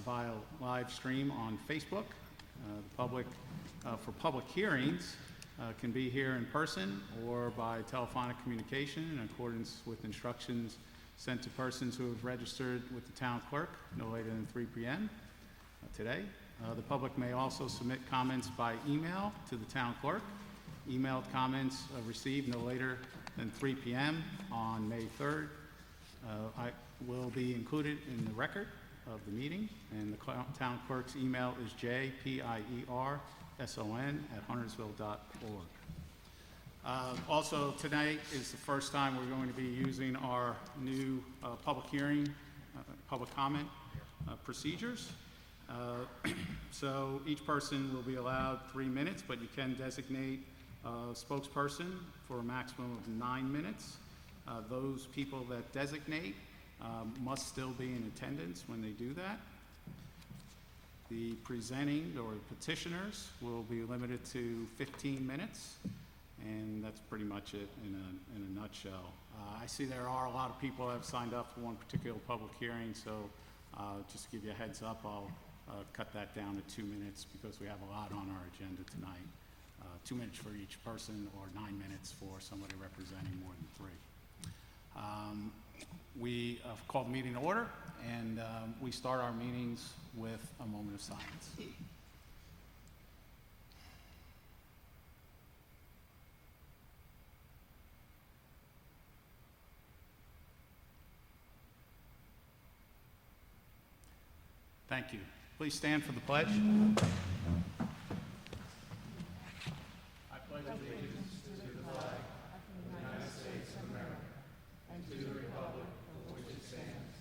via live stream on Facebook. The public, for public hearings, can be here in person or by telephonic communication in accordance with instructions sent to persons who have registered with the town clerk no later than 3 p.m. Today. The public may also submit comments by email to the town clerk. Emailed comments received no later than 3 p.m. on May 3rd will be included in the record of the meeting, and the town clerk's email is jpierson@huntersville.org. Also, tonight is the first time we're going to be using our new public hearing, public comment procedures. So each person will be allowed 3 minutes, but you can designate a spokesperson for a maximum of 9 minutes. Those people that designate must still be in attendance when they do that. The presenting or petitioners will be limited to 15 minutes, and that's pretty much it in a nutshell. I see there are a lot of people that have signed up for one particular public hearing, so just to give you a heads up, I'll cut that down to 2 minutes because we have a lot on our agenda tonight. 2 minutes for each person, or 9 minutes for somebody representing more than 3. We called the meeting to order, and we start our meetings with a moment of silence. Thank you. Please stand for the pledge. I pledge allegiance to the flag of the United States of America and to the republic for which it stands,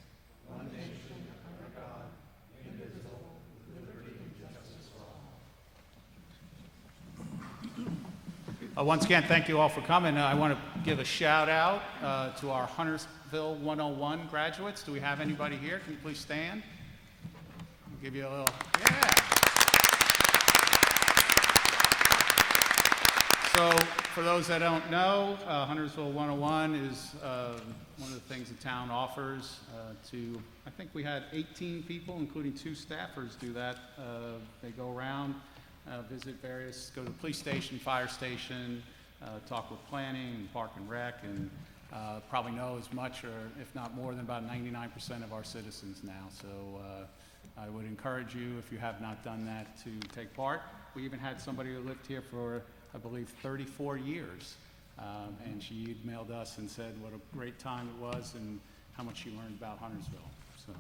one nation under God, indivisible, with liberty and justice for all. Once again, thank you all for coming. I want to give a shout out to our Huntersville 101 graduates. Do we have anybody here? Can you please stand? I'll give you a little, yeah. So for those that don't know, Huntersville 101 is one of the things the town offers to, I think we had 18 people, including 2 staffers, do that. They go around, visit various, go to the police station, fire station, talk with planning and park and rec, and probably know as much or if not more than about 99% of our citizens now. So I would encourage you, if you have not done that, to take part. We even had somebody who lived here for, I believe, 34 years. And she emailed us and said what a great time it was and how much she learned about Huntersville. So,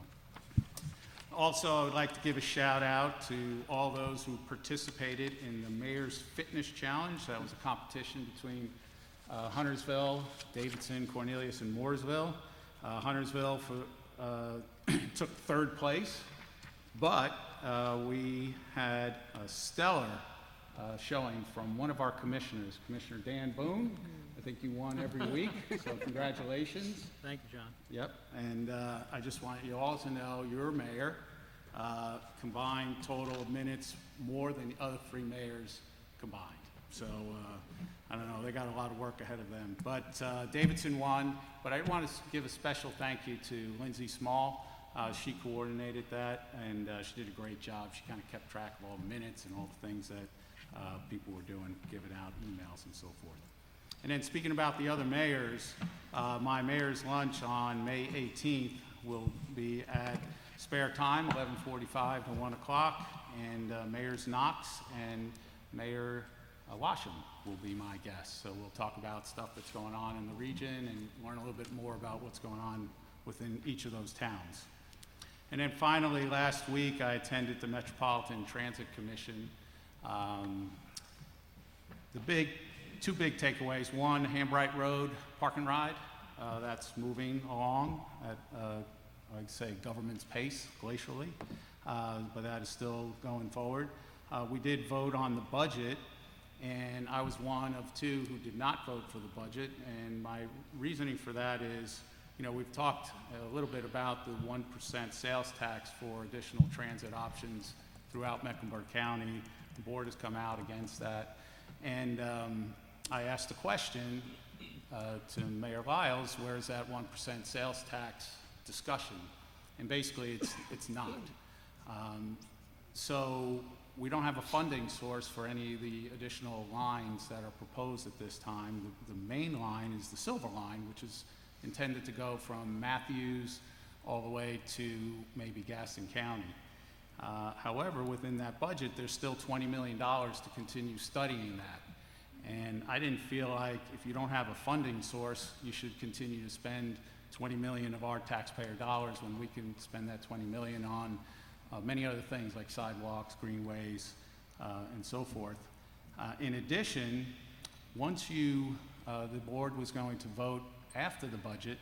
also, I would like to give a shout out to all those who participated in the Mayor's Fitness Challenge. That was a competition between Huntersville, Davidson, Cornelius, and Mooresville. Huntersville took 3rd place, but we had a stellar showing from one of our commissioners, Commissioner Dan Boone. I think you won every week, so congratulations. Thank you, John. Yep, and I just want you all to know your mayor combined total of minutes more than the other 3 mayors combined. So I don't know, they got a lot of work ahead of them. But Davidson won, but I want to give a special thank you to Lindsay Small. She coordinated that, and she did a great job. She kind of kept track of all the minutes and all the things that people were doing, giving out emails and so forth. And then speaking about the other mayors, my mayor's lunch on May 18th will be at spare time, 11:45 to 1 o'clock, and Mayors Knox and Mayor Washam will be my guests. So we'll talk about stuff that's going on in the region and learn a little bit more about what's going on within each of those towns. And then finally, last week, I attended the Metropolitan Transit Commission. Two big takeaways. One, Hambright Road Park and Ride. That's moving along at, I'd say, government's pace, glacially, but that is still going forward. We did vote on the budget, and I was one of 2 who did not vote for the budget, and my reasoning for that is, you know, we've talked a little bit about the 1% sales tax for additional transit options throughout Mecklenburg County. The board has come out against that. And I asked the question to Mayor Lyles, where's that 1% sales tax discussion? And basically it's not. So we don't have a funding source for any of the additional lines that are proposed at this time. The main line is the silver line, which is intended to go from Matthews all the way to maybe Gaston County. However, within that budget, there's still $20 million to continue studying that. And I didn't feel like if you don't have a funding source, you should continue to spend $20 million of our taxpayer dollars when we can spend that $20 million on many other things like sidewalks, greenways, and so forth. In addition, once the board was going to vote after the budget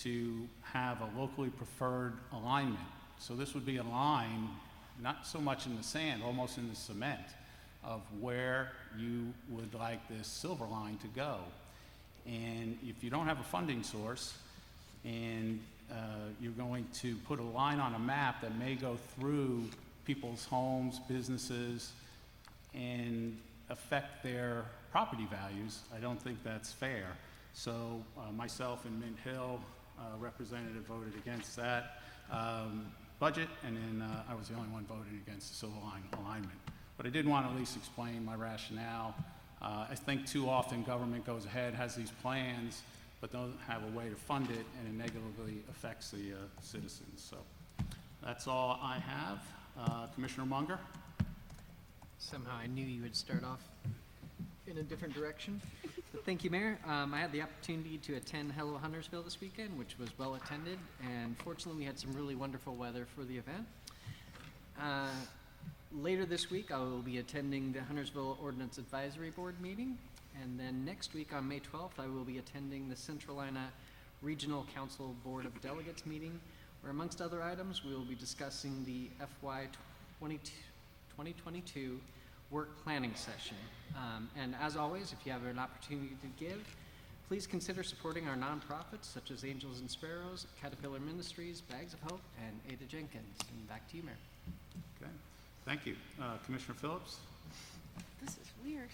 to have a locally preferred alignment. So this would be a line, not so much in the sand, almost in the cement, of where you would like this silver line to go. And if you don't have a funding source and you're going to put a line on a map that may go through people's homes, businesses, and affect their property values, I don't think that's fair. So myself and Mint Hill representative voted against that budget, and then I was the only one voting against the silver line alignment. But I did want to at least explain my rationale. I think too often government goes ahead, has these plans, but don't have a way to fund it, and it negatively affects the citizens. So that's all I have. Commissioner Munger? Somehow I knew you would start off in a different direction. But thank you, Mayor. I had the opportunity to attend Hello Huntersville this weekend, which was well attended, and fortunately we had some really wonderful weather for the event. Later this week, I will be attending the Huntersville Ordinance Advisory Board meeting, and then next week on May 12th, I will be attending the Centralina Regional Council Board of Delegates meeting, where amongst other items, we will be discussing the FY 2022 work planning session. And as always, if you have an opportunity to give, please consider supporting our nonprofits such as Angels and Sparrows, Caterpillar Ministries, Bags of Hope, and Ada Jenkins. And back to you, Mayor. Okay, thank you. Commissioner Phillips? This is weird.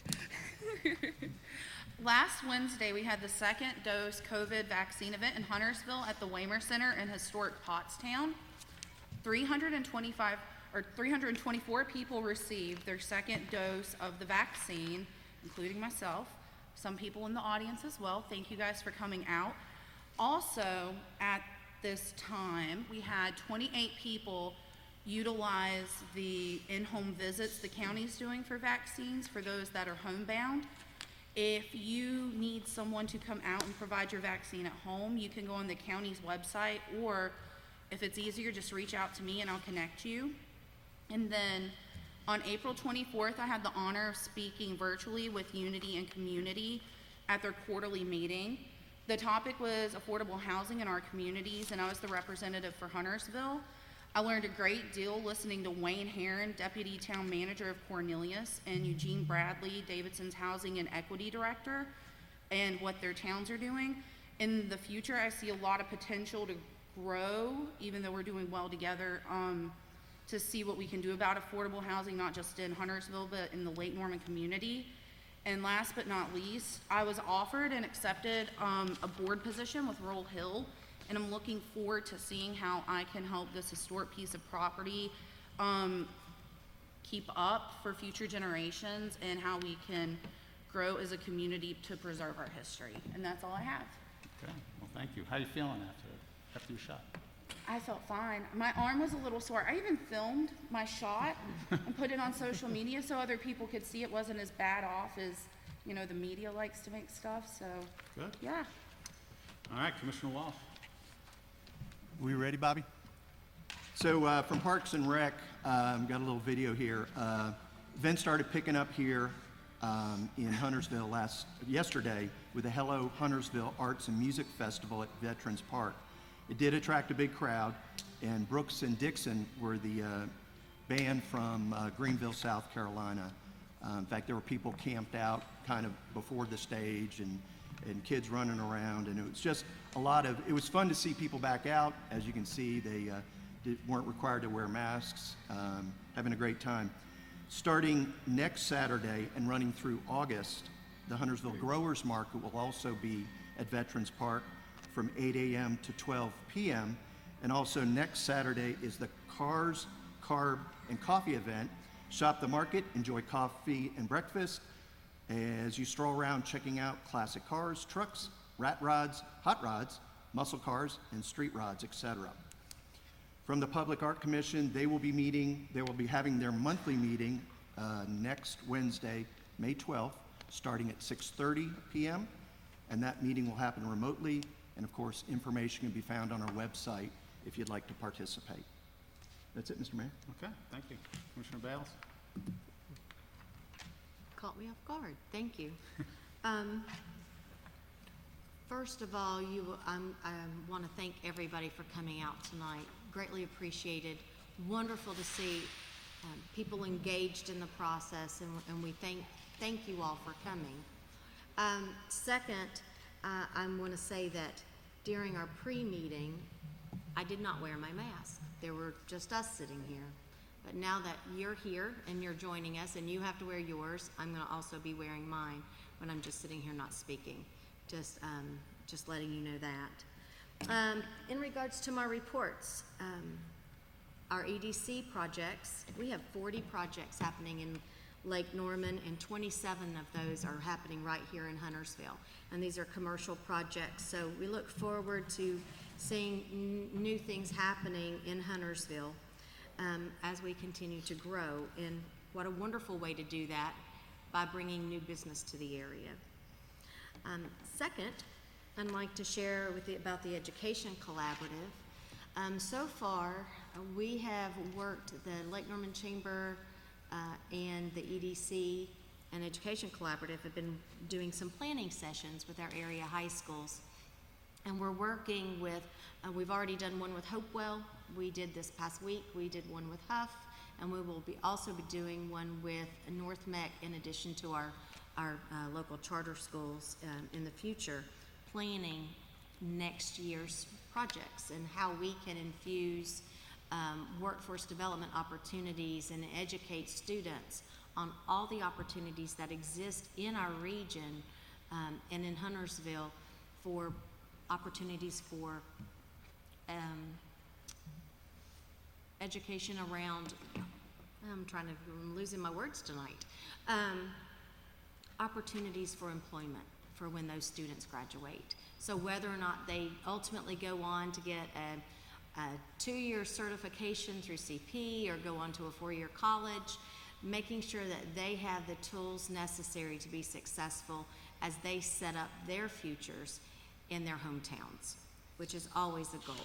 Last Wednesday, we had the second dose COVID vaccine event in Huntersville at the Waymer Center in historic Pottstown. 324 people received their second dose of the vaccine, including myself, some people in the audience as well. Thank you guys for coming out. Also, at this time, we had 28 people utilize the in-home visits the county's doing for vaccines for those that are homebound. If you need someone to come out and provide your vaccine at home, you can go on the county's website, or if it's easier, just reach out to me and I'll connect you. And then on April 24th, I had the honor of speaking virtually with Unity and Community at their quarterly meeting. The topic was affordable housing in our communities, and I was the representative for Huntersville. I learned a great deal listening to Wayne Herron, Deputy Town Manager of Cornelius, and Eugene Bradley, Davidson's Housing and Equity Director, and what their towns are doing. In the future, I see a lot of potential to grow, even though we're doing well together, to see what we can do about affordable housing, not just in Huntersville, but in the Lake Norman community. And last but not least, I was offered and accepted a board position with Rural Hill, and I'm looking forward to seeing how I can help this historic piece of property keep up for future generations, and how we can grow as a community to preserve our history. And that's all I have. Okay, well, thank you. How are you feeling after your shot? I felt fine. My arm was a little sore. I even filmed my shot and put it on social media so other people could see it wasn't as bad off as, you know, the media likes to make stuff. So, Good. Yeah. All right, Commissioner Walsh. We ready, Bobby? So from Parks and Rec, got a little video here. Events started picking up here in Huntersville yesterday with the Hello Huntersville Arts and Music Festival at Veterans Park. It did attract a big crowd, and Brooks and Dixon were the band from Greenville, South Carolina. In fact, there were people camped out kind of before the stage, and kids running around, and it was just it was fun to see people back out. As you can see, they weren't required to wear masks, having a great time. Starting next Saturday and running through August, the Huntersville Growers Market will also be at Veterans Park from 8 a.m. to 12 p.m. And also next Saturday is the Cars carb and coffee event. Shop the market, enjoy coffee and breakfast as you stroll around checking out classic cars, trucks, rat rods, hot rods, muscle cars, and street rods, etc. From the Public Art Commission, they will be having their monthly meeting next Wednesday, May 12th, starting at 6:30 p.m., and that meeting will happen remotely, and of course, information can be found on our website if you'd like to participate. That's it, Mr. Mayor. Okay, thank you. Commissioner Bales? Caught me off guard. Thank you. First of all, I want to thank everybody for coming out tonight. Greatly appreciated. Wonderful to see people engaged in the process, and we thank you all for coming. Second, I want to say that during our pre-meeting, I did not wear my mask. There were just us sitting here. But now that you're here and you're joining us and you have to wear yours, I'm going to also be wearing mine when I'm just sitting here not speaking. Just letting you know that. In regards to my reports, our EDC projects, we have 40 projects happening in Lake Norman, and 27 of those are happening right here in Huntersville. And these are commercial projects, so we look forward to seeing new things happening in Huntersville as we continue to grow. And what a wonderful way to do that, by bringing new business to the area. Second, I'd like to share with you about the Education Collaborative. So far, we have worked, the Lake Norman Chamber and the EDC and Education Collaborative have been doing some planning sessions with our area high schools. And we're working with, we've already done one with Hopewell. We did this past week. We did one with Huff. And we will also be doing one with North Meck in addition to our local charter schools in the future, planning next year's projects and how we can infuse workforce development opportunities and educate students on all the opportunities that exist in our region and in Huntersville for opportunities for education around, I'm losing my words tonight, opportunities for employment for when those students graduate. So whether or not they ultimately go on to get a 2-year certification through CP or go on to a 4-year college, making sure that they have the tools necessary to be successful as they set up their futures in their hometowns, which is always a goal.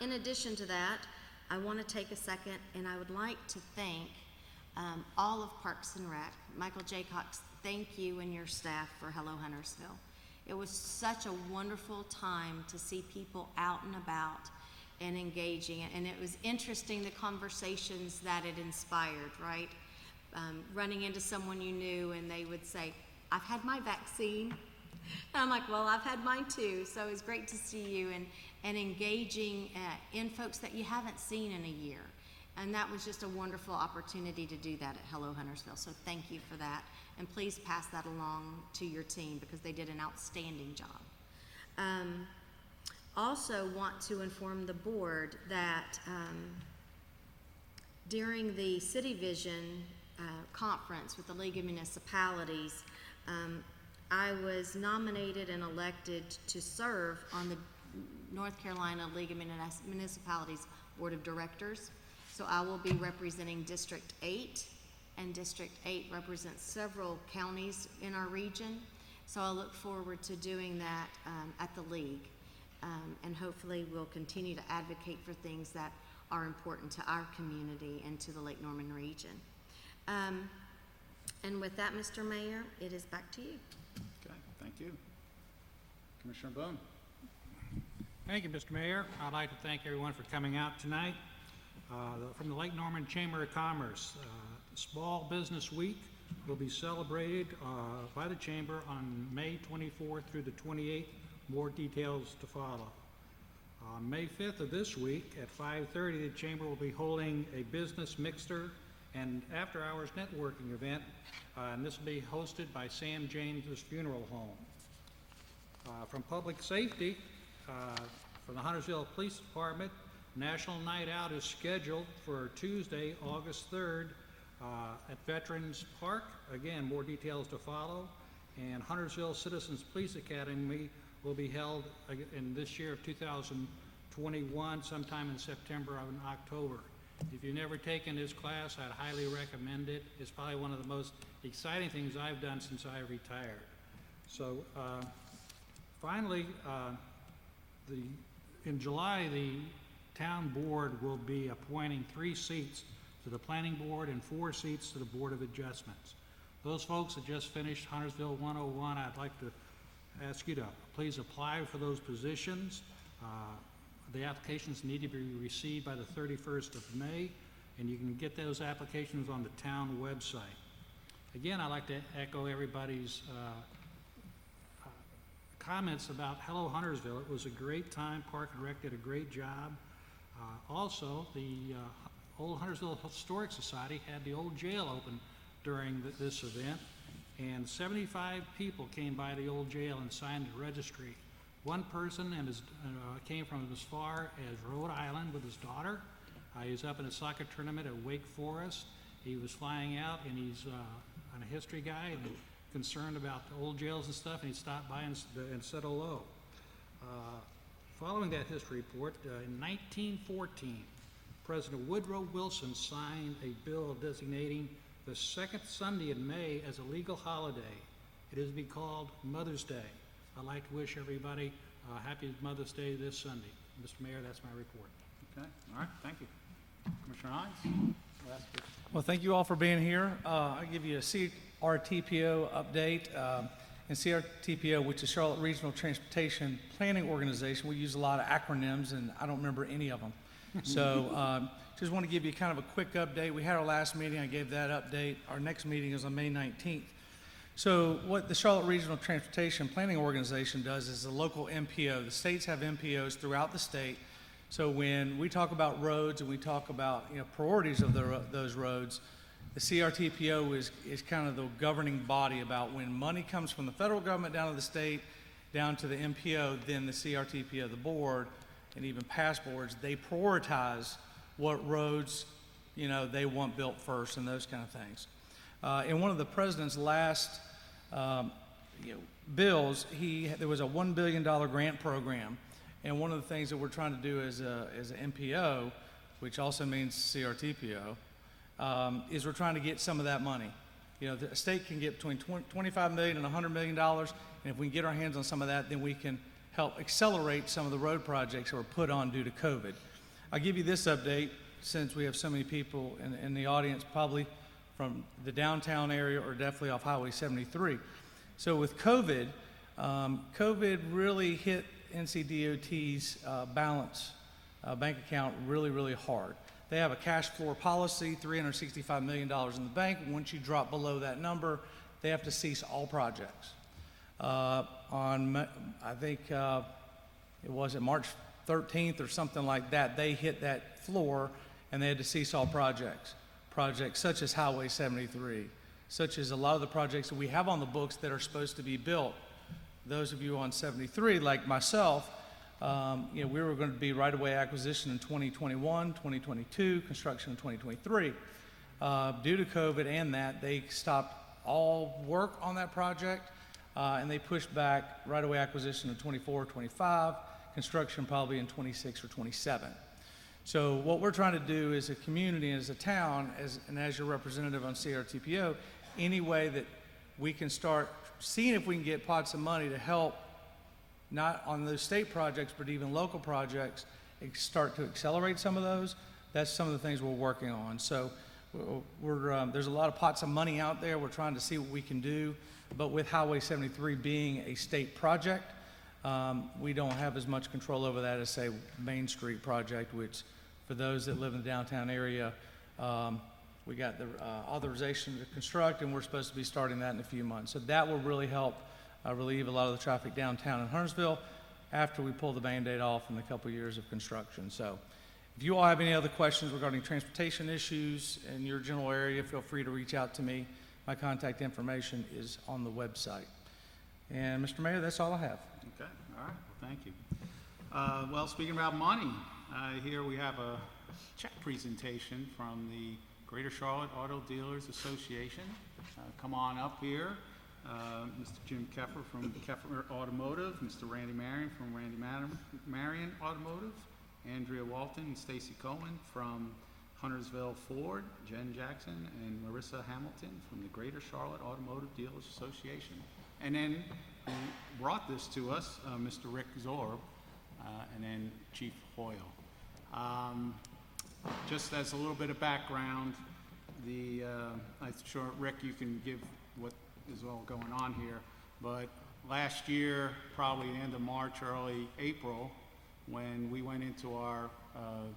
In addition to that, I want to take a second and I would like to thank all of Parks and Rec. Michael J. Cox, thank you and your staff for Hello Huntersville. It was such a wonderful time to see people out and about and engaging, and it was interesting the conversations that it inspired, right? Running into someone you knew and they would say, I've had my vaccine. And I'm like, well, I've had mine too. So it was great to see you and engaging in folks that you haven't seen in a year. And that was just a wonderful opportunity to do that at Hello Huntersville. So thank you for that. And please pass that along to your team because they did an outstanding job. Also want to inform the board that during the City Vision conference with the League of Municipalities, I was nominated and elected to serve on the North Carolina League of Municipalities Board of Directors. So I will be representing District 8, and District 8 represents several counties in our region. So I look forward to doing that at the League. And hopefully we'll continue to advocate for things that are important to our community and to the Lake Norman region. And with that, Mr. Mayor, it is back to you. Okay, thank you. Commissioner Boone? Thank you, Mr. Mayor. I'd like to thank everyone for coming out tonight. From the Lake Norman Chamber of Commerce, Small Business Week will be celebrated by the Chamber on May 24th through the 28th. More details to follow. On May 5th of this week at 5:30, the Chamber will be holding a business mixer and after-hours networking event, and this will be hosted by Sam James's Funeral Home. From Public Safety, from the Huntersville Police Department, National Night Out is scheduled for Tuesday, August 3rd, at Veterans Park. Again, more details to follow. And Huntersville Citizens Police Academy will be held in this year of 2021, sometime in September or in October. If you've never taken this class, I'd highly recommend it. It's probably one of the most exciting things I've done since I retired. So finally, in July, the town board will be appointing 3 seats to the planning board and 4 seats to the Board of Adjustments. Those folks that just finished Huntersville 101, I'd like to ask you to please apply for those positions. The applications need to be received by the 31st of May, and you can get those applications on the town website. Again, I'd like to echo everybody's comments about Hello Huntersville. It was a great time. Park and Rec did a great job. Also, the Old Huntersville Historic Society had the old jail open during this event, and 75 people came by the old jail and signed the registry. One person came from as far as Rhode Island with his daughter. He was up in a soccer tournament at Wake Forest. He was flying out, and he's a history guy and concerned about the old jails and stuff, and he stopped by and said hello. Following that history report, in 1914, President Woodrow Wilson signed a bill designating the second Sunday in May as a legal holiday. It is to be called Mother's Day. I'd like to wish everybody a happy Mother's Day this Sunday. Mr. Mayor, that's my report. Okay, all right, thank you. Commissioner Hines? Well, thank you all for being here. I'll give you a CRTPO update. And CRTPO, which is Charlotte Regional Transportation Planning Organization, we use a lot of acronyms, and I don't remember any of them. So just want to give you kind of a quick update. We had our last meeting. I gave that update. Our next meeting is on May 19th. So what the Charlotte Regional Transportation Planning Organization does is a local MPO. The states have MPOs throughout the state. So when we talk about roads and we talk about priorities of those roads, the CRTPO is kind of the governing body about when money comes from the federal government down to the state, down to the MPO, then the CRTPO, the board, and even past boards, they prioritize what roads they want built first and those kind of things. In one of the president's last bills, there was a $1 billion grant program, and one of the things that we're trying to do as an MPO, which also means CRTPO, is we're trying to get some of that money. The state can get between $25 million and $100 million, and if we can get our hands on some of that, then we can help accelerate some of the road projects that were put on due to COVID. I'll give you this update since we have so many people in the audience, probably from the downtown area or definitely off Highway 73. So with COVID, COVID really hit NCDOT's bank account really, really hard. They have a cash floor policy, $365 million in the bank. Once you drop below that number, they have to cease all projects. I think it was March 13th or something like that, they hit that floor and they had to cease all projects. Projects such as Highway 73, such as a lot of the projects that we have on the books that are supposed to be built. Those of you on 73, like myself, we were going to be right-of-way acquisition in 2021, 2022, construction in 2023. Due to COVID and that, they stopped all work on that project, and they pushed back right-of-way acquisition in 24, 25, construction probably in 26 or 27. So what we're trying to do as a community, as a town, as your representative on CRTPO, any way that we can start seeing if we can get pots of money to help not on those state projects, but even local projects, start to accelerate some of those. That's some of the things we're working on. So there's a lot of pots of money out there. We're trying to see what we can do. But with Highway 73 being a state project, we don't have as much control over that as, say, Main Street project, which for those that live in the downtown area, we got the authorization to construct, and we're supposed to be starting that in a few months. So that will really help relieve a lot of the traffic downtown in Huntersville after we pull the Band-Aid off in a couple years of construction. So if you all have any other questions regarding transportation issues in your general area, feel free to reach out to me. My contact information is on the website. And Mr. Mayor, that's all I have. Okay, all right, well, thank you. Well, speaking about money, Here we have a check presentation from the Greater Charlotte Auto Dealers Association. Come on up here. Mr. Jim Keffer from Keffer Automotive, Mr. Randy Marion from Randy Marion Automotive, Andrea Walton and Stacy Cohen from Huntersville Ford, Jen Jackson and Marissa Hamilton from the Greater Charlotte Automotive Dealers Association. And then who brought this to us, Mr. Rick Zorb, and then Chief Hoyle. Just as a little bit of background, I'm sure, Rick, you can give what is all going on here, but last year, probably the end of March, early April, when we went into our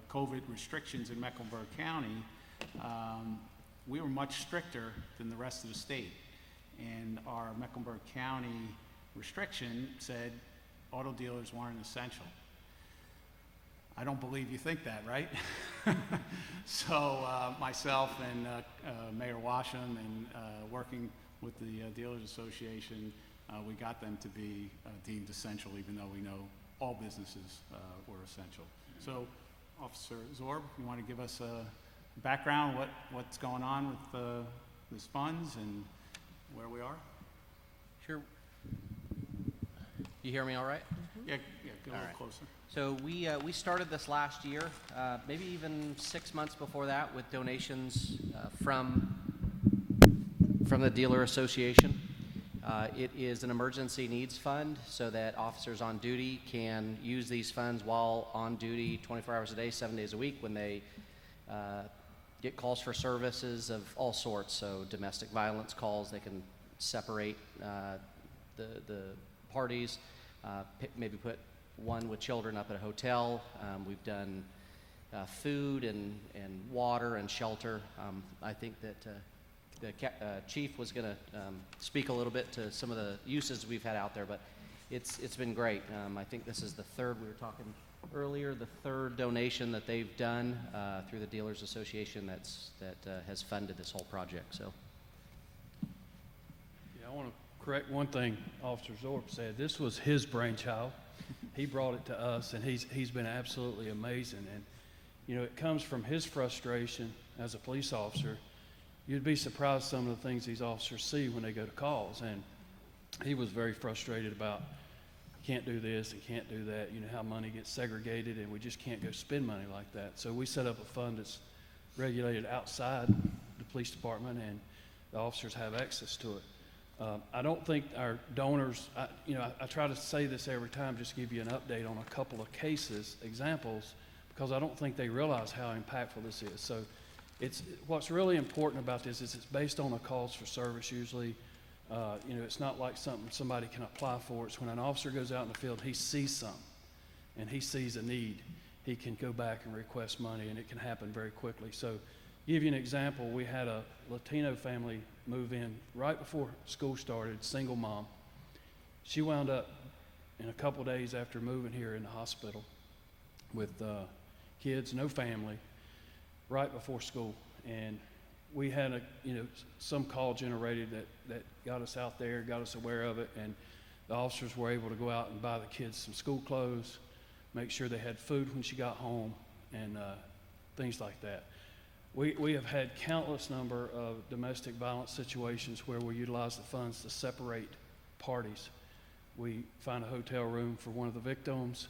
COVID restrictions in Mecklenburg County, we were much stricter than the rest of the state. And our Mecklenburg County restriction said auto dealers weren't essential. I don't believe you think that, right? So myself and Mayor Washam and working with the Dealers Association, we got them to be deemed essential, even though we know all businesses were essential. So, Officer Zorb, you want to give us a background, what's going on with these funds and where we are? Sure. You hear me all right? Yeah, get a little right. closer. So we started this last year, maybe even 6 months before that, with donations from the Dealer Association. It is an emergency needs fund so that officers on duty can use these funds while on duty 24 hours a day, 7 days a week when they get calls for services of all sorts. So domestic violence calls, they can separate the parties, maybe put one with children up at a hotel. We've done food and water and shelter. I think that the chief was going to speak a little bit to some of the uses we've had out there, but it's been great. I think this is the third, we were talking earlier, the third donation that they've done through the Dealers Association that has funded this whole project. So, yeah, I want to correct one thing Officer Zorb said. This was his brainchild. He brought it to us, and he's been absolutely amazing. And you know, it comes from his frustration as a police officer. You'd be surprised some of the things these officers see when they go to calls. And he was very frustrated about, can't do this and can't do that. You know, how money gets segregated and we just can't go spend money like that. So we set up a fund that's regulated outside the police department, and the officers have access to it. I don't think our donors, I try to say this every time, just give you an update on a couple of cases, examples, because I don't think they realize how impactful this is. So what's really important about this is it's based on a calls for service usually. It's not like something somebody can apply for. It's when an officer goes out in the field, he sees something and he sees a need. He can go back and request money, and it can happen very quickly. So give you an example, we had a Latino family move in right before school started, single mom. She wound up in a couple days after moving here in the hospital with kids, no family, right before school. And we had some call generated that got us out there, got us aware of it, and the officers were able to go out and buy the kids some school clothes, make sure they had food when she got home, and things like that. We have had countless number of domestic violence situations where we utilize the funds to separate parties. We find a hotel room for one of the victims,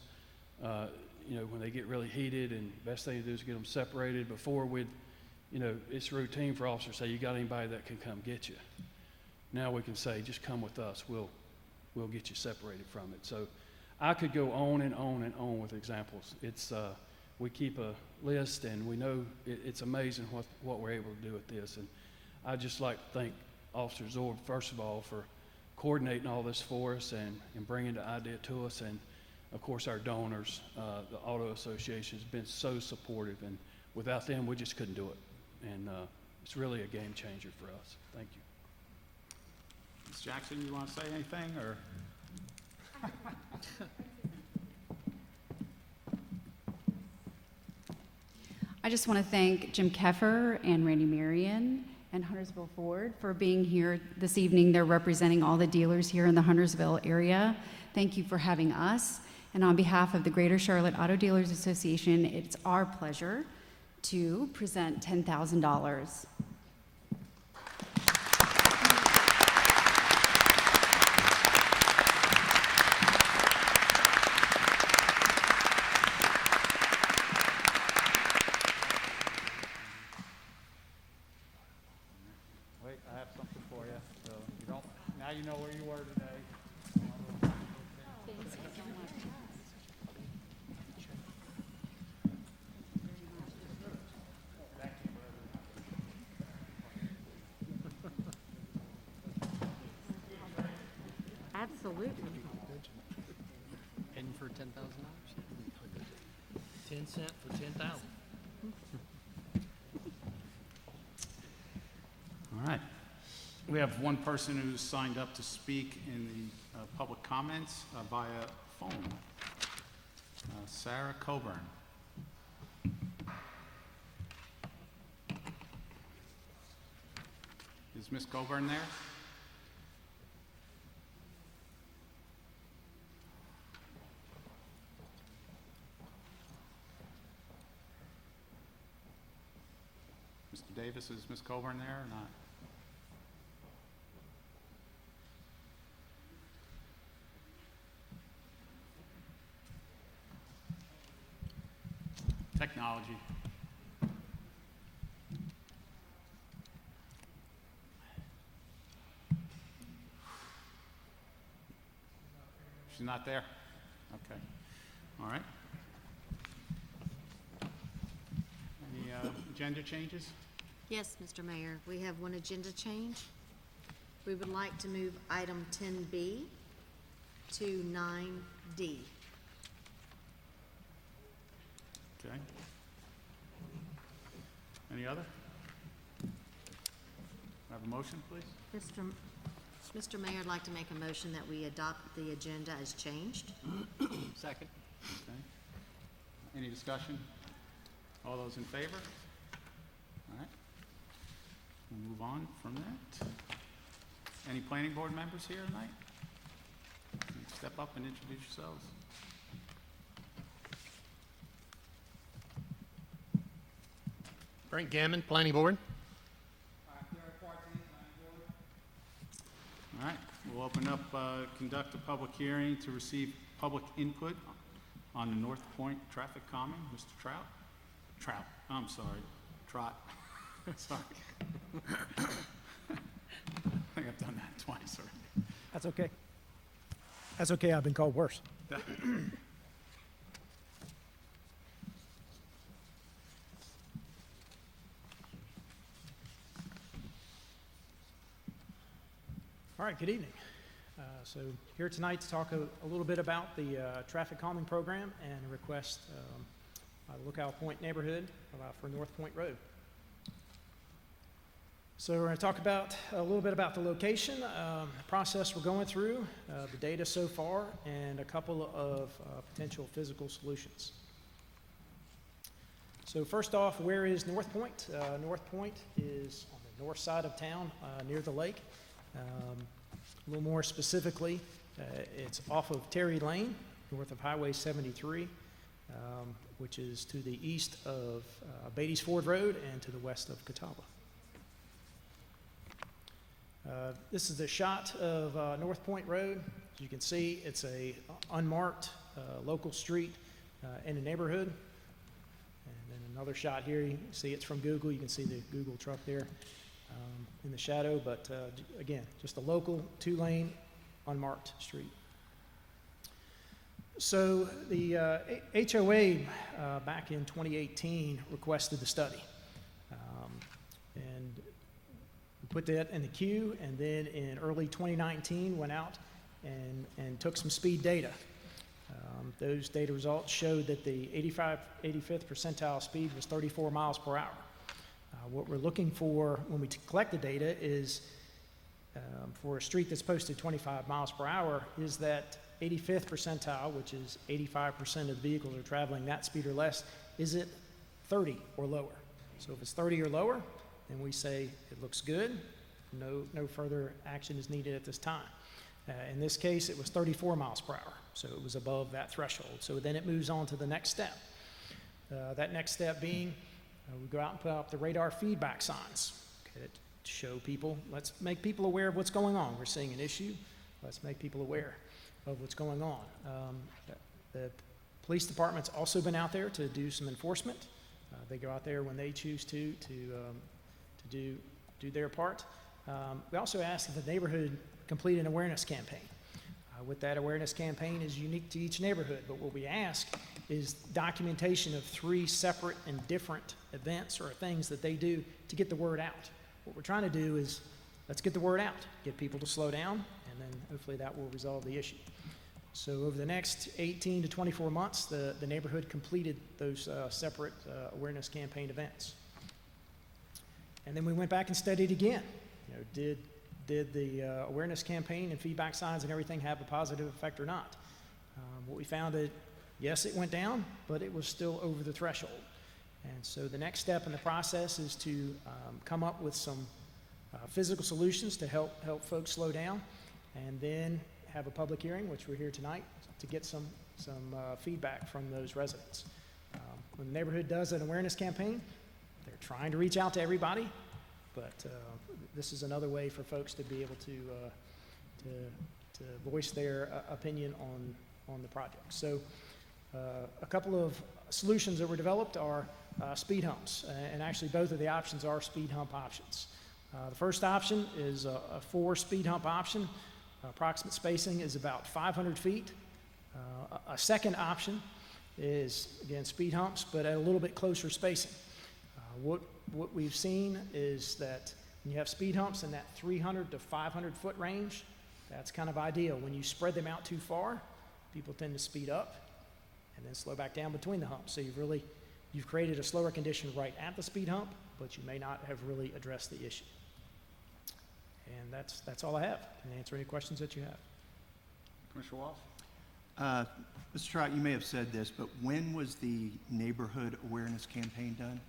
when they get really heated, and the best thing to do is get them separated. Before it's routine for officers to say, you got anybody that can come get you? Now we can say, just come with us, we'll get you separated from it. So I could go on and on and on with examples. We keep a list, and we know it's amazing what we're able to do with this. And I'd just like to thank Officer Zorb, first of all, for coordinating all this for us and bringing the idea to us. And, of course, our donors, the Auto Association, has been so supportive. And without them, we just couldn't do it. And it's really a game changer for us. Thank you. Ms. Jackson, you want to say anything, or? I just want to thank Jim Keffer and Randy Marion and Huntersville Ford for being here this evening. They're representing all the dealers here in the Huntersville area. Thank you for having us. And on behalf of the Greater Charlotte Auto Dealers Association, it's our pleasure to present $10,000. Wait, I have something for you, so you don't, now you know where you were today. Absolutely. And for $10,000? 10 cents for 10,000. All right. We have one person who's signed up to speak in the public comments via phone. Sarah Coburn. Is Miss Coburn there? Mr. Davis, is Miss Coburn there or not? Technology. She's not there? Okay. All right. Any agenda changes? Yes, Mr. Mayor, we have one agenda change. We would like to move item 10B to 9D. Okay. Any other? Have a motion, please? Mr. Mayor, I'd like to make a motion that we adopt the agenda as changed. Second. Okay. Any discussion? All those in favor? All right. We'll move on from that. Any planning board members here tonight? Step up and introduce yourselves. Frank Gammon, Planning Board. All right, we'll open up, conduct a public hearing to receive public input on the North Point traffic calming. Mr. Trott, I'm sorry, Trott. Sorry. I think I've done that twice already. That's okay. That's okay, I've been called worse. All right, good evening. So here tonight to talk a little bit about the traffic calming program and a request by the Lookout Point neighborhood for North Point Road. So we're going to talk about a little bit about the location, the process we're going through, the data so far, and a couple of potential physical solutions. So first off, where is North Point? North Point is on the north side of town, near the lake. A little more specifically, it's off of Terry Lane, north of Highway 73, which is to the east of Beatty's Ford Road and to the west of Catawba. This is the shot of North Point Road. As you can see, it's a unmarked local street in a neighborhood. And then another shot here, you can see it's from Google. You can see the Google truck there in the shadow, but again, just a local 2-lane unmarked street. So the HOA back in 2018 requested the study. And we put that in the queue, and then in early 2019 went out and took some speed data. Those data results showed that the 85th percentile speed was 34 miles per hour. What we're looking for when we collect the data is for a street that's posted 25 miles per hour is that 85th percentile, which is 85% of the vehicles are traveling that speed or less, is it 30 or lower? So if it's 30 or lower, then we say it looks good, no further action is needed at this time. In this case, it was 34 miles per hour, so it was above that threshold. So then it moves on to the next step. That next step being, we go out and put up the radar feedback signs, okay, that show people, let's make people aware of what's going on. We're seeing an issue, let's make people aware of what's going on. The police department's also been out there to do some enforcement. They go out there when they choose to do their part. We also ask that the neighborhood complete an awareness campaign. With that awareness campaign is unique to each neighborhood, but what we ask is documentation of 3 separate and different events or things that they do to get the word out. What we're trying to do is, let's get the word out, get people to slow down, and then hopefully that will resolve the issue. So over the next 18 to 24 months, the neighborhood completed those separate awareness campaign events. And then we went back and studied again. You know, did the awareness campaign and feedback signs and everything have a positive effect or not? What we found that, yes, it went down, but it was still over the threshold. And so the next step in the process is to come up with some physical solutions to help folks slow down, and then have a public hearing, which we're here tonight, to get some feedback from those residents. When the neighborhood does an awareness campaign, they're trying to reach out to everybody, but this is another way for folks to be able to voice their opinion on the project. So a couple of solutions that were developed are speed humps, and actually both of the options are speed hump options. The first option is a 4 speed hump option. Approximate spacing is about 500 feet. A second option is, again, speed humps, but at a little bit closer spacing. What we've seen is that when you have speed humps in that 300 to 500 foot range, that's kind of ideal. When you spread them out too far, people tend to speed up and then slow back down between the humps. So you've created a slower condition right at the speed hump, but you may not have really addressed the issue. And that's all I have. Can I answer any questions that you have? Commissioner Walsh? Mr. Trott, you may have said this, but when was the neighborhood awareness campaign done?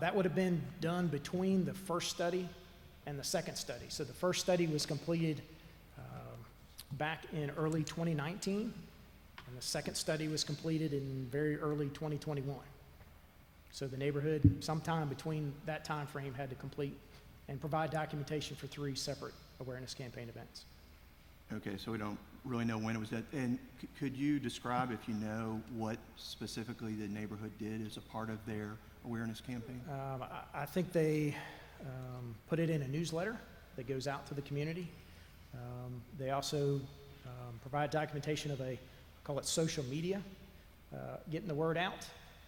That would have been done between the first study and the second study. So the first study was completed back in early 2019, and the second study was completed in very early 2021. So the neighborhood, sometime between that time frame, had to complete and provide documentation for 3 separate awareness campaign events. Okay, so we don't really know when it was done. And could you describe, if you know, what specifically the neighborhood did as a part of their awareness campaign? I think they put it in a newsletter that goes out to the community. They also provide documentation of call it social media, getting the word out.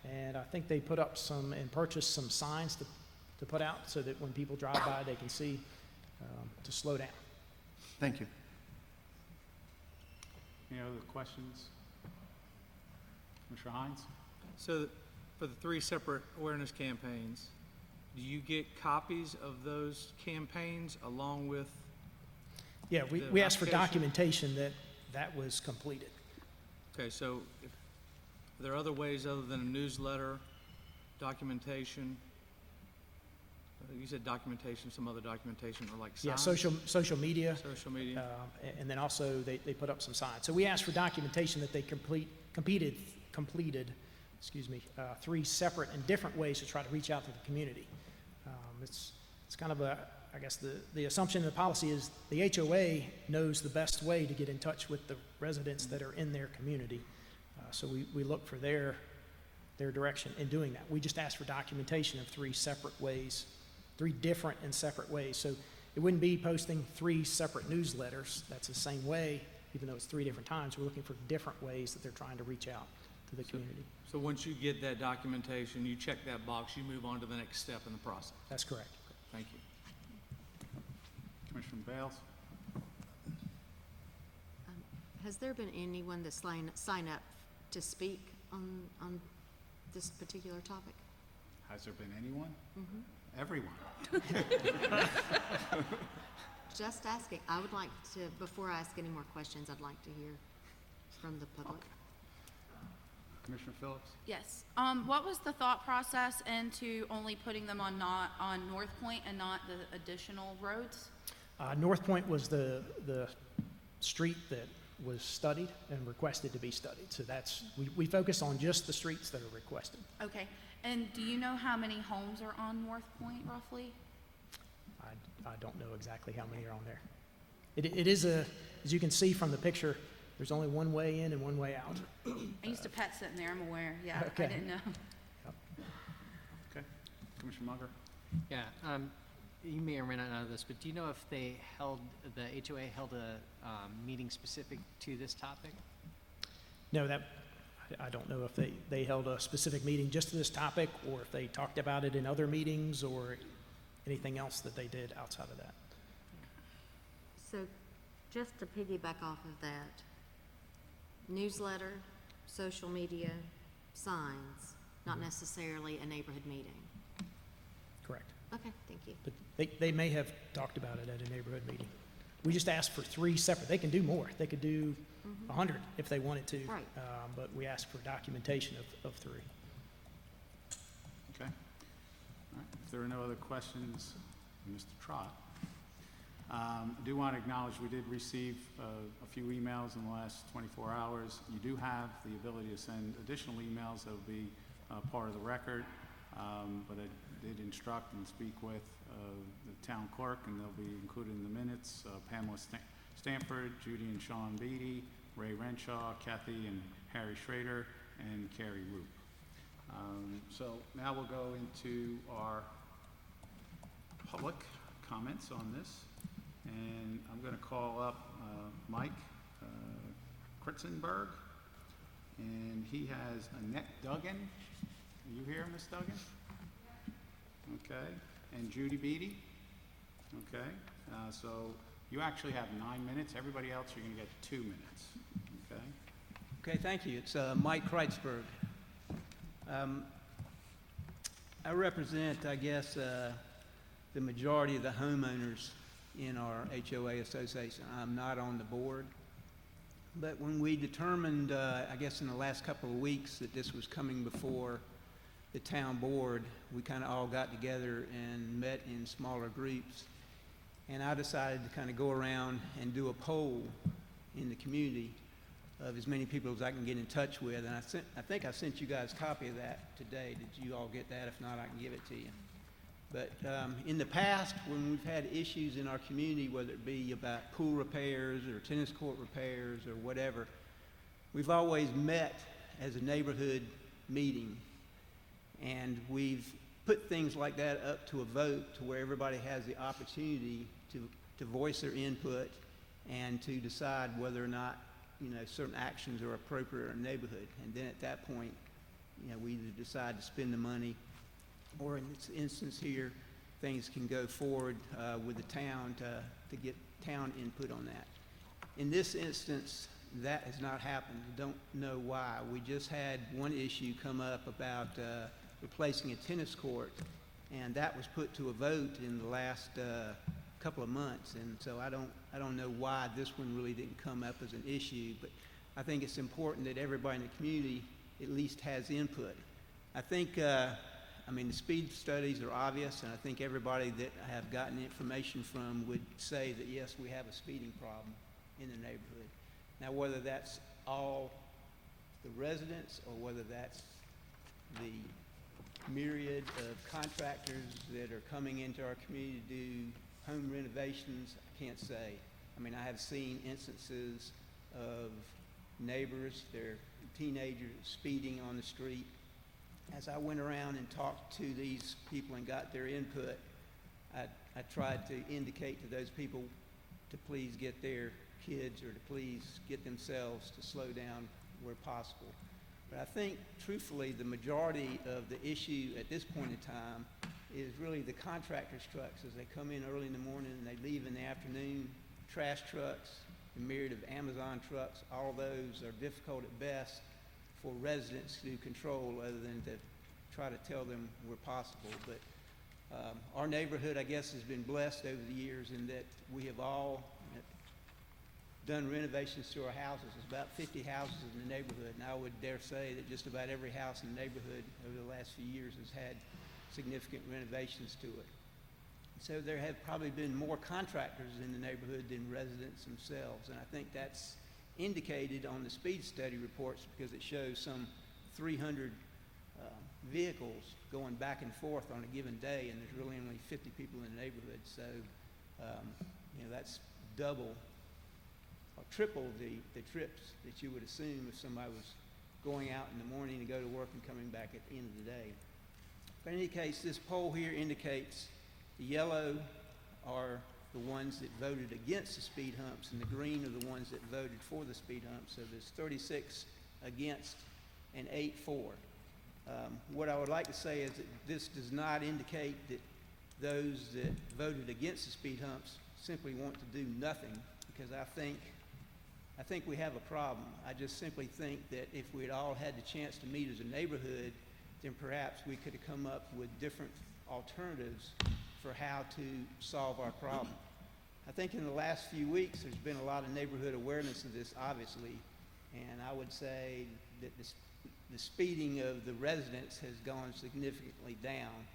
And I think they put up and purchased some signs to put out so that when people drive by, they can see to slow down. Thank you. Any other questions? Commissioner Hines? So for the 3 separate awareness campaigns, do you get copies of those campaigns along with? Yeah, we asked for documentation that was completed. Okay, so are there other ways other than a newsletter, documentation? You said documentation, some other documentation, or like signs? Yeah, social media. Social media. And then also they put up some signs. So we asked for documentation that they completed 3 separate and different ways to try to reach out to the community. It's kind of I guess the assumption in the policy is the HOA knows the best way to get in touch with the residents that are in their community. So we look for their direction in doing that. We just asked for documentation of 3 separate ways, 3 different and separate ways. So it wouldn't be posting 3 separate newsletters. That's the same way, even though it's 3 different times. We're looking for different ways that they're trying to reach out to the community. So once you get that documentation, you check that box, you move on to the next step in the process. That's correct. Thank you. Commissioner Bales? Has there been anyone that sign up to speak on this particular topic? Has there been anyone? Mm-hmm. Everyone. Just asking. I would like to, before I ask any more questions, I'd like to hear from the public. Commissioner Phillips? Yes. What was the thought process into only putting them on North Point and not the additional roads? North Point was the street that was studied and requested to be studied. So we focus on just the streets that are requested. Okay, and do you know how many homes are on North Point roughly? I don't know exactly how many are on there. It is as you can see from the picture, there's only one way in and one way out. I used to pet sit in there, I'm aware, yeah, I Okay. didn't know. Okay. Commissioner Munger? Yeah, you may or may not know this, but do you know if the HOA held a meeting specific to this topic? No, I don't know if they held a specific meeting just to this topic, or if they talked about it in other meetings, or anything else that they did outside of that. So just to piggyback off of that, newsletter, social media, signs, not necessarily a neighborhood meeting. Correct. Okay, thank you. But they may have talked about it at a neighborhood meeting. We just asked for 3 separate. They can do more. They could do 100 if they wanted to. Right. But we asked for documentation of 3. Okay. All right. If there are no other questions, Mr. Trott. I do want to acknowledge we did receive a few emails in the last 24 hours. You do have the ability to send additional emails that will be part of the record, but I did instruct and speak with the town clerk, and they'll be included in the minutes. Pamela Stanford, Judy and Sean Beatty, Ray Renshaw, Kathy and Harry Schrader, and Carrie Roop. So now we'll go into our public comments on this. And I'm going to call up Mike Kritzenberg, and he has Annette Duggan. Are you here, Miss Duggan? Okay. And Judy Beatty. Okay. So you actually have 9 minutes. Everybody else, you're going to get 2 minutes. Okay. Okay, thank you. It's Mike Kreitzberg. I represent, I guess, the majority of the homeowners in our HOA association. I'm not on the board. But when we determined, I guess in the last couple of weeks, that this was coming before the town board, we kind of all got together and met in smaller groups. And I decided to kind of go around and do a poll in the community of as many people as I can get in touch with. And I think I sent you guys a copy of that today. Did you all get that? If not, I can give it to you. But in the past, when we've had issues in our community, whether it be about pool repairs or tennis court repairs or whatever, we've always met as a neighborhood meeting. And we've put things like that up to a vote to where everybody has the opportunity to voice their input and to decide whether or not, certain actions are appropriate in a neighborhood. And then at that point, we either decide to spend the money, or in this instance here, things can go forward with the town to get town input on that. In this instance, that has not happened. I don't know why. We just had one issue come up about replacing a tennis court, and that was put to a vote in the last couple of months. And so I don't know why this one really didn't come up as an issue, but I think it's important that everybody in the community at least has input. I think the speed studies are obvious, and I think everybody that I have gotten information from would say that, yes, we have a speeding problem in the neighborhood. Now, whether that's all the residents or whether that's the myriad of contractors that are coming into our community to do home renovations, I can't say. I have seen instances of neighbors, their teenagers speeding on the street. As I went around and talked to these people and got their input, I tried to indicate to those people to please get their kids or to please get themselves to slow down where possible. But I think, truthfully, the majority of the issue at this point in time is really the contractors' trucks as they come in early in the morning and they leave in the afternoon. Trash trucks, the myriad of Amazon trucks, all those are difficult at best for residents to control other than to try to tell them where possible. But our neighborhood, I guess, has been blessed over the years in that we have all done renovations to our houses. There's about 50 houses in the neighborhood, and I would dare say that just about every house in the neighborhood over the last few years has had significant renovations to it. So there have probably been more contractors in the neighborhood than residents themselves. And I think that's indicated on the speed study reports because it shows some 300 vehicles going back and forth on a given day, and there's really only 50 people in the neighborhood. So, that's double or triple the trips that you would assume if somebody was going out in the morning to go to work and coming back at the end of the day. But in any case, this poll here indicates the yellow are the ones that voted against the speed humps, and the green are the ones that voted for the speed humps. So there's 36 against and 8 for. What I would like to say is that this does not indicate that those that voted against the speed humps simply want to do nothing, because I think we have a problem. I just simply think that if we'd all had the chance to meet as a neighborhood, then perhaps we could have come up with different alternatives for how to solve our problem. I think in the last few weeks, there's been a lot of neighborhood awareness of this, obviously, and I would say that the speeding of the residents has gone significantly down.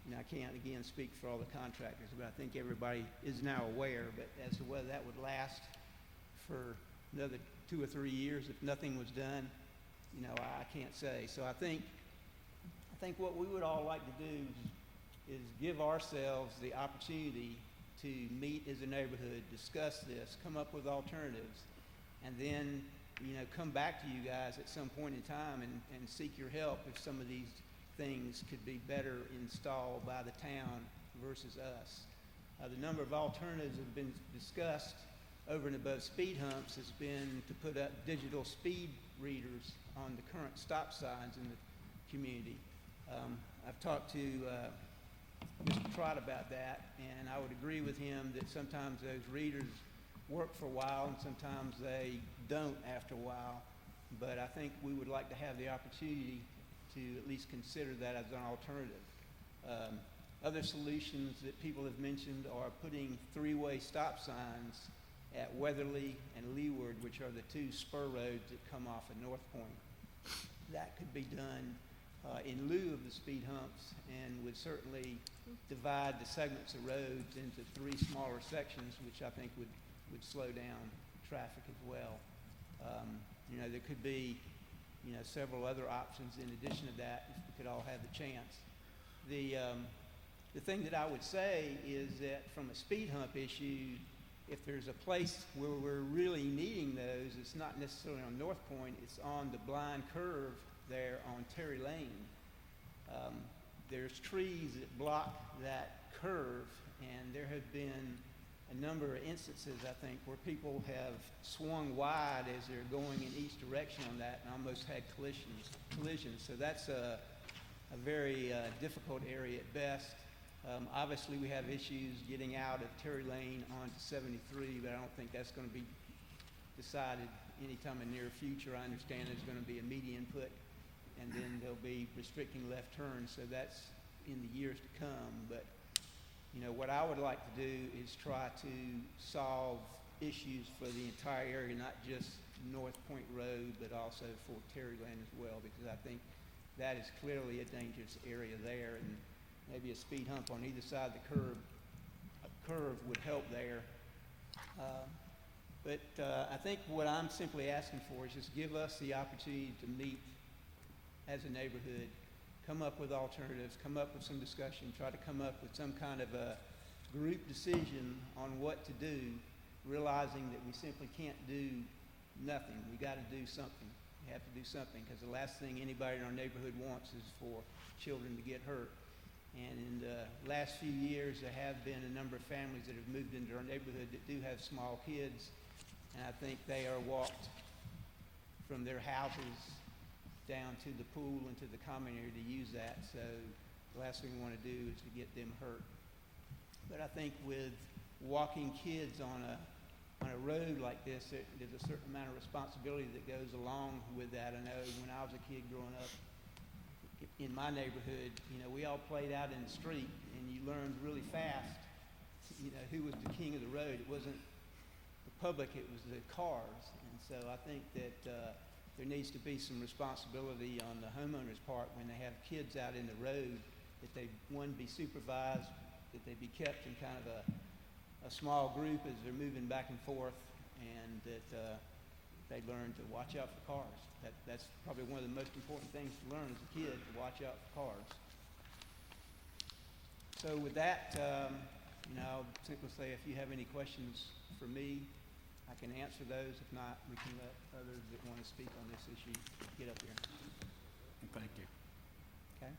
And I can't, again, speak for all the contractors, but I think everybody is now aware. But as to whether that would last for another 2 or 3 years if nothing was done, I can't say. So I think what we would all like to do is give ourselves the opportunity to meet as a neighborhood, discuss this, come up with alternatives, and then come back to you guys at some point in time and seek your help if some of these things could be better installed by the town versus us. The number of alternatives that have been discussed over and above speed humps has been to put up digital speed readers on the current stop signs in the community. I've talked to Mr. Trott about that, and I would agree with him that sometimes those readers work for a while and sometimes they don't after a while. But I think we would like to have the opportunity to at least consider that as an alternative. Other solutions that people have mentioned are putting 3-way stop signs at Weatherly and Leeward, which are the 2 spur roads that come off of North Point. That could be done in lieu of the speed humps and would certainly divide the segments of roads into 3 smaller sections, which I think would slow down traffic as well. There could be several other options in addition to that if we could all have the chance. The thing that I would say is that from a speed hump issue, if there's a place where we're really needing those, it's not necessarily on North Point, it's on the blind curve there on Terry Lane. There's trees that block that curve, and there have been a number of instances, I think, where people have swung wide as they're going in each direction on that and almost had collisions. So that's a very difficult area at best. Obviously, we have issues getting out of Terry Lane onto 73, but I don't think that's going to be decided anytime in the near future. I understand there's going to be a median put, and then there'll be restricting left turns, so that's in the years to come. But what I would like to do is try to solve issues for the entire area, not just North Point Road, but also for Terry Lane as well, because I think that is clearly a dangerous area there, and maybe a speed hump on either side of the curve would help there. But I think what I'm simply asking for is just give us the opportunity to meet as a neighborhood, come up with alternatives, come up with some discussion, try to come up with some kind of a group decision on what to do, realizing that we simply can't do nothing. We got to do something. We have to do something, because the last thing anybody in our neighborhood wants is for children to get hurt. And in the last few years, there have been a number of families that have moved into our neighborhood that do have small kids, and I think they are walked from their houses down to the pool and to the common area to use that. So the last thing we want to do is to get them hurt. But I think with walking kids on a road like this, there's a certain amount of responsibility that goes along with that. I know when I was a kid growing up in my neighborhood, we all played out in the street, and you learned really fast, who was the king of the road. It wasn't the public, it was the cars. And so I think that there needs to be some responsibility on the homeowner's part when they have kids out in the road, that they, one, be supervised that they be kept in kind of a small group as they're moving back and forth, and that they learn to watch out for cars. That's probably one of the most important things to learn as a kid, to watch out for cars. So with that, I'll simply say if you have any questions for me, I can answer those. If not, we can let others that want to speak on this issue get up here. Thank you. Okay?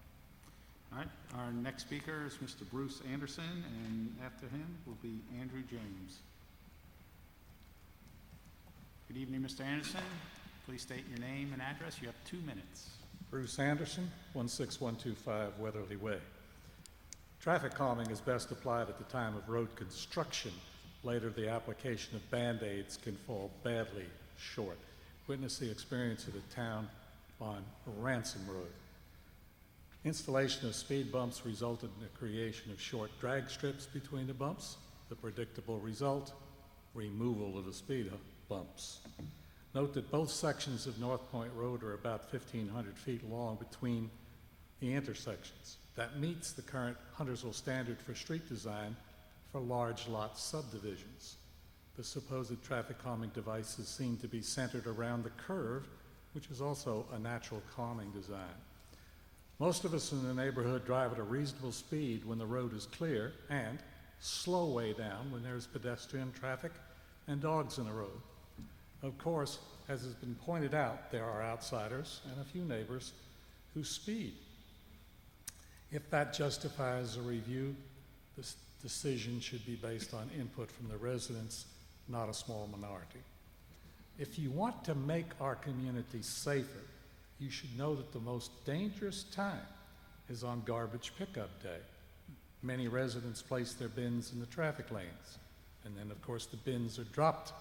All right, our next speaker is Mr. Bruce Anderson, and after him will be Andrew James. Good evening, Mr. Anderson. Please state your name and address. You have 2 minutes. Bruce Anderson, 16125 Weatherly Way. Traffic calming is best applied at the time of road construction. Later, the application of Band-Aids can fall badly short. Witness the experience of the town on Ransom Road. Installation of speed bumps resulted in the creation of short drag strips between the bumps. The predictable result, removal of the speed bumps. Note that both sections of North Point Road are about 1,500 feet long between the intersections. That meets the current Huntersville standard for street design for large lot subdivisions. The supposed traffic calming devices seem to be centered around the curve, which is also a natural calming design. Most of us in the neighborhood drive at a reasonable speed when the road is clear, and slow way down when there's pedestrian traffic and dogs in the road. Of course, as has been pointed out, there are outsiders and a few neighbors who speed. If that justifies a review, this decision should be based on input from the residents, not a small minority. If you want to make our community safer, you should know that the most dangerous time is on garbage pickup day. Many residents place their bins in the traffic lanes, and then of course the bins are dropped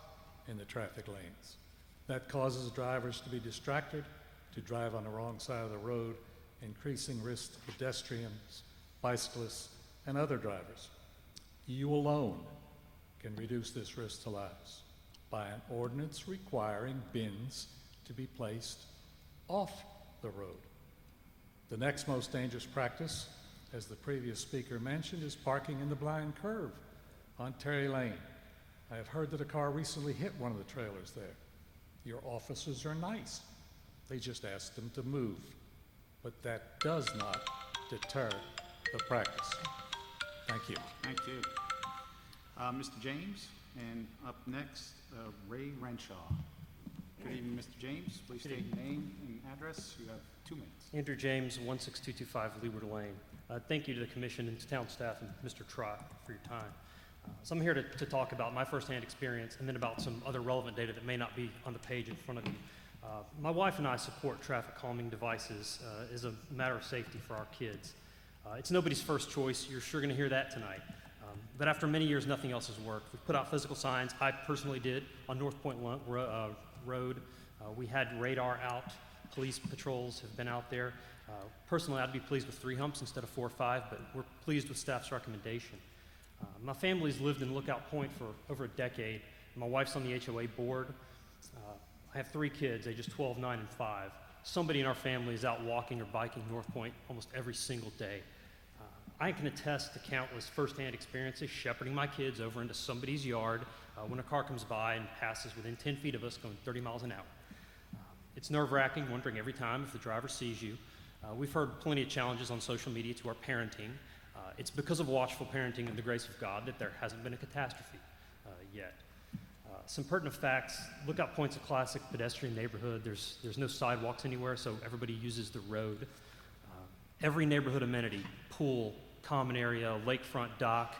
in the traffic lanes. That causes drivers to be distracted, to drive on the wrong side of the road, increasing risk to pedestrians, bicyclists, and other drivers. You alone can reduce this risk to lives by an ordinance requiring bins to be placed off the road. The next most dangerous practice, as the previous speaker mentioned, is parking in the blind curve on Terry Lane. I have heard that a car recently hit one of the trailers there. Your officers are nice. They just ask them to move. But that does not deter the practice. Thank you. Thank you. Mr. James, and up next, Ray Renshaw. Good evening, Mr. James. Please state your name and address. You have 2 minutes. Andrew James, 16225 Leeward Lane. Thank you to the commission and to town staff and Mr. Trott for your time. So I'm here to talk about my firsthand experience and then about some other relevant data that may not be on the page in front of you. My wife and I support traffic calming devices as a matter of safety for our kids. It's nobody's first choice. You're sure going to hear that tonight. But after many years, nothing else has worked. We've put out physical signs. I personally did on North Point Road. We had radar out. Police patrols have been out there. Personally, I'd be pleased with 3 humps instead of 4 or 5, but we're pleased with staff's recommendation. My family's lived in Lookout Point for over a decade. My wife's on the HOA board. I have 3 kids, ages 12, 9, and 5. Somebody in our family is out walking or biking North Point almost every single day. I can attest to countless firsthand experiences shepherding my kids over into somebody's yard when a car comes by and passes within 10 feet of us going 30 miles an hour. It's nerve-wracking, wondering every time if the driver sees you. We've heard plenty of challenges on social media to our parenting. It's because of watchful parenting and the grace of God that there hasn't been a catastrophe yet. Some pertinent facts: Lookout Point's a classic pedestrian neighborhood. There's no sidewalks anywhere, so everybody uses the road. Every neighborhood amenity, pool, common area, lakefront dock,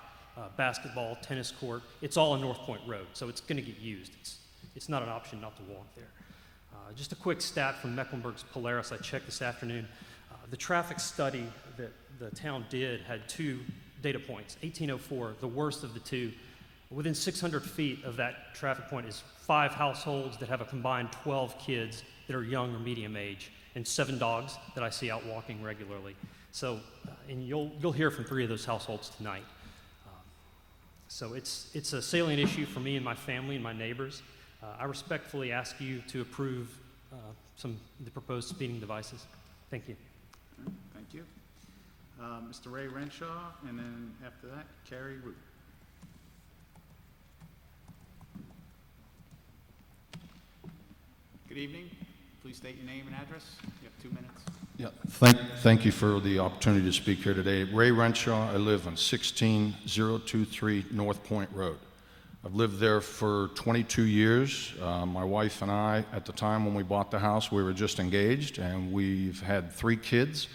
basketball, tennis court, it's all on North Point Road, so it's going to get used. It's not an option not to walk there. Just a quick stat from Mecklenburg's Polaris I checked this afternoon. The traffic study that the town did had 2 data points. 1804, the worst of the 2. Within 600 feet of that traffic point is 5 households that have a combined 12 kids that are young or medium age, and 7 dogs that I see out walking regularly. So, and you'll hear from 3 of those households tonight. So it's a salient issue for me and my family and my neighbors. I respectfully ask you to approve some of the proposed speeding devices. Thank you. Thank you. Mr. Ray Renshaw, and then after that, Carrie Root. Good evening. Please state your name and address. You have 2 minutes. Yeah, thank you for the opportunity to speak here today. Ray Renshaw, I live on 16023 North Point Road. I've lived there for 22 years. My wife and I, at the time when we bought the house, we were just engaged, and we've had 3 kids.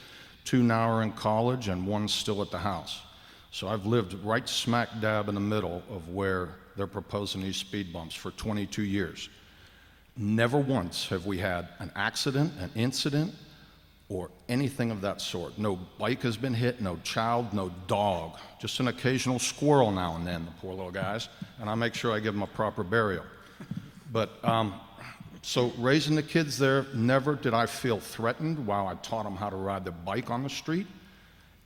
2 now are in college, and 1's still at the house. So I've lived right smack dab in the middle of where they're proposing these speed bumps for 22 years. Never once have we had an accident, an incident, or anything of that sort. No bike has been hit, no child, no dog. Just an occasional squirrel now and then, the poor little guys, and I make sure I give them a proper burial. But so raising the kids there, never did I feel threatened while I taught them how to ride the bike on the street.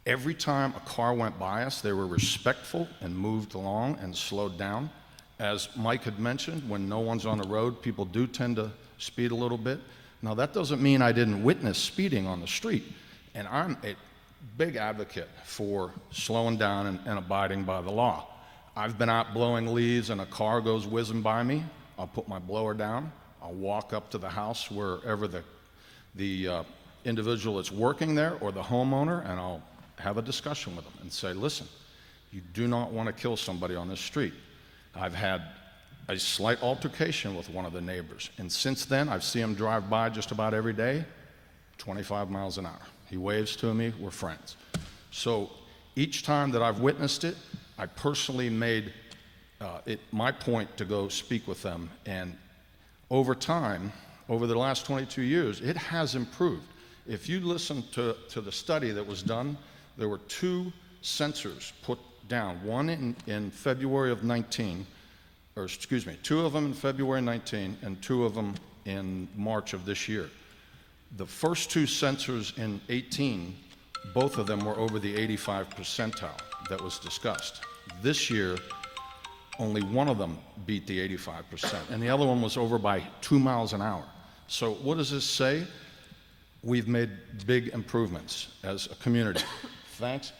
Every time a car went by us, they were respectful and moved along and slowed down. As Mike had mentioned, when no one's on the road, people do tend to speed a little bit. Now, that doesn't mean I didn't witness speeding on the street, and I'm a big advocate for slowing down and abiding by the law. I've been out blowing leaves and a car goes whizzing by me. I'll put my blower down. I'll walk up to the house wherever the individual that's working there or the homeowner, and I'll have a discussion with them and say, listen, you do not want to kill somebody on this street. I've had a slight altercation with one of the neighbors, and since then I've seen him drive by just about every day, 25 miles an hour. He waves to me, we're friends. So each time that I've witnessed it, I personally made it my point to go speak with them, and over time, over the last 22 years, it has improved. If you listen to the study that was done, there were 2 sensors put down, one in February of 19, or excuse me, 2 of them in February 19 and 2 of them in March of this year. The first 2 sensors in 18, both of them were over the 85th percentile that was discussed. This year, only one of them beat the 85%, and the other one was over by 2 miles an hour. So what does this say? We've made big improvements as a community.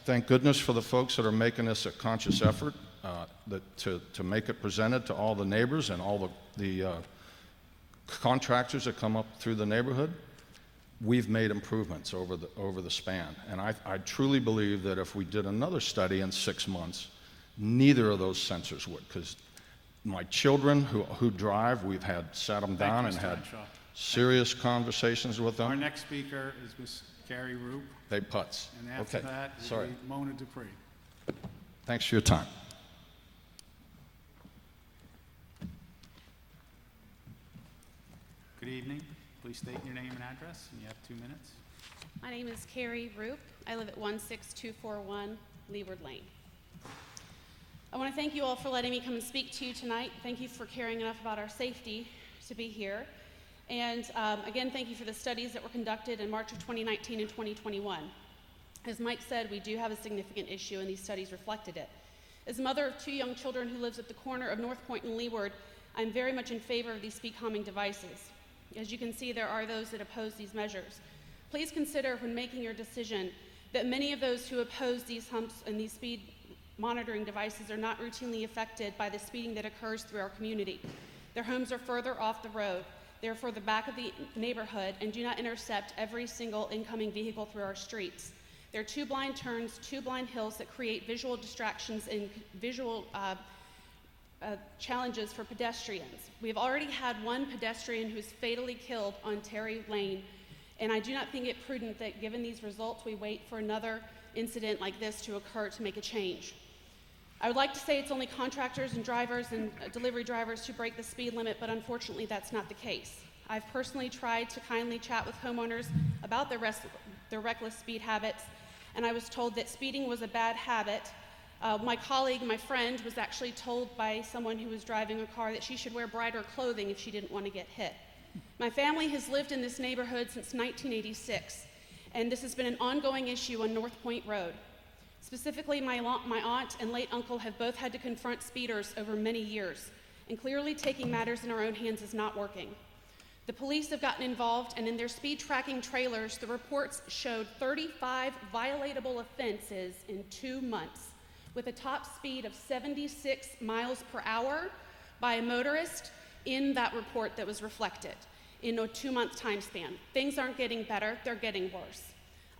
Thank goodness for the folks that are making this a conscious effort to make it presented to all the neighbors and all the contractors that come up through the neighborhood. We've made improvements over the span, and I truly believe that if we did another study in 6 months, neither of those sensors would, because my children who drive, we've sat them down and had serious conversations with them. Our next speaker is Ms. Carrie Root. They putz. And after Okay. that, Sorry. will be Mona Dupree. Thanks for your time. Good evening. Please state your name and address, and you have 2 minutes. My name is Carrie Roop. I live at 16241 Leeward Lane. I want to thank you all for letting me come and speak to you tonight. Thank you for caring enough about our safety to be here. And again, thank you for the studies that were conducted in March of 2019 and 2021. As Mike said, we do have a significant issue, and these studies reflected it. As a mother of 2 young children who lives at the corner of North Point and Leeward, I'm very much in favor of these speed calming devices. As you can see, there are those that oppose these measures. Please consider when making your decision that many of those who oppose these humps and these speed monitoring devices are not routinely affected by the speeding that occurs through our community. Their homes are further off the road. They're further back of the neighborhood and do not intercept every single incoming vehicle through our streets. There are 2 blind turns, 2 blind hills that create visual distractions and visual challenges for pedestrians. We have already had 1 pedestrian who's fatally killed on Terry Lane, and I do not think it prudent that given these results, we wait for another incident like this to occur to make a change. I would like to say it's only contractors and drivers and delivery drivers who break the speed limit, but unfortunately that's not the case. I've personally tried to kindly chat with homeowners about their reckless speed habits, and I was told that speeding was a bad habit. My colleague, my friend, was actually told by someone who was driving a car that she should wear brighter clothing if she didn't want to get hit. My family has lived in this neighborhood since 1986, and this has been an ongoing issue on North Point Road. Specifically, my aunt and late uncle have both had to confront speeders over many years, and clearly taking matters in our own hands is not working. The police have gotten involved, and in their speed tracking trailers, the reports showed 35 violatable offenses in 2 months, with a top speed of 76 miles per hour by a motorist in that report that was reflected in a 2-month time span. Things aren't getting better, they're getting worse.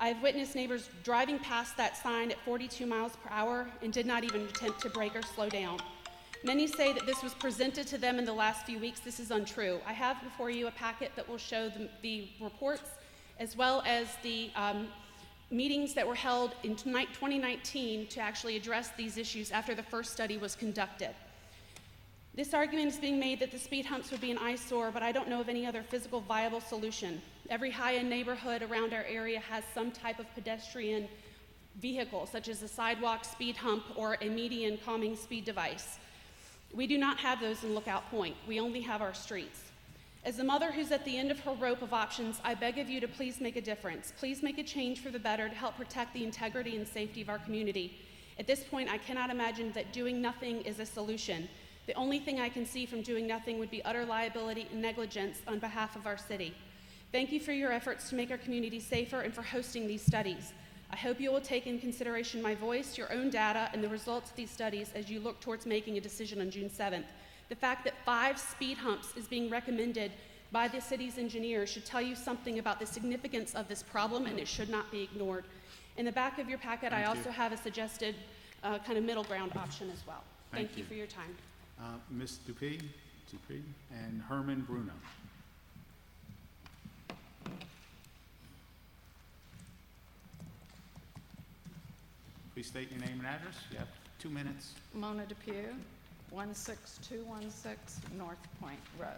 I've witnessed neighbors driving past that sign at 42 miles per hour and did not even attempt to brake or slow down. Many say that this was presented to them in the last few weeks. This is untrue. I have before you a packet that will show the reports as well as the meetings that were held in 2019 to actually address these issues after the first study was conducted. This argument is being made that the speed humps would be an eyesore, but I don't know of any other physical viable solution. Every high-end neighborhood around our area has some type of pedestrian vehicle, such as a sidewalk speed hump or a median calming speed device. We do not have those in Lookout Point. We only have our streets. As a mother who's at the end of her rope of options, I beg of you to please make a difference. Please make a change for the better to help protect the integrity and safety of our community. At this point, I cannot imagine that doing nothing is a solution. The only thing I can see from doing nothing would be utter liability and negligence on behalf of our city. Thank you for your efforts to make our community safer and for hosting these studies. I hope you will take in consideration my voice, your own data, and the results of these studies as you look towards making a decision on June 7th. The fact that 5 speed humps is being recommended by the city's engineer should tell you something about the significance of this problem, and it should not be ignored. In the back of your packet, I also have a suggested kind of middle ground option as well. Thank you for your time. Ms. Dupuy, and Herman Bruno. Please state your name and address. You have 2 minutes. Mona Depew, 16216 North Point Road.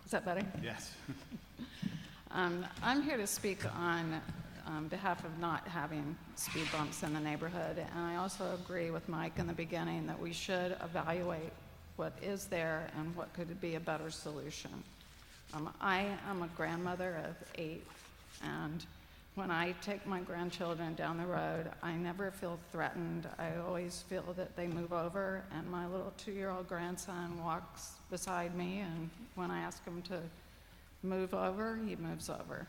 Is that better? Yes. I'm here to speak on behalf of not having speed bumps in the neighborhood, and I also agree with Mike in the beginning that we should evaluate what is there and what could be a better solution. I am a grandmother of 8, and when I take my grandchildren down the road, I never feel threatened. I always feel that they move over, and my little 2-year-old grandson walks beside me, and when I ask him to move over, he moves over.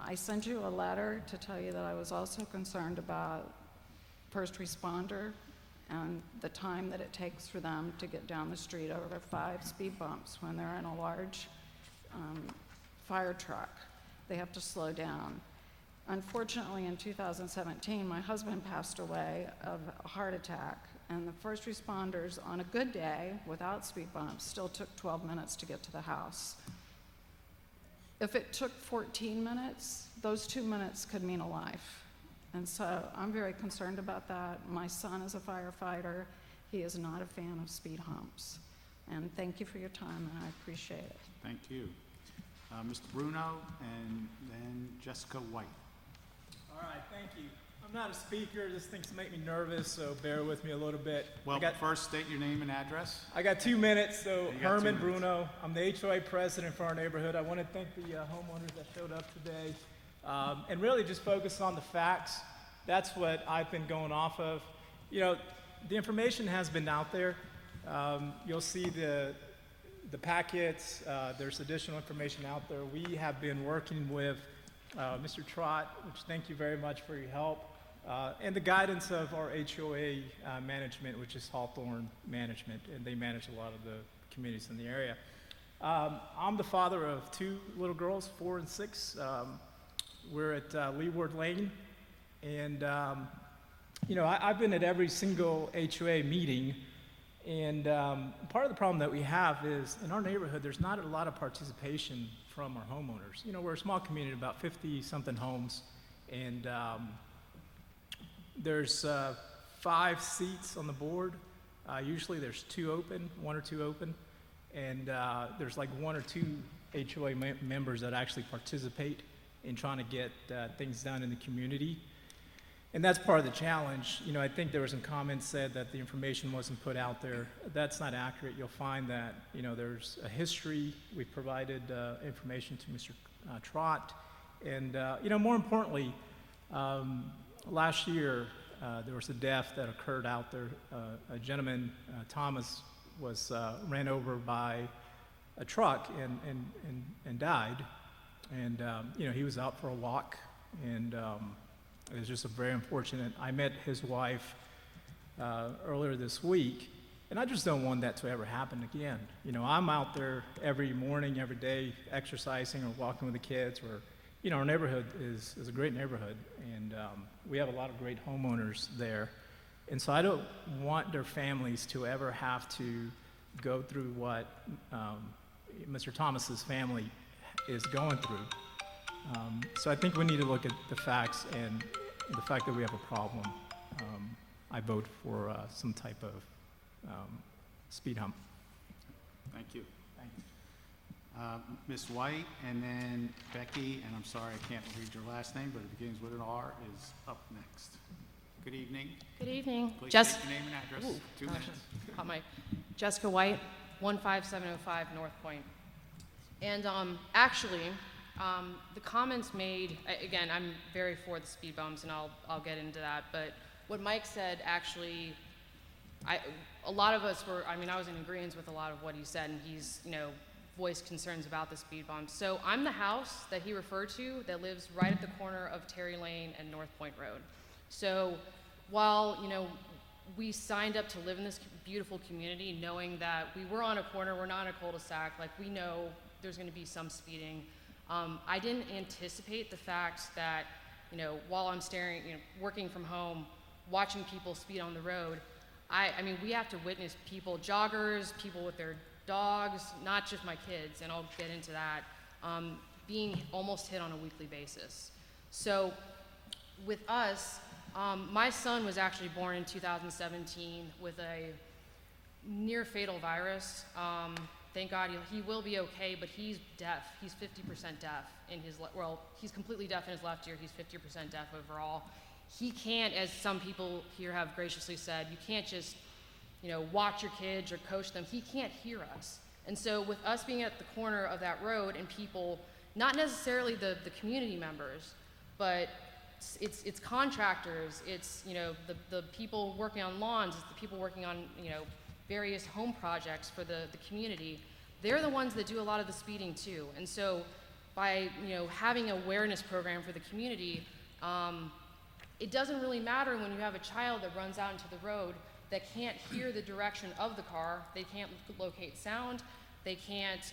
I sent you a letter to tell you that I was also concerned about first responder and the time that it takes for them to get down the street over 5 speed bumps when they're in a large fire truck. They have to slow down. Unfortunately, in 2017, my husband passed away of a heart attack, and the first responders on a good day, without speed bumps, still took 12 minutes to get to the house. If it took 14 minutes, those 2 minutes could mean a life. And so I'm very concerned about that. My son is a firefighter. He is not a fan of speed humps. And thank you for your time, and I appreciate it. Thank you. Mr. Bruno, and then Jessica White. All right, thank you. I'm not a speaker. This thing's make me nervous, so bear with me a little bit. Well, first state your name and address. I got 2 minutes, so You got 2 Herman minutes. Bruno. I'm the HOA president for our neighborhood. I want to thank the homeowners that showed up today, and really just focus on the facts. That's what I've been going off of. You know, the information has been out there. You'll see the packets. There's additional information out there. We have been working with Mr. Trott, which thank you very much for your help, and the guidance of our HOA management, which is Hawthorne Management, and they manage a lot of the communities in the area. I'm the father of 2 little girls, 4 and 6. We're at Leeward Lane, and you know, I've been at every single HOA meeting, and part of the problem that we have is in our neighborhood, there's not a lot of participation from our homeowners. You know, we're a small community, about 50-something homes, and there's 5 seats on the board. Usually there's 2 open, 1 or 2 open, and there's like 1 or 2 HOA members that actually participate in trying to get things done in the community. And that's part of the challenge. You know, I think there were some comments said that the information wasn't put out there. That's not accurate. You'll find that, you know, there's a history. We provided information to Mr. Trott. And, you know, more importantly, last year there was a death that occurred out there. A gentleman, Thomas, was ran over by a truck and died. And, he was out for a walk, and it was just a very unfortunate. I met his wife earlier this week, and I just don't want that to ever happen again. I'm out there every morning, every day, exercising or walking with the kids. Our neighborhood is a great neighborhood, and we have a lot of great homeowners there. And so I don't want their families to ever have to go through what Mr. Thomas's family is going through. So I think we need to look at the facts and the fact that we have a problem. I vote for some type of speed hump. Thank you. Ms. White, and then Becky, and I'm sorry I can't read your last name, but it begins with an R, is up next. Good evening. Good evening. Please Just, state your name and address. 2 minutes. Hot mic. Jessica White, 15705 North Point. And actually, the comments made, again, I'm very for the speed bumps, and I'll get into that. But what Mike said, actually, a lot of us were. I was in agreement with a lot of what he said, and he's, voiced concerns about the speed bumps. So I'm the house that he referred to that lives right at the corner of Terry Lane and North Point Road. So while, we signed up to live in this beautiful community knowing that we were on a corner, we're not in a cul-de-sac, like we know there's gonna be some speeding. I didn't anticipate the fact that, while I'm working from home, watching people speed on the road, we have to witness people, joggers, people with their dogs, not just my kids, and I'll get into that, being almost hit on a weekly basis. So with us, my son was actually born in 2017 with a near fatal virus. Thank God he will be okay, but he's deaf. He's 50% deaf in his, he's completely deaf in his left ear. He's 50% deaf overall. He can't, as some people here have graciously said, you can't just watch your kids or coach them. He can't hear us. And so with us being at the corner of that road and people, not necessarily the community members, but it's contractors, it's the people working on lawns, it's the people working on various home projects for the community. They're the ones that do a lot of the speeding too. And so by having an awareness program for the community, it doesn't really matter when you have a child that runs out into the road that can't hear the direction of the car, they can't locate sound, they can't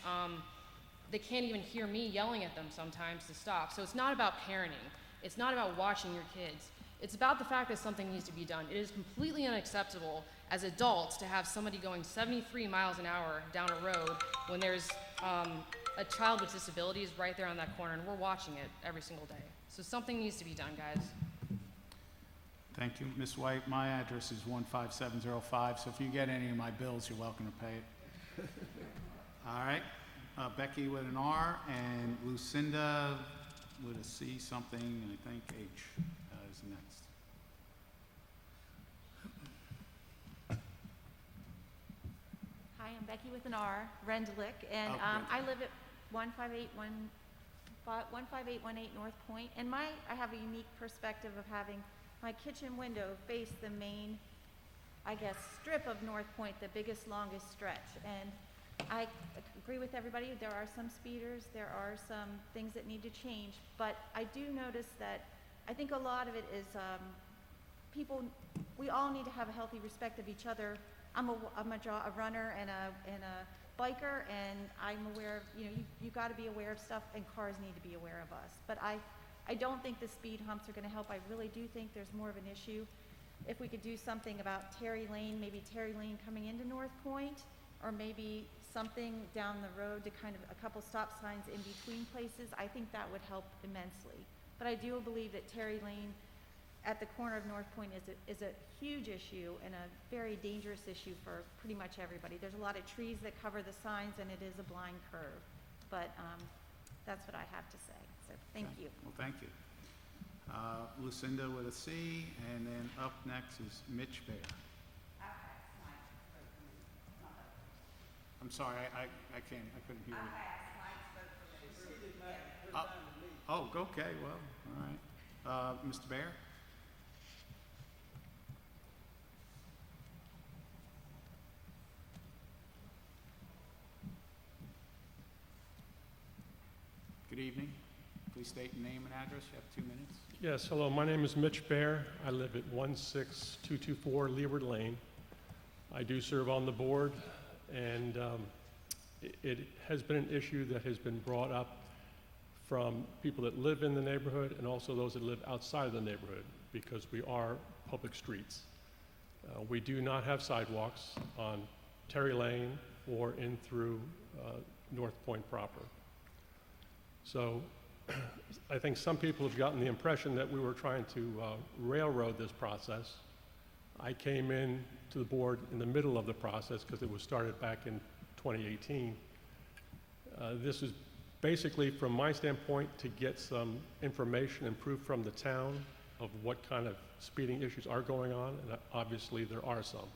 even hear me yelling at them sometimes to stop. So it's not about parenting, it's not about watching your kids, it's about the fact that something needs to be done. It is completely unacceptable as adults to have somebody going 73 miles an hour down a road when there's a child with disabilities right there on that corner, and we're watching it every single day. So something needs to be done, guys. Thank you, Ms. White. My address is 15705, so if you get any of my bills, you're welcome to pay it. All right, Becky with an R, and Lucinda with a C something, and I think H is next. Hi, I'm Becky with an R, Rendelick, and I live at 15818 North Point, and I have a unique perspective of having my kitchen window face the main, strip of North Point, the biggest, longest stretch. And I agree with everybody, there are some speeders, there are some things that need to change, but I do notice that I think a lot of it is people, we all need to have a healthy respect of each other. I'm a runner and a biker, and I'm aware of, you got to be aware of stuff, and cars need to be aware of us. But I don't think the speed humps are going to help. I really do think there's more of an issue. If we could do something about Terry Lane, maybe Terry Lane coming into North Point, or maybe something down the road to kind of a couple stop signs in between places, I think that would help immensely. But I do believe that Terry Lane at the corner of North Point is a huge issue and a very dangerous issue for pretty much everybody. There's a lot of trees that cover the signs, and it is a blind curve. But that's what I have to say. So thank you. Well, thank you. Lucinda with a C, and then up next is Mitch Baer. I'm sorry, I couldn't hear you. Oh, okay, well, all right. Mr. Baer? evening. Please state your name and address. You have 2 minutes. Yes, hello, my name is Mitch Bear. I live at 16224 Leeward Lane. I do serve on the board, and it has been an issue that has been brought up from people that live in the neighborhood and also those that live outside of the neighborhood, because we are public streets. We do not have sidewalks on Terry Lane or in through North Point proper. So I think some people have gotten the impression that we were trying to railroad this process. I came in to the board in the middle of the process because it was started back in 2018. This is basically, from my standpoint, to get some information and proof from the town of what kind of speeding issues are going on, and obviously there are some.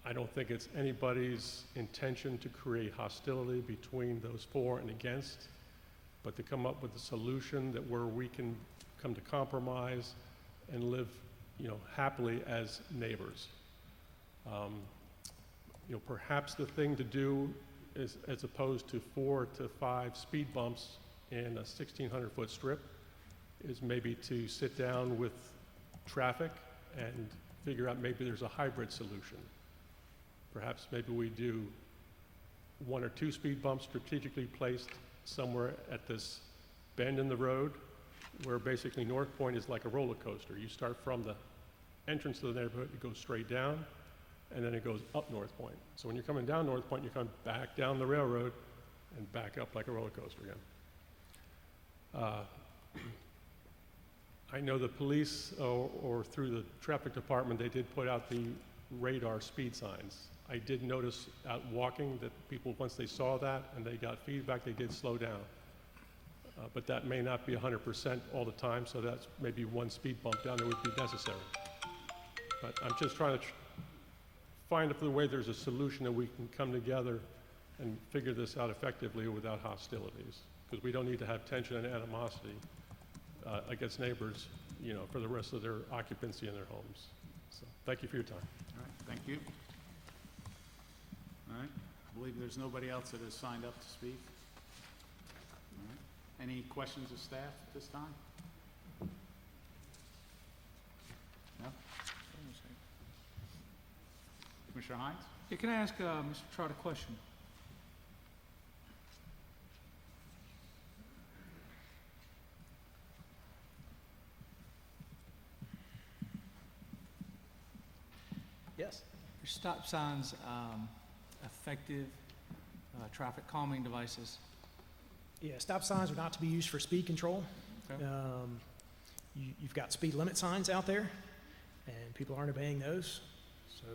I don't think it's anybody's intention to create hostility between those for and against, but to come up with a solution that where we can come to compromise and live, happily as neighbors. Perhaps the thing to do is, as opposed to 4 to 5 speed bumps in a 1,600-foot strip, is maybe to sit down with traffic and figure out maybe there's a hybrid solution. Perhaps maybe we do 1 or 2 speed bumps strategically placed somewhere at this bend in the road, where basically North Point is like a roller coaster. You start from the entrance to the neighborhood, it goes straight down, and then it goes up North Point. So when you're coming down North Point, you come back down the railroad and back up like a roller coaster again. I know the police, or through the traffic department, they did put out the radar speed signs. I did notice out walking that people, once they saw that and they got feedback, they did slow down. But that may not be 100% all the time, so that's maybe 1 speed bump down there would be necessary. But I'm just trying to find a way there's a solution that we can come together and figure this out effectively without hostilities, because we don't need to have tension and animosity against neighbors, for the rest of their occupancy in their homes. So thank you for your time. All right, thank you. All right, I believe there's nobody else that has signed up to speak. All right, any questions of staff at this time? No? Commissioner Hines? Yeah, can I ask Mr. Trott a question? Yes. Are stop signs effective traffic calming devices? Yeah, stop signs are not to be used for speed control. Okay. You've got speed limit signs out there, and people aren't obeying those. So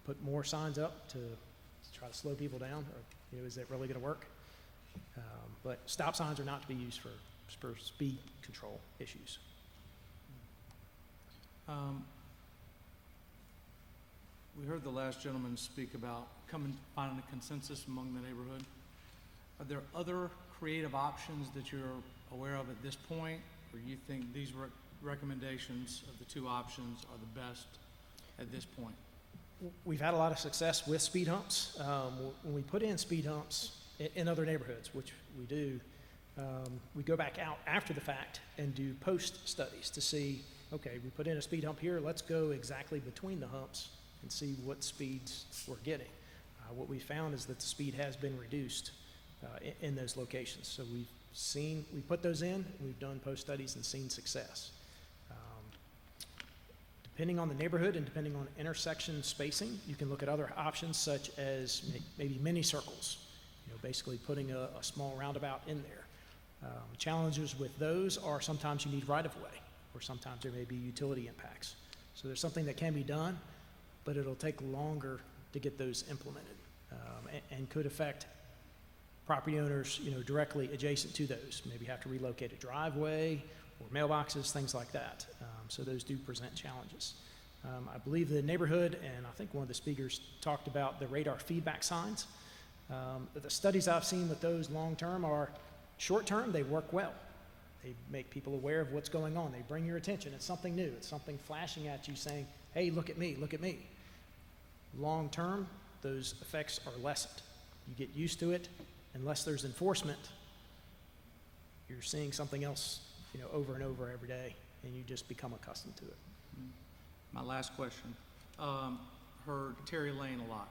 put more signs up to try to slow people down, or is that really going to work? But stop signs are not to be used for speed control issues. We heard the last gentleman speak about finding a consensus among the neighborhood. Are there other creative options that you're aware of at this point, or you think these recommendations of the 2 options are the best at this point? We've had a lot of success with speed humps. When we put in speed humps in other neighborhoods, which we do, we go back out after the fact and do post studies to see, okay, we put in a speed hump here, let's go exactly between the humps and see what speeds we're getting. What we found is that the speed has been reduced in those locations. So we put those in, we've done post studies and seen success. Depending on the neighborhood and depending on intersection spacing, you can look at other options such as maybe mini circles, basically putting a small roundabout in there. Challenges with those are sometimes you need right-of-way, or sometimes there may be utility impacts. So there's something that can be done, but it'll take longer to get those implemented, and could affect property owners, directly adjacent to those. Maybe have to relocate a driveway or mailboxes, things like that. So those do present challenges. I believe the neighborhood, and I think one of the speakers talked about the radar feedback signs. The studies I've seen with those long-term are short-term, they work well. They make people aware of what's going on. They bring your attention. It's something new. It's something flashing at you saying, hey, look at me, look at me. Long-term, those effects are lessened. You get used to it, unless there's enforcement, you're seeing something else, over and over every day, and you just become accustomed to it. My last question. Heard Terry Lane a lot.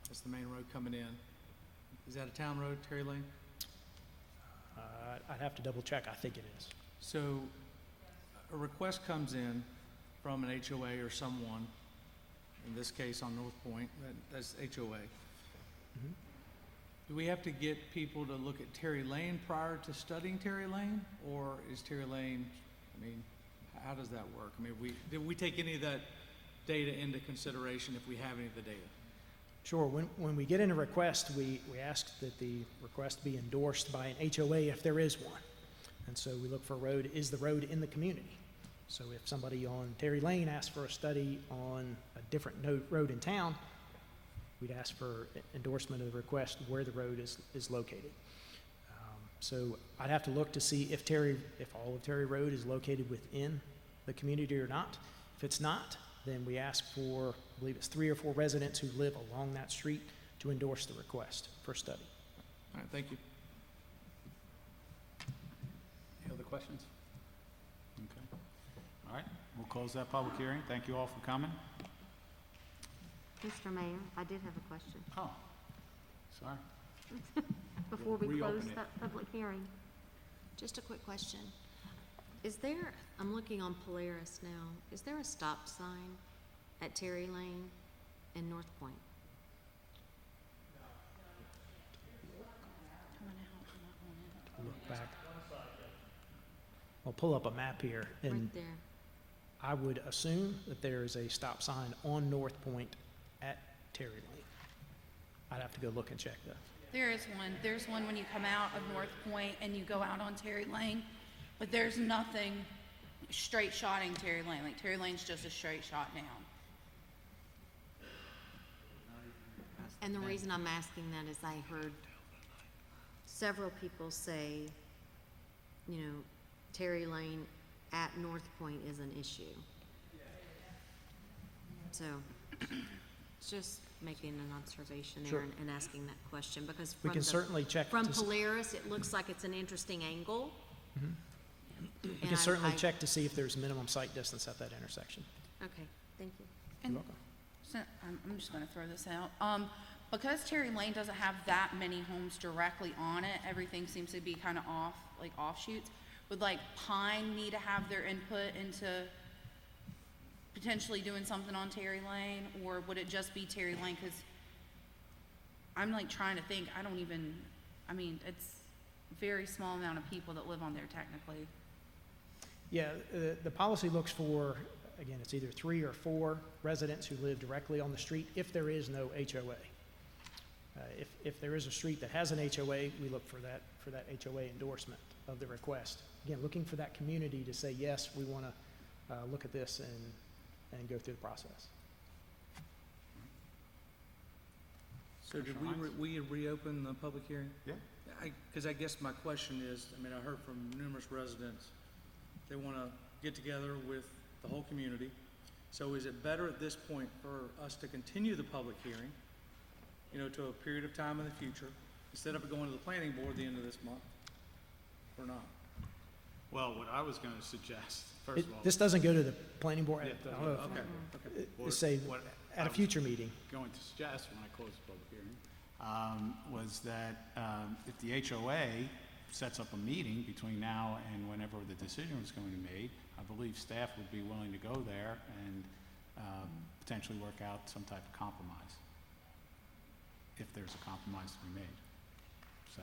That's the main road coming in. Is that a town road, Terry Lane? I'd have to double check. I think it is. So a request comes in from an HOA or someone, in this case on North Point, that's HOA. Do we have to get people to look at Terry Lane prior to studying Terry Lane? Or is Terry Lane, how does that work? Did we take any of that data into consideration if we have any of the data? Sure. When we get in a request, we ask that the request be endorsed by an HOA if there is one. And so we look for is the road in the community? So if somebody on Terry Lane asks for a study on a different road in town, we'd ask for endorsement of the request where the road is located. So I'd have to look to see if all of Terry Road is located within the community or not. If it's not, then we ask for, I believe it's 3 or 4 residents who live along that street to endorse the request for study. All right, thank you. Any other questions? Okay. All right, we'll close that public hearing. Thank you all for coming. Mr. Mayor, I did have a question. Oh, sorry. Before we We'll close reopen it. that public hearing. Just a quick question. I'm looking on Polaris now, is there a stop sign at Terry Lane and North Point? Look back. I'll pull up a map here, and Right there. I would assume that there is a stop sign on North Point at Terry Lane. I'd have to go look and check that. There is one. There's one when you come out of North Point and you go out on Terry Lane, but there's nothing straight shotting Terry Lane. Like Terry Lane's just a straight shot down. And the reason I'm asking that is I heard several people say, Terry Lane at North Point is an issue. So, just making an observation there Sure. and asking that question, because We from can certainly check from to see. Polaris, it looks like it's an interesting angle. We And can certainly I- check to see if there's minimum sight distance at that intersection. Okay, thank you. And You're welcome. so, I'm just gonna throw this out. Because Terry Lane doesn't have that many homes directly on it, everything seems to be kind of off, like offshoots. Would like Pine need to have their input into potentially doing something on Terry Lane, or would it just be Terry Lane? Because I'm like trying to think, it's a very small amount of people that live on there technically. Yeah, the policy looks for, again, it's either 3 or 4 residents who live directly on the street if there is no HOA. If there is a street that has an HOA, we look for that HOA endorsement of the request. Again, looking for that community to say, yes, we want to look at this and go through the process. So did we reopen the public hearing? Yeah. Because I guess my question is, I heard from numerous residents, they want to get together with the whole community. So is it better at this point for us to continue the public hearing, to a period of time in the future, instead of it going to the planning board at the end of this month, or not? Well, what I was gonna suggest, first of all. This doesn't go to the planning board. Yeah, I don't know if- Okay. Just say, What at I a was future meeting. Going to suggest when I close the public hearing, was that if the HOA sets up a meeting between now and whenever the decision was going to be made, I believe staff would be willing to go there and potentially work out some type of compromise, if there's a compromise to be made. So,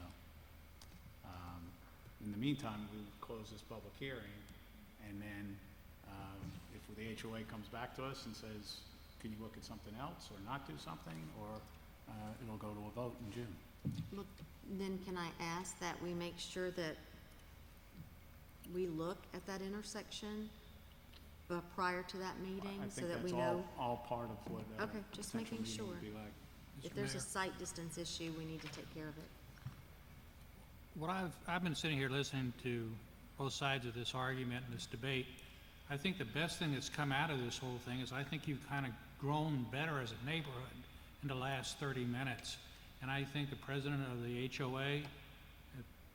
in the meantime, we would close this public hearing, and then if the HOA comes back to us and says, can you look at something else or not do something, or it'll go to a vote in June. Look, then can I ask that we make sure that we look at that intersection prior to that meeting, I so think that we that's know? all part of what Okay, just potential making meeting sure. would be like. If there's a sight distance issue, we need to take care of it. What I've been sitting here listening to both sides of this argument and this debate. I think the best thing that's come out of this whole thing is I think you've kind of grown better as a neighborhood in the last 30 minutes. And I thank the president of the HOA.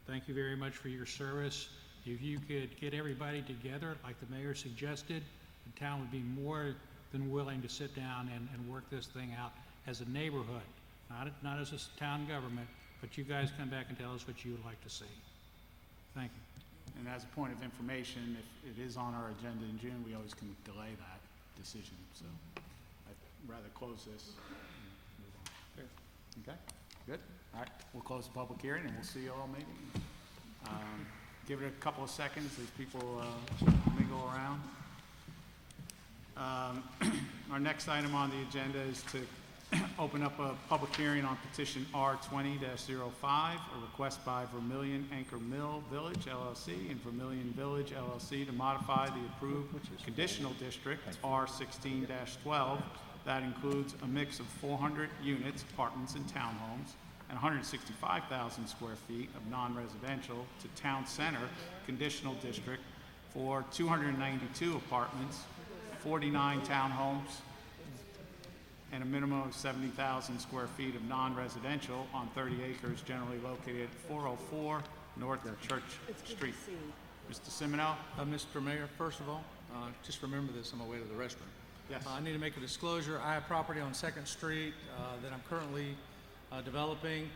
Thank you very much for your service. If you could get everybody together, like the mayor suggested, the town would be more than willing to sit down and work this thing out as a neighborhood, not as a town government, but you guys come back and tell us what you would like to see. Thank you. And as a point of information, if it is on our agenda in June, we always can delay that decision. So I'd rather close this and move on. Okay, good. All right, we'll close the public hearing and we'll see you all maybe. Give it a couple of seconds as people mingle around. Our next item on the agenda is to open up a public hearing on petition R20-05, a request by Vermillion Anchor Mill Village, LLC, and Vermillion Village, LLC, to modify the approved conditional district, R16-12, that includes a mix of 400 units, apartments, and townhomes, and 165,000 square feet of non-residential to Town Center Conditional District for 292 apartments, 49 townhomes, and a minimum of 70,000 square feet of non-residential on 30 acres generally located at 404 North Church Street. Mr. Semino? Mr. Mayor, first of all, just remember this on my way to the restroom. Yes. I need to make a disclosure. I have property on 2nd Street that I'm currently developing.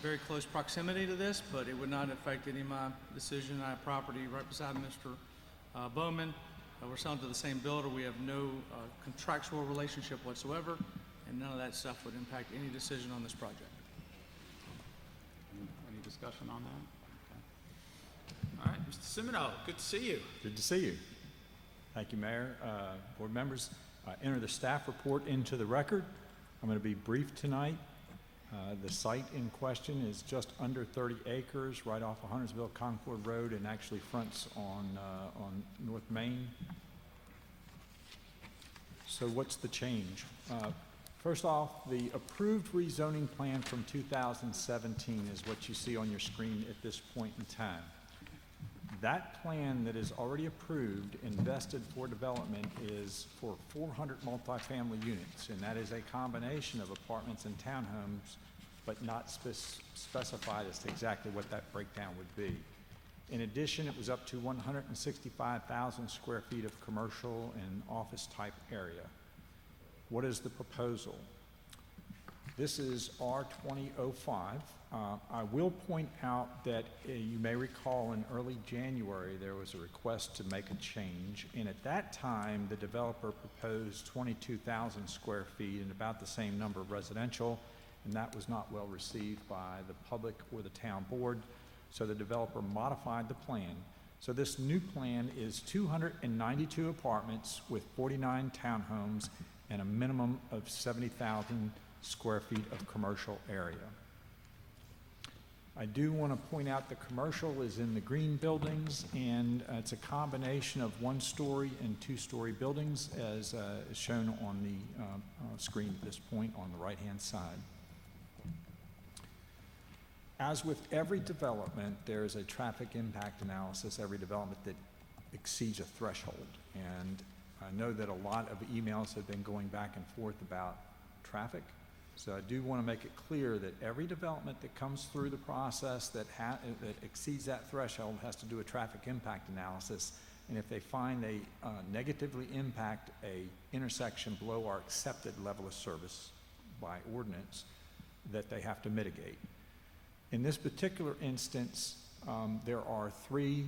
Very close proximity to this, but it would not affect any of my decision. I have property right beside Mr. Bowman. We're selling to the same builder. We have no contractual relationship whatsoever, and none of that stuff would impact any decision on this project. Any discussion on that? Okay. All right, Mr. Semino, good to see you. Good to see you. Thank you, Mayor. Board members, enter the staff report into the record. I'm going to be brief tonight. The site in question is just under 30 acres right off of Huntersville Concord Road and actually fronts on North Main. So what's the change? First off, the approved rezoning plan from 2017 is what you see on your screen at this point in time. That plan that is already approved, invested for development, is for 400 multifamily units, and that is a combination of apartments and townhomes, but not specified as to exactly what that breakdown would be. In addition, it was up to 165,000 square feet of commercial and office type area. What is the proposal? This is R2005. I will point out that you may recall in early January there was a request to make a change, and at that time the developer proposed 22,000 square feet and about the same number of residential, and that was not well received by the public or the town board, so the developer modified the plan. So this new plan is 292 apartments with 49 townhomes and a minimum of 70,000 square feet of commercial area. I do want to point out the commercial is in the green buildings, and it's a combination of 1-story and 2-story buildings as shown on the screen at this point on the right-hand side. As with every development, there is a traffic impact analysis, every development that exceeds a threshold. And I know that a lot of emails have been going back and forth about traffic. So I do want to make it clear that every development that comes through the process that exceeds that threshold has to do a traffic impact analysis. And if they find they negatively impact a intersection below our accepted level of service by ordinance, that they have to mitigate. In this particular instance, there are 3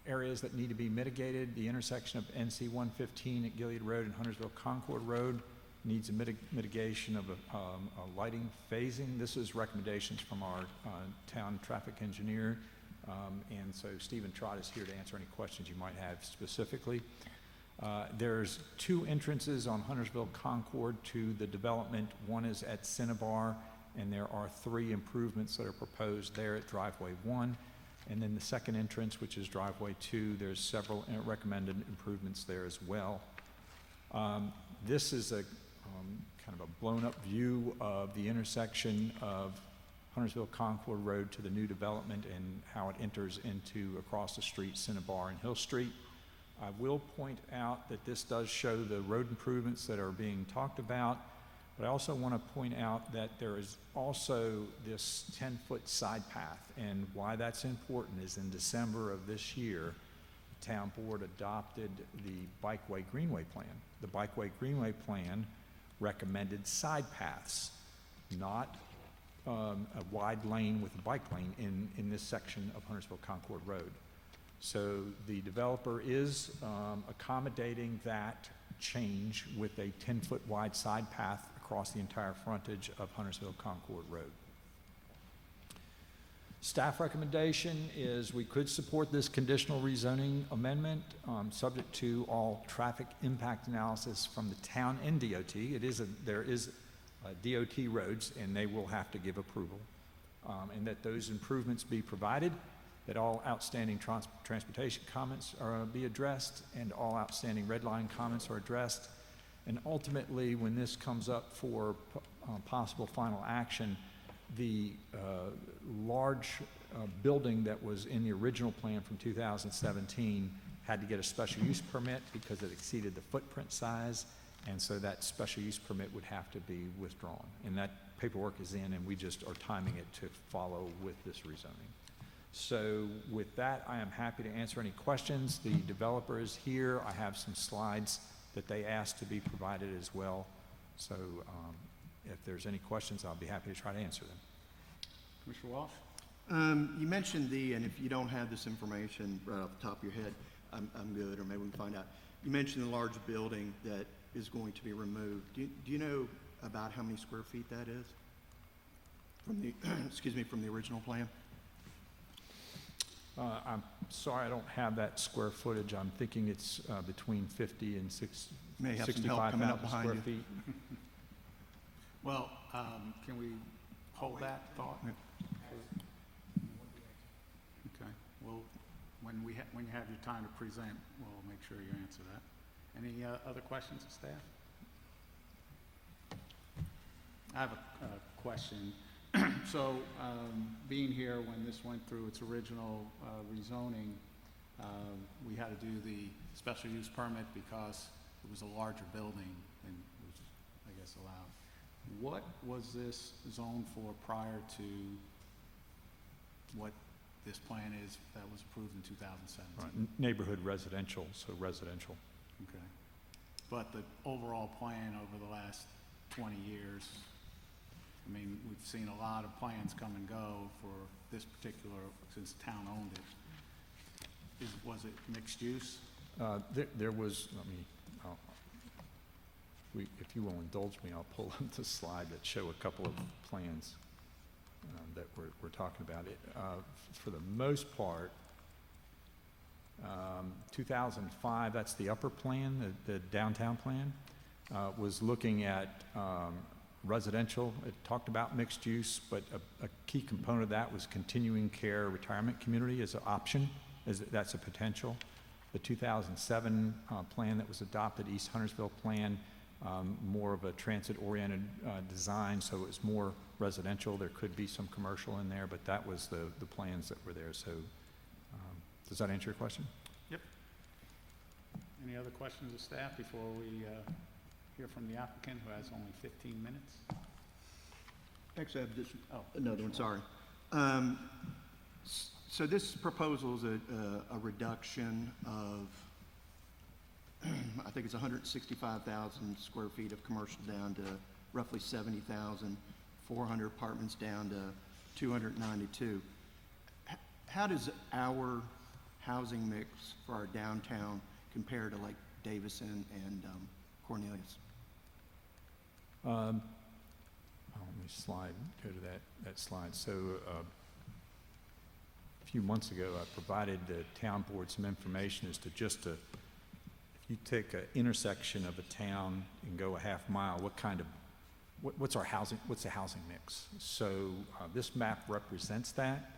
areas that need to be mitigated. The intersection of NC 115 at Gilead Road and Huntersville Concord Road needs a mitigation of a lighting phasing. This is recommendations from our town traffic engineer, and so Stephen Trott is here to answer any questions you might have specifically. There's 2 entrances on Huntersville Concord to the development. One is at Cinnabar, and there are 3 improvements that are proposed there at driveway 1. And then the second entrance, which is driveway 2, there's several recommended improvements there as well. This is a kind of a blown up view of the intersection of Huntersville Concord Road to the new development and how it enters into across the street Cinnabar and Hill Street. I will point out that this does show the road improvements that are being talked about. But I also want to point out that there is also this 10-foot side path, and why that's important is in December of this year, the town board adopted the Bikeway Greenway Plan. The Bikeway Greenway Plan recommended side paths, not a wide lane with a bike lane in this section of Huntersville Concord Road. So the developer is accommodating that change with a 10-foot wide side path across the entire frontage of Huntersville Concord Road. Staff recommendation is we could support this conditional rezoning amendment, subject to all traffic impact analysis from the town and DOT. There is DOT roads, and they will have to give approval, and that those improvements be provided, that all outstanding transportation comments be addressed, and all outstanding red line comments are addressed. And ultimately, when this comes up for possible final action, the large building that was in the original plan from 2017 had to get a special use permit because it exceeded the footprint size, and so that special use permit would have to be withdrawn. And that paperwork is in, and we just are timing it to follow with this rezoning. So with that, I am happy to answer any questions. The developer is here. I have some slides that they asked to be provided as well. So if there's any questions, I'll be happy to try to answer them. Commissioner Walsh? You mentioned and if you don't have this information right off the top of your head, I'm good, or maybe we can find out. You mentioned the large building that is going to be removed. Do you know about how many square feet that is from the, excuse me, from the original plan? I'm sorry, I don't have that square footage. I'm thinking it's between 50 and 65,000 square feet. Well, can we hold that thought? Okay. Well, when you have your time to present, we'll make sure you answer that. Any other questions of staff? I have a question. So, being here when this went through its original rezoning, we had to do the special use permit because it was a larger building and was, I guess, allowed. What was this zoned for prior to what this plan is that was approved in 2017? Right. Neighborhood residential, so residential. Okay. But the overall plan over the last 20 years, I mean, we've seen a lot of plans come and go for this particular, since the town owned it. Was it mixed use? There was, if you will indulge me, I'll pull up the slide that show a couple of plans that we're talking about. For the most part, 2005, that's the upper plan, the downtown plan, was looking at residential. It talked about mixed use, but a key component of that was continuing care retirement community as an option, that's a potential. The 2007 plan that was adopted, East Huntersville plan, more of a transit-oriented design, so it was more residential. There could be some commercial in there, but that was the plans that were there. So does that answer your question? Yep. Any other questions of staff before we hear from the applicant, who has only 15 minutes? Actually, I have just another one, sorry. So this proposal is a reduction of, I think it's 165,000 square feet of commercial down to roughly 70,000, 400 apartments down to 292. How does our housing mix for our downtown compare to like Davison and Cornelius? Let me go to that slide. So a few months ago, I provided the town board some information as to if you take an intersection of a town and go a half mile, what's the housing mix? So this map represents that.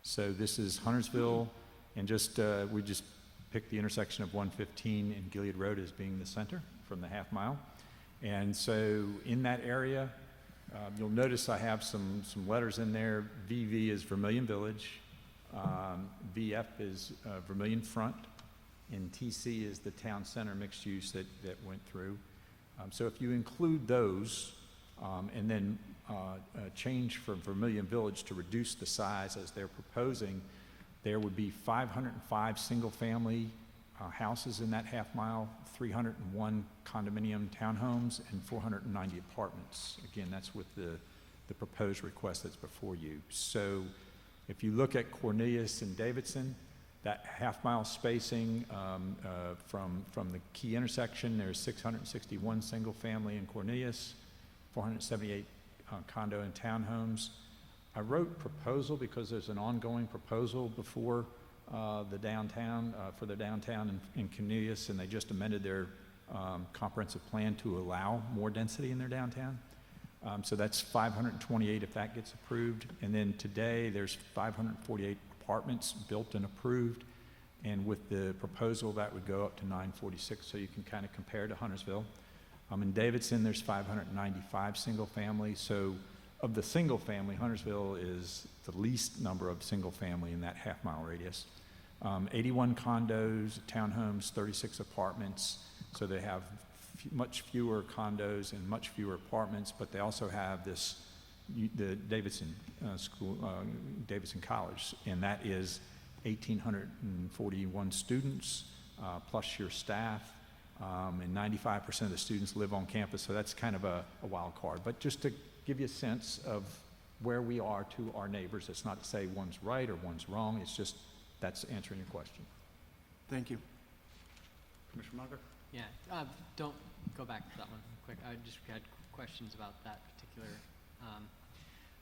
So this is Huntersville, and we just picked the intersection of 115 and Gilead Road as being the center from the half mile. And so in that area, you'll notice I have some letters in there. VV is Vermillion Village, VF is Vermillion Front, and TC is the town center mixed use that went through. So if you include those, And then change from Vermillion Village to reduce the size as they're proposing. There would be 505 single-family houses in that half mile, 301 condominium townhomes, and 490 apartments. Again, that's with the proposed request that's before you. So if you look at Cornelius and Davidson, that half mile spacing from the key intersection, there's 661 single family in Cornelius, 478 condo and townhomes. I wrote proposal because there's an ongoing proposal before the downtown, for the downtown in Cornelius, and they just amended their comprehensive plan to allow more density in their downtown. So that's 528 if that gets approved. And then today there's 548 apartments built and approved. And with the proposal that would go up to 946, so you can kind of compare to Huntersville. In Davidson there's 595 single family. So of the single family, Huntersville is the least number of single family in that half mile radius. 81 condos, townhomes, 36 apartments. So they have much fewer condos and much fewer apartments, but they also have this, the Davidson school, Davidson College, and that is 1,841 students plus your staff, and 95% of the students live on campus, so that's kind of a wild card. But just to give you a sense of where we are to our neighbors, it's not to say one's right or one's wrong, it's just that's answering your question. Thank you. Commissioner Munger? Yeah, don't go back to that one quick. I just had questions about that particular.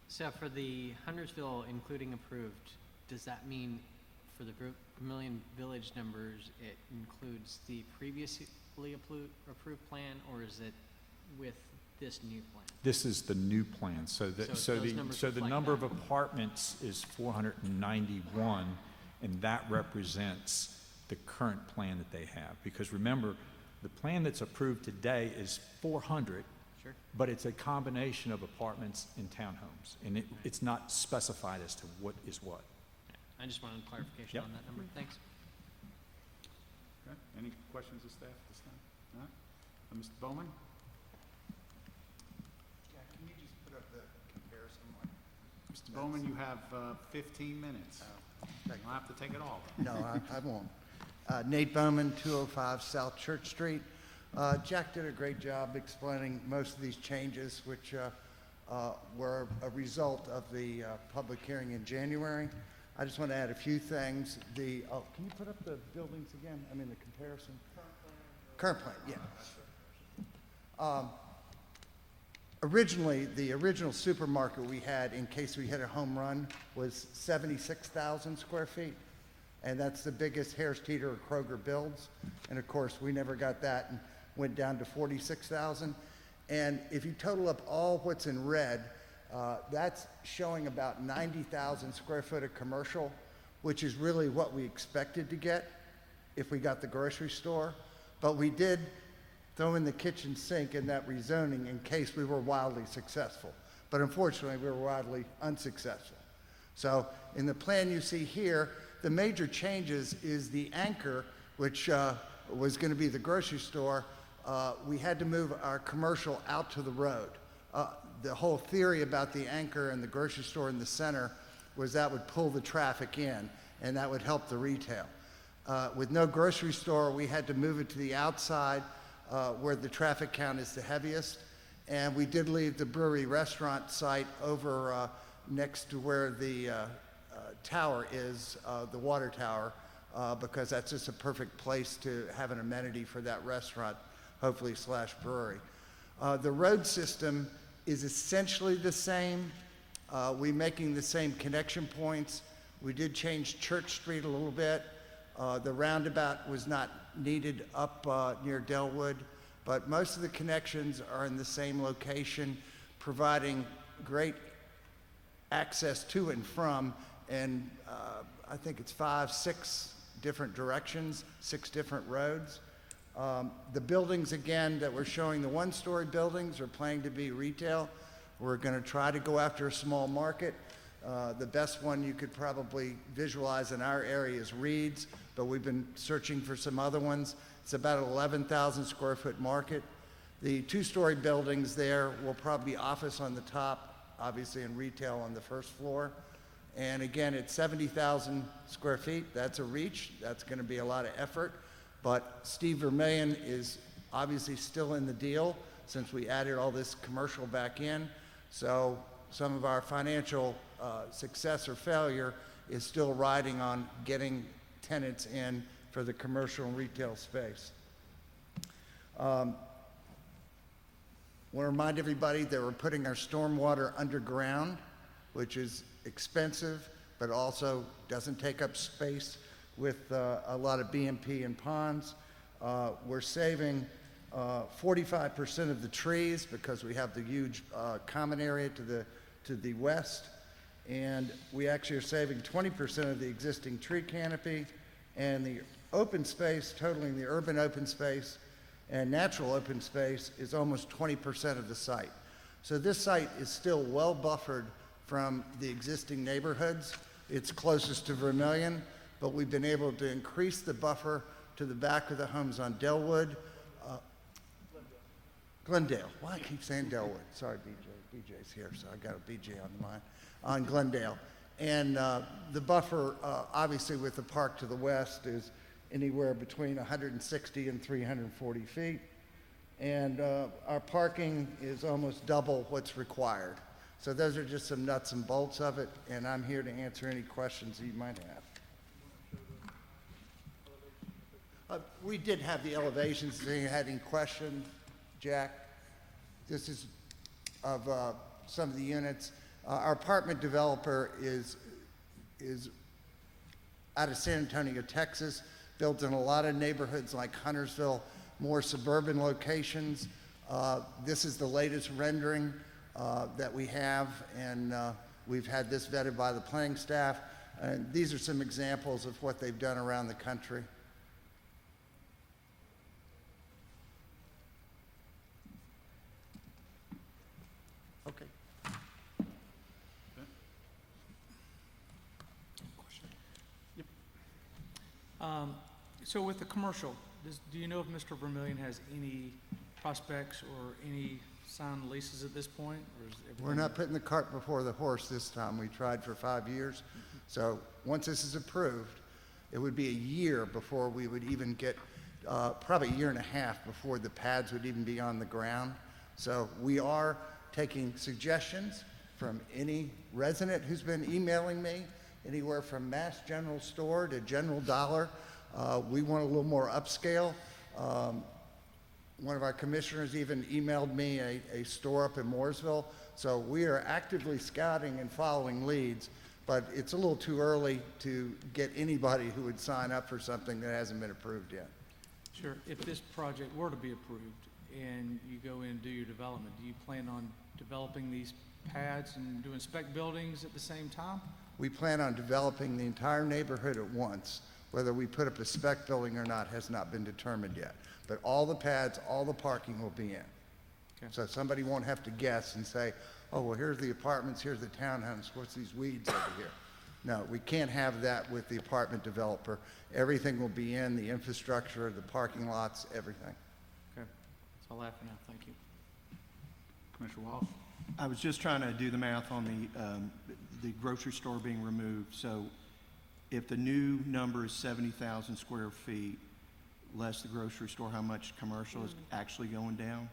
So for the Huntersville including approved, does that mean for the Vermillion Village numbers, it includes the previously approved plan, or is it with this new plan? This is the new plan. So the number of apartments is 491, and that represents the current plan that they have. Because remember, the plan that's approved today is 400, sure, but it's a combination of apartments and townhomes, and it's not specified as to what is what. I just wanted clarification on that number. Thanks. Okay. Any questions of staff this time? No? Mr. Bowman? Yeah, can you just put up the comparison one? Mr. Bowman, you have 15 minutes. You don't have to take it all. No, I won't. Nate Bowman, 205 South Church Street. Jack did a great job explaining most of these changes, which were a result of the public hearing in January. I just want to add a few things. Can you put up the buildings again? I mean, the comparison? Current plan, yeah. Originally, the original supermarket we had, in case we hit a home run, was 76,000 square feet. And that's the biggest Harris Teeter or Kroger builds. And of course, we never got that and went down to 46,000. And if you total up all what's in red, that's showing about 90,000 square foot of commercial, which is really what we expected to get if we got the grocery store. But we did throw in the kitchen sink in that rezoning in case we were wildly successful. But unfortunately, we were wildly unsuccessful. So in the plan you see here, the major changes is the anchor, which was going to be the grocery store. We had to move our commercial out to the road. The whole theory about the anchor and the grocery store in the center was that would pull the traffic in, and that would help the retail. With no grocery store, we had to move it to the outside where the traffic count is the heaviest. And we did leave the brewery restaurant site over next to where the tower is, the water tower, because that's just a perfect place to have an amenity for that restaurant, hopefully / brewery. The road system is essentially the same. We're making the same connection points. We did change Church Street a little bit. The roundabout was not needed up near Delwood, but most of the connections are in the same location, providing great access to and from, and I think it's 5, 6 different directions, 6 different roads. The buildings, again, that we're showing, the one-story buildings are planning to be retail. We're going to try to go after a small market. The best one you could probably visualize in our area is Reed's, but we've been searching for some other ones. It's about an 11,000 square foot market. The two-story buildings there will probably be office on the top, obviously, and retail on the first floor. And again, it's 70,000 square feet. That's a reach. That's going to be a lot of effort. But Steve Vermillion is obviously still in the deal since we added all this commercial back in. So some of our financial success or failure is still riding on getting tenants in for the commercial and retail space. Want to remind everybody that we're putting our stormwater underground, which is expensive, but also doesn't take up space with a lot of BMP and ponds. We're saving 45% of the trees because we have the huge common area to the west, and we actually are saving 20% of the existing tree canopy, and the open space, totaling the urban open space and natural open space, is almost 20% of the site. So this site is still well buffered from the existing neighborhoods. It's closest to Vermillion, but we've been able to increase the buffer to the back of the homes on Delwood. Glendale. Why I keep saying Delwood? Sorry, BJ. BJ's here, so I got a BJ on the mind. On Glendale. And the buffer, obviously with the park to the west, is anywhere between 160 and 340 feet. And our parking is almost double what's required. So those are just some nuts and bolts of it, and I'm here to answer any questions that you might have. We did have the elevations. If you had any questions, Jack? This is of some of the units. Our apartment developer is out of San Antonio, Texas, built in a lot of neighborhoods like Huntersville, more suburban locations. This is the latest rendering that we have, and we've had this vetted by the planning staff. And these are some examples of what they've done around the country. Okay. So with the commercial, do you know if Mr. Vermillion has any prospects or any signed leases at this point? Or is everything... We're not putting the cart before the horse this time. We tried for 5 years. So once this is approved, it would be a year before we would even get, probably a year and a half before the pads would even be on the ground. So we are taking suggestions from any resident who's been emailing me, anywhere from Mass General Store to General Dollar. We want a little more upscale. One of our commissioners even emailed me a store up in Mooresville. So we are actively scouting and following leads, but it's a little too early to get anybody who would sign up for something that hasn't been approved yet. Sure. If this project were to be approved and you go in and do your development, do you plan on developing these pads and doing spec buildings at the same time? We plan on developing the entire neighborhood at once. Whether we put up a spec building or not has not been determined yet. But all the pads, all the parking will be in. Okay. So somebody won't have to guess and say, oh, well, here's the apartments, here's the townhomes, what's these weeds over here? No, we can't have that with the apartment developer. Everything will be in, the infrastructure, the parking lots, everything. Okay. That's all I have for now. Thank you. Commissioner Walsh? I was just trying to do the math on the grocery store being removed. So if the new number is 70,000 square feet, less the grocery store, how much commercial is actually going down?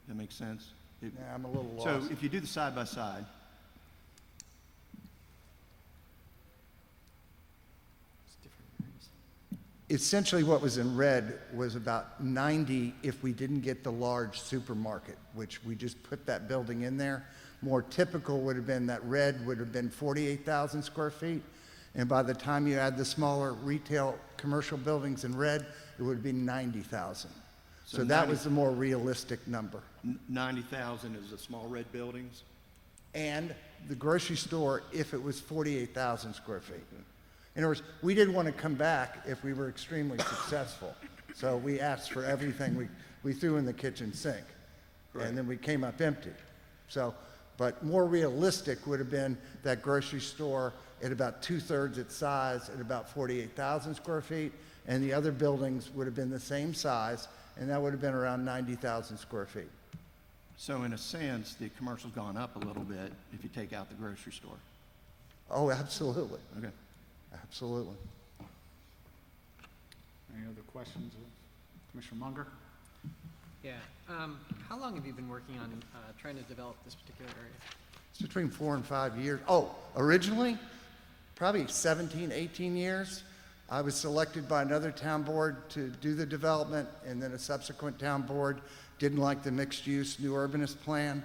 That makes sense? Yeah, I'm a little lost. So if you do the side by side, essentially what was in red was about 90 if we didn't get the large supermarket, which we just put that building in there. More typical would have been that red would have been 48,000 square feet. And by the time you add the smaller retail commercial buildings in red, it would be 90,000. So that was the more realistic number. 90,000 is the small red buildings? And the grocery store if it was 48,000 square feet. In other words, we didn't want to come back if we were extremely successful. So we asked for everything we threw in the kitchen sink. Right. And then we came up empty. So, but more realistic would have been that grocery store at about 2/3 its size at about 48,000 square feet, and the other buildings would have been the same size and that would have been around 90,000 square feet. So in a sense, the commercial's gone up a little bit if you take out the grocery store. Oh, absolutely, Okay. absolutely. Any other questions of Commissioner Munger? Yeah. How long have you been working on trying to develop this particular area? It's between 4 and 5 years. Oh, originally, probably 17, 18 years. I was selected by another town board to do the development, and then a subsequent town board didn't like the mixed-use new urbanist plan.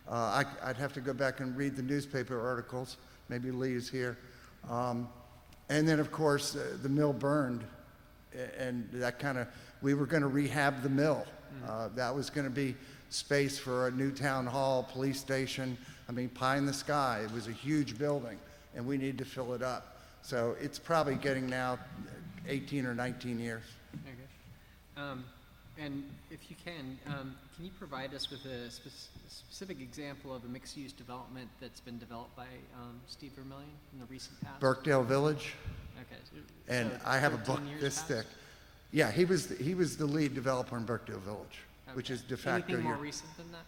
I'd have to go back and read the newspaper articles. Maybe Lee is here. And then, of course, the mill burned, and that kind of, we were going to rehab the mill. That was going to be space for a new town hall, police station. I mean, pie in the sky. It was a huge building, and we need to fill it up. So it's probably getting now 18 or 19 years. Okay. And if you can you provide us with a specific example of a mixed-use development that's been developed by Steve Vermillion in the recent past? Birkdale Village. Okay. And So I have a 13 book years this past? thick. Yeah, he was the lead developer in Birkdale Village, which Okay. is de facto Anything more your. recent than that?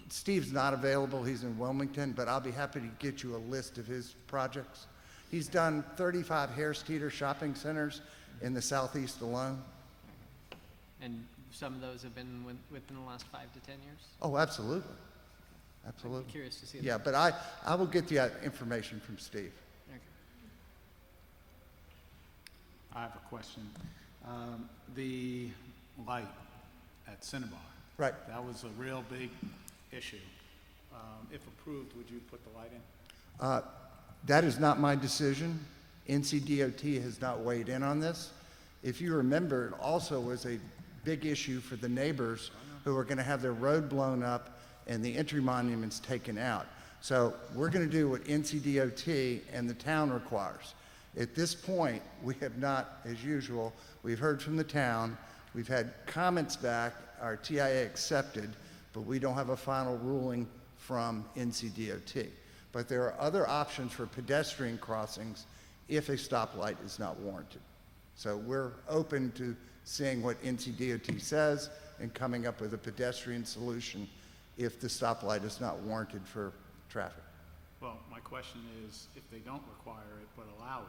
Steve's not available, he's in Wilmington, but I'll be happy to get you a list of his projects. He's done 35 Harris Teeter shopping centers in the southeast alone. And some of those have been within the last 5 to 10 years? Oh, absolutely, I'd absolutely. be curious to see Yeah, that. but I will get you information from Steve. Okay. I have a question. The light at Cinnabar. Right. That was a real big issue. If approved, would you put the light in? That is not my decision. NCDOT has not weighed in on this. If you remember, it also was a big issue for the neighbors who are going to have their road blown up and the entry monuments taken out. So we're going to do what NCDOT and the town requires. At this point, we have not, as usual, we've heard from the town, we've had comments back, our TIA accepted, but we don't have a final ruling from NCDOT. But there are other options for pedestrian crossings if a stoplight is not warranted. So we're open to seeing what NCDOT says and coming up with a pedestrian solution if the stoplight is not warranted for traffic. Well, my question is, if they don't require it but allow it,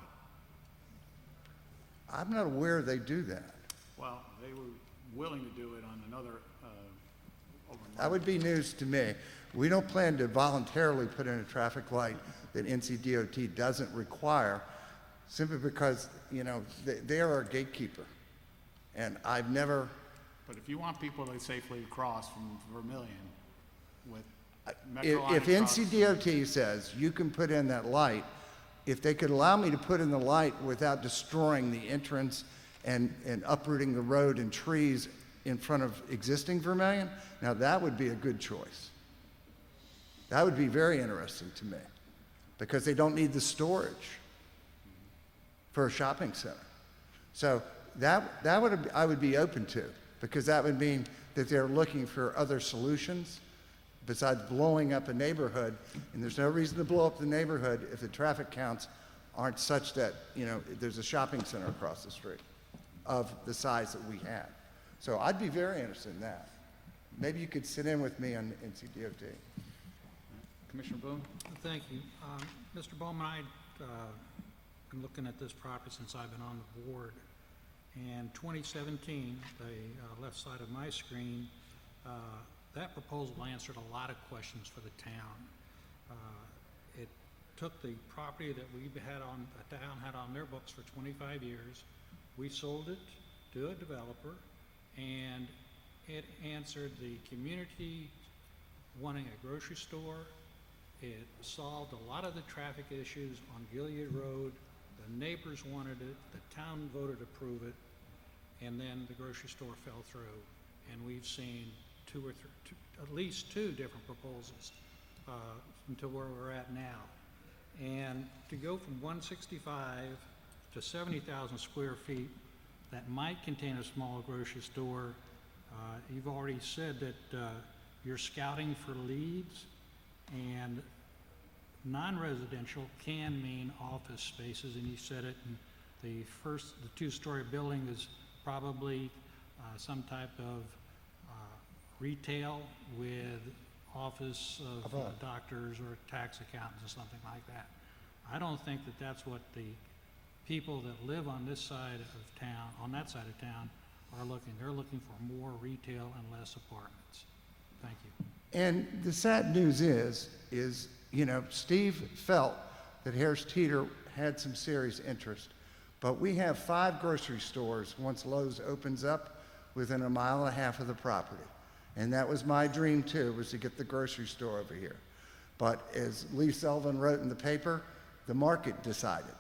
I'm not aware they do that. well, they were willing to do it on another, over. That would be news to me. We don't plan to voluntarily put in a traffic light that NCDOT doesn't require, simply because, you know, they are our gatekeeper. And I've never, But if you want people to safely cross from Vermillion with if Metrolina trucks- NCDOT says you can put in that light, if they could allow me to put in the light without destroying the entrance and uprooting the road and trees in front of existing Vermillion, now that would be a good choice. That would be very interesting to me, because they don't need the storage for a shopping center. So that would, I would be open to, because that would mean that they're looking for other solutions besides blowing up a neighborhood. And there's no reason to blow up the neighborhood if the traffic counts aren't such that, you know, there's a shopping center across the street of the size that we have. So I'd be very interested in that. Maybe you could sit in with me on NCDOT. Commissioner Boone? Thank you. Mr. Bowman, I've been looking at this property since I've been on the board. And 2017, the left side of my screen, that proposal answered a lot of questions for the town. It took the property that the town had on their books for 25 years. We sold it to a developer, and it answered the community wanting a grocery store. It solved a lot of the traffic issues on Gilead Road. The neighbors wanted it, the town voted to approve it, and then the grocery store fell through. And we've seen at least two different proposals until where we're at now. And to go from 165 to 70,000 square feet that might contain a small grocery store, you've already said that you're scouting for leads, and non-residential can mean office spaces, and you said it, and the two-story building is probably some type of retail with office of doctors or tax accountants or something like that. I don't think that that's what the people that live on this side of town, on that side of town, are looking. They're looking for more retail and less apartments. Thank you. And the sad news is, you know, Steve felt that Harris Teeter had some serious interest. But we have 5 grocery stores once Lowe's opens up within a mile and a half of the property. And that was my dream too, was to get the grocery store over here. But as Lee Sullivan wrote in the paper, the market decided.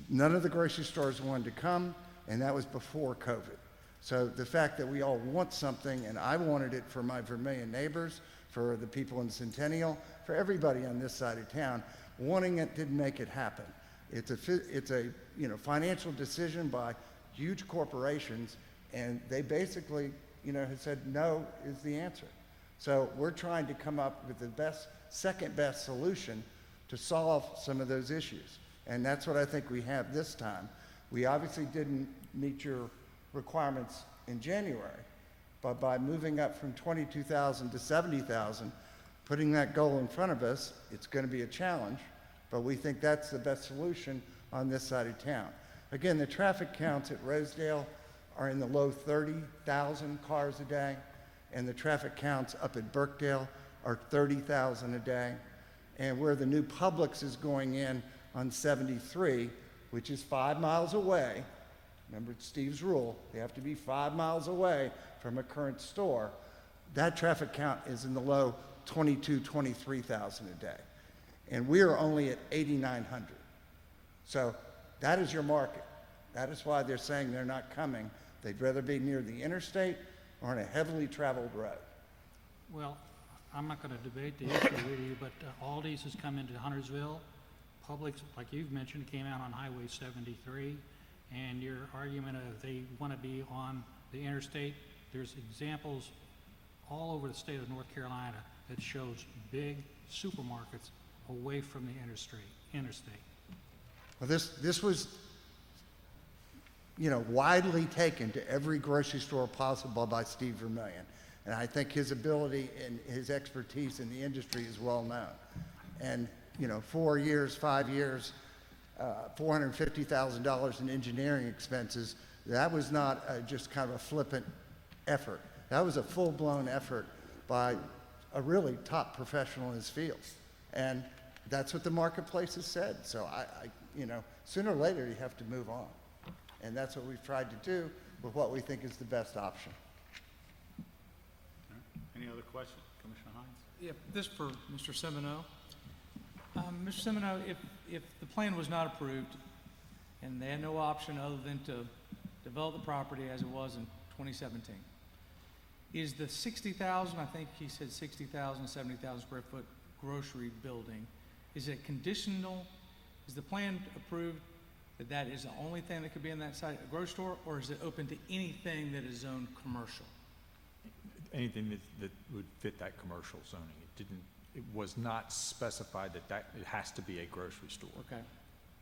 None of the grocery stores wanted to come, and that was before COVID. So the fact that we all want something, and I wanted it for my Vermillion neighbors, for the people in Centennial, for everybody on this side of town, wanting it didn't make it happen. It's a financial decision by huge corporations, and they basically have said no is the answer. So we're trying to come up with the second best solution to solve some of those issues. And that's what I think we have this time. We obviously didn't meet your requirements in January, but by moving up from 22,000 to 70,000, putting that goal in front of us, it's going to be a challenge, but we think that's the best solution on this side of town. Again, the traffic counts at Rosedale are in the low 30,000 cars a day, and the traffic counts up at Burkdale are 30,000 a day. And where the new Publix is going in on 73, which is 5 miles away, remember Steve's rule, they have to be 5 miles away from a current store, that traffic count is in the low 23,000 a day. And we are only at 8,900. So that is your market. That is why they're saying they're not coming. They'd rather be near the interstate or on a heavily traveled road. Well, I'm not going to debate the issue with you, but Aldi's has come into Huntersville. Publix, like you've mentioned, came out on Highway 73. And your argument of they want to be on the interstate, there's examples all over the state of North Carolina that shows big supermarkets away from the interstate. Well, this was, widely taken to every grocery store possible by Steve Vermillion. And I think his ability and his expertise in the industry is well known. And, 4 years, 5 years, $450,000 in engineering expenses, that was not just kind of a flippant effort. That was a full-blown effort by a really top professional in his field. And that's what the marketplace has said. So sooner or later you have to move on. And that's what we've tried to do with what we think is the best option. Any other questions? Commissioner Hines? Yeah, this for Mr. Semino. Mr. Semino, if the plan was not approved and they had no option other than to develop the property as it was in 2017, is the 60,000, I think he said 60,000, 70,000 square foot grocery building, is it conditional? Is the plan approved that that is the only thing that could be in that site, a grocery store, or is it open to anything that is zoned commercial? Anything that would fit that commercial zoning. It was not specified that it has to be a grocery store. Okay.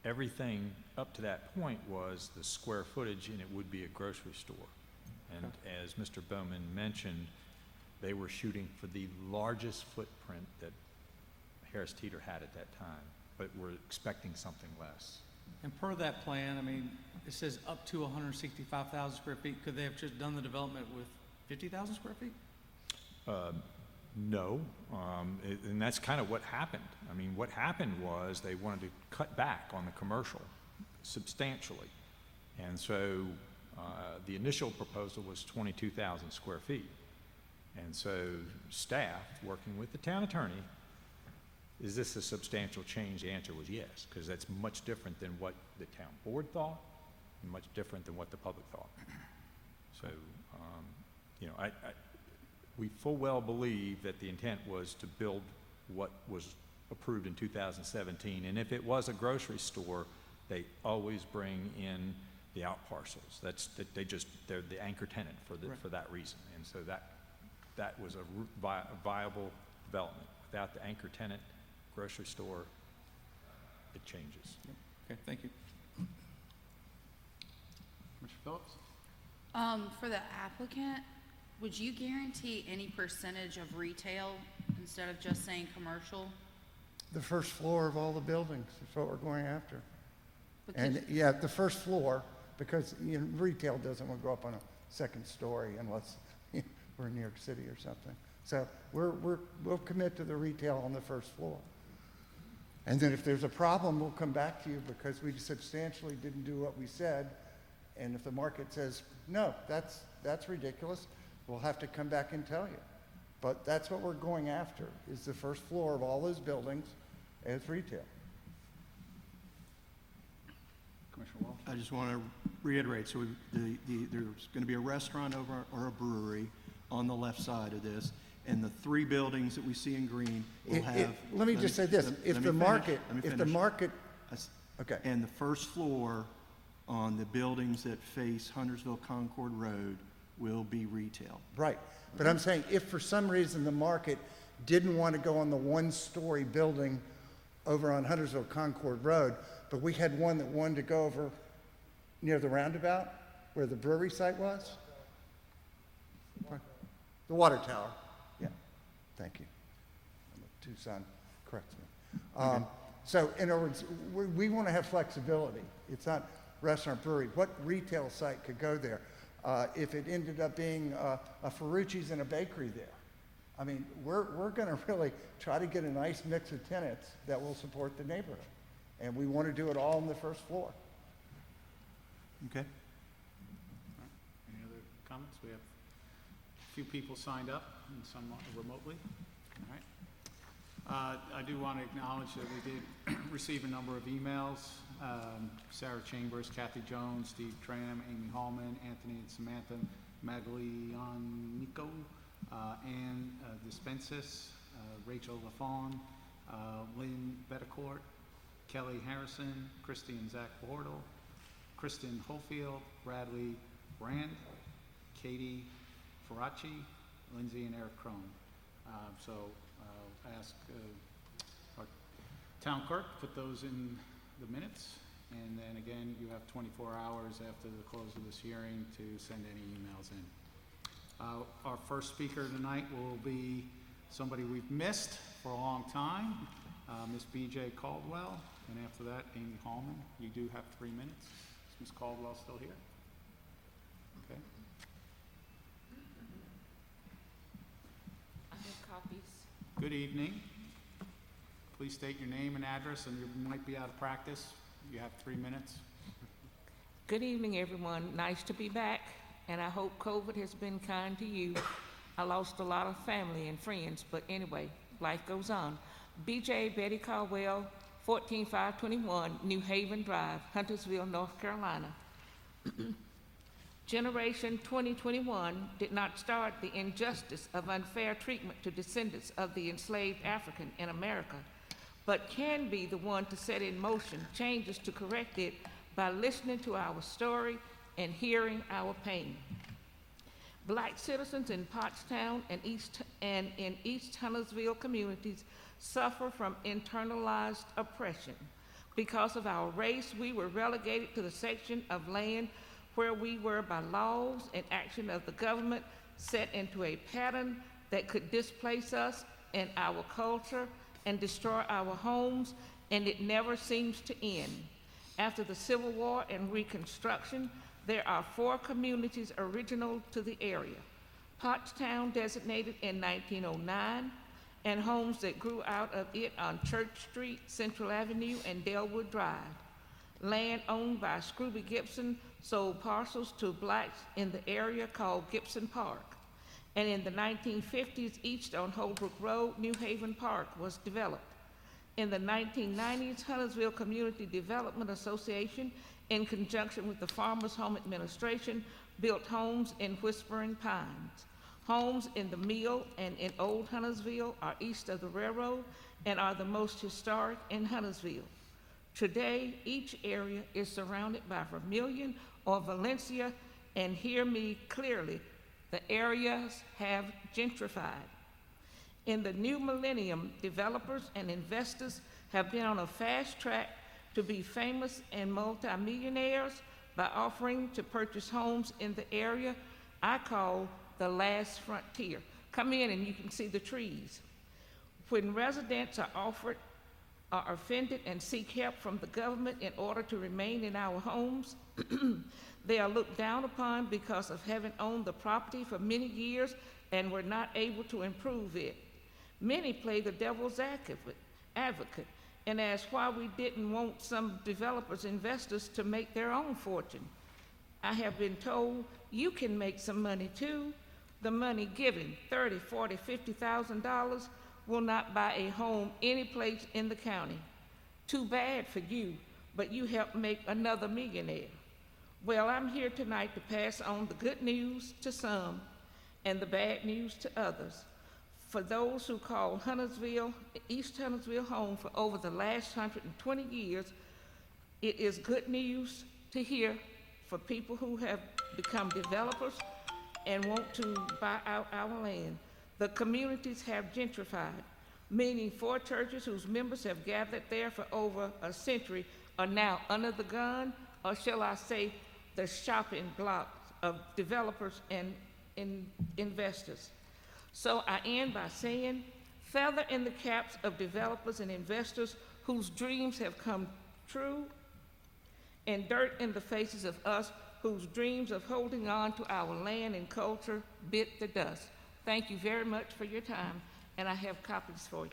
Everything up to that point was the square footage, and it would be a grocery store. And as Mr. Bowman mentioned, they were shooting for the largest footprint that Harris Teeter had at that time, but were expecting something less. And per that plan, I mean, it says up to 165,000 square feet. Could they have just done the development with 50,000 square feet? No, and that's kind of what happened. I mean, what happened was they wanted to cut back on the commercial substantially. And so the initial proposal was 22,000 square feet. And so staff, working with the town attorney, is this a substantial change? The answer was yes, because that's much different than what the town board thought and much different than what the public thought. So, we full well believe that the intent was to build what was approved in 2017. And if it was a grocery store, they always bring in the out parcels. They're the anchor tenant for that reason. And so that was a viable development. Without the anchor tenant grocery store, it changes. Okay, thank you. Mr. Phillips? For the applicant, would you guarantee any percentage of retail instead of just saying commercial? The first floor of all the buildings is what we're going after. Because- And, yeah, the first floor, because, you know, retail doesn't want to go up on a second story unless we're in New York City or something. So we'll commit to the retail on the first floor. And then if there's a problem, we'll come back to you because we substantially didn't do what we said. And if the market says, no, that's ridiculous, we'll have to come back and tell you. But that's what we're going after, is the first floor of all those buildings as retail. Commissioner Walsh? I just want to reiterate, so there's going to be a restaurant over or a brewery on the left side of this, and the 3 buildings that we see in green will have. Let me just say this, if the market, okay. And the first floor on the buildings that face Huntersville Concord Road will be retail. Right, but I'm saying if for some reason the market didn't want to go on the 1-story building over on Huntersville Concord Road, but we had one that wanted to go over near the roundabout where the brewery site was? The water tower, yeah, thank you. Tucson corrects me. So in other words, we want to have flexibility. It's not restaurant, brewery. What retail site could go there? If it ended up being a Ferrucci's and a bakery there. I mean, we're going to really try to get a nice mix of tenants that will support the neighborhood. And we want to do it all on the first floor. Okay? Any other comments? We have a few people signed up and some remotely. All right. I do want to acknowledge that we did receive a number of emails. Sarah Chambers, Kathy Jones, Steve Tram, Amy Hallman, Anthony and Samantha Maglianico, Ann Dispensis, Rachel LaFawn, Lynn Betancourt, Kelly Harrison, Christy and Zach Bortle, Kristen Hofield, Bradley Brand, Katie Faraci, Lindsay and Eric Crone. So I'll ask our town clerk to put those in the minutes. And then again, you have 24 hours after the close of this hearing to send any emails in. Our first speaker tonight will be somebody we've missed for a long time, Miss B.J. Caldwell. And after that, Amy Hallman. You do have 3 minutes. Is Ms. Caldwell still here? Okay. I have copies. Good evening. Please state your name and address, and you might be out of practice. You have 3 minutes. Good evening, everyone. Nice to be back, and I hope COVID has been kind to you. I lost a lot of family and friends, but anyway, life goes on. BJ Betty Caldwell, 14521 New Haven Drive, Huntersville, North Carolina. Generation 2021 did not start the injustice of unfair treatment to descendants of the enslaved African in America, but can be the one to set in motion changes to correct it by listening to our story and hearing our pain. Black citizens in Pottstown and in East Huntersville communities suffer from internalized oppression. Because of our race, we were relegated to the section of land where we were, by laws and action of the government, set into a pattern that could displace us and our culture and destroy our homes, and it never seems to end. After the Civil War and Reconstruction, there are 4 communities original to the area. Pottstown, designated in 1909, and homes that grew out of it on Church Street, Central Avenue, and Delwood Drive. Land owned by Scrooby Gibson sold parcels to blacks in the area called Gibson Park. And in the 1950s, east on Holbrook Road, New Haven Park was developed. In the 1990s, Huntersville Community Development Association, in conjunction with the Farmers Home Administration, built homes in Whispering Pines. Homes in the Mill and in Old Huntersville are east of the railroad and are the most historic in Huntersville. Today, each area is surrounded by Vermillion or Valencia, and hear me clearly, the areas have gentrified. In the new millennium, developers and investors have been on a fast track to be famous and multimillionaires, by offering to purchase homes in the area I call the last frontier. Come in and you can see the trees. When residents are offended and seek help from the government in order to remain in our homes, they are looked down upon because of having owned the property for many years and were not able to improve it. Many play the devil's advocate and ask why we didn't want some developers, investors to make their own fortune. I have been told you can make some money too. The money given, $30,000, $40,000, $50,000, will not buy a home any place in the county. Too bad for you, but you helped make another millionaire. Well, I'm here tonight to pass on the good news to some and the bad news to others. For those who call Huntersville, East Huntersville home for over the last 120 years, it is good news to hear for people who have become developers and want to buy out our land. The communities have gentrified, meaning 4 churches whose members have gathered there for over a century are now under the gun, or shall I say, the shopping block of developers and investors. So I end by saying, feather in the caps of developers and investors whose dreams have come true, and dirt in the faces of us whose dreams of holding on to our land and culture bit the dust. Thank you very much for your time, and I have copies for you.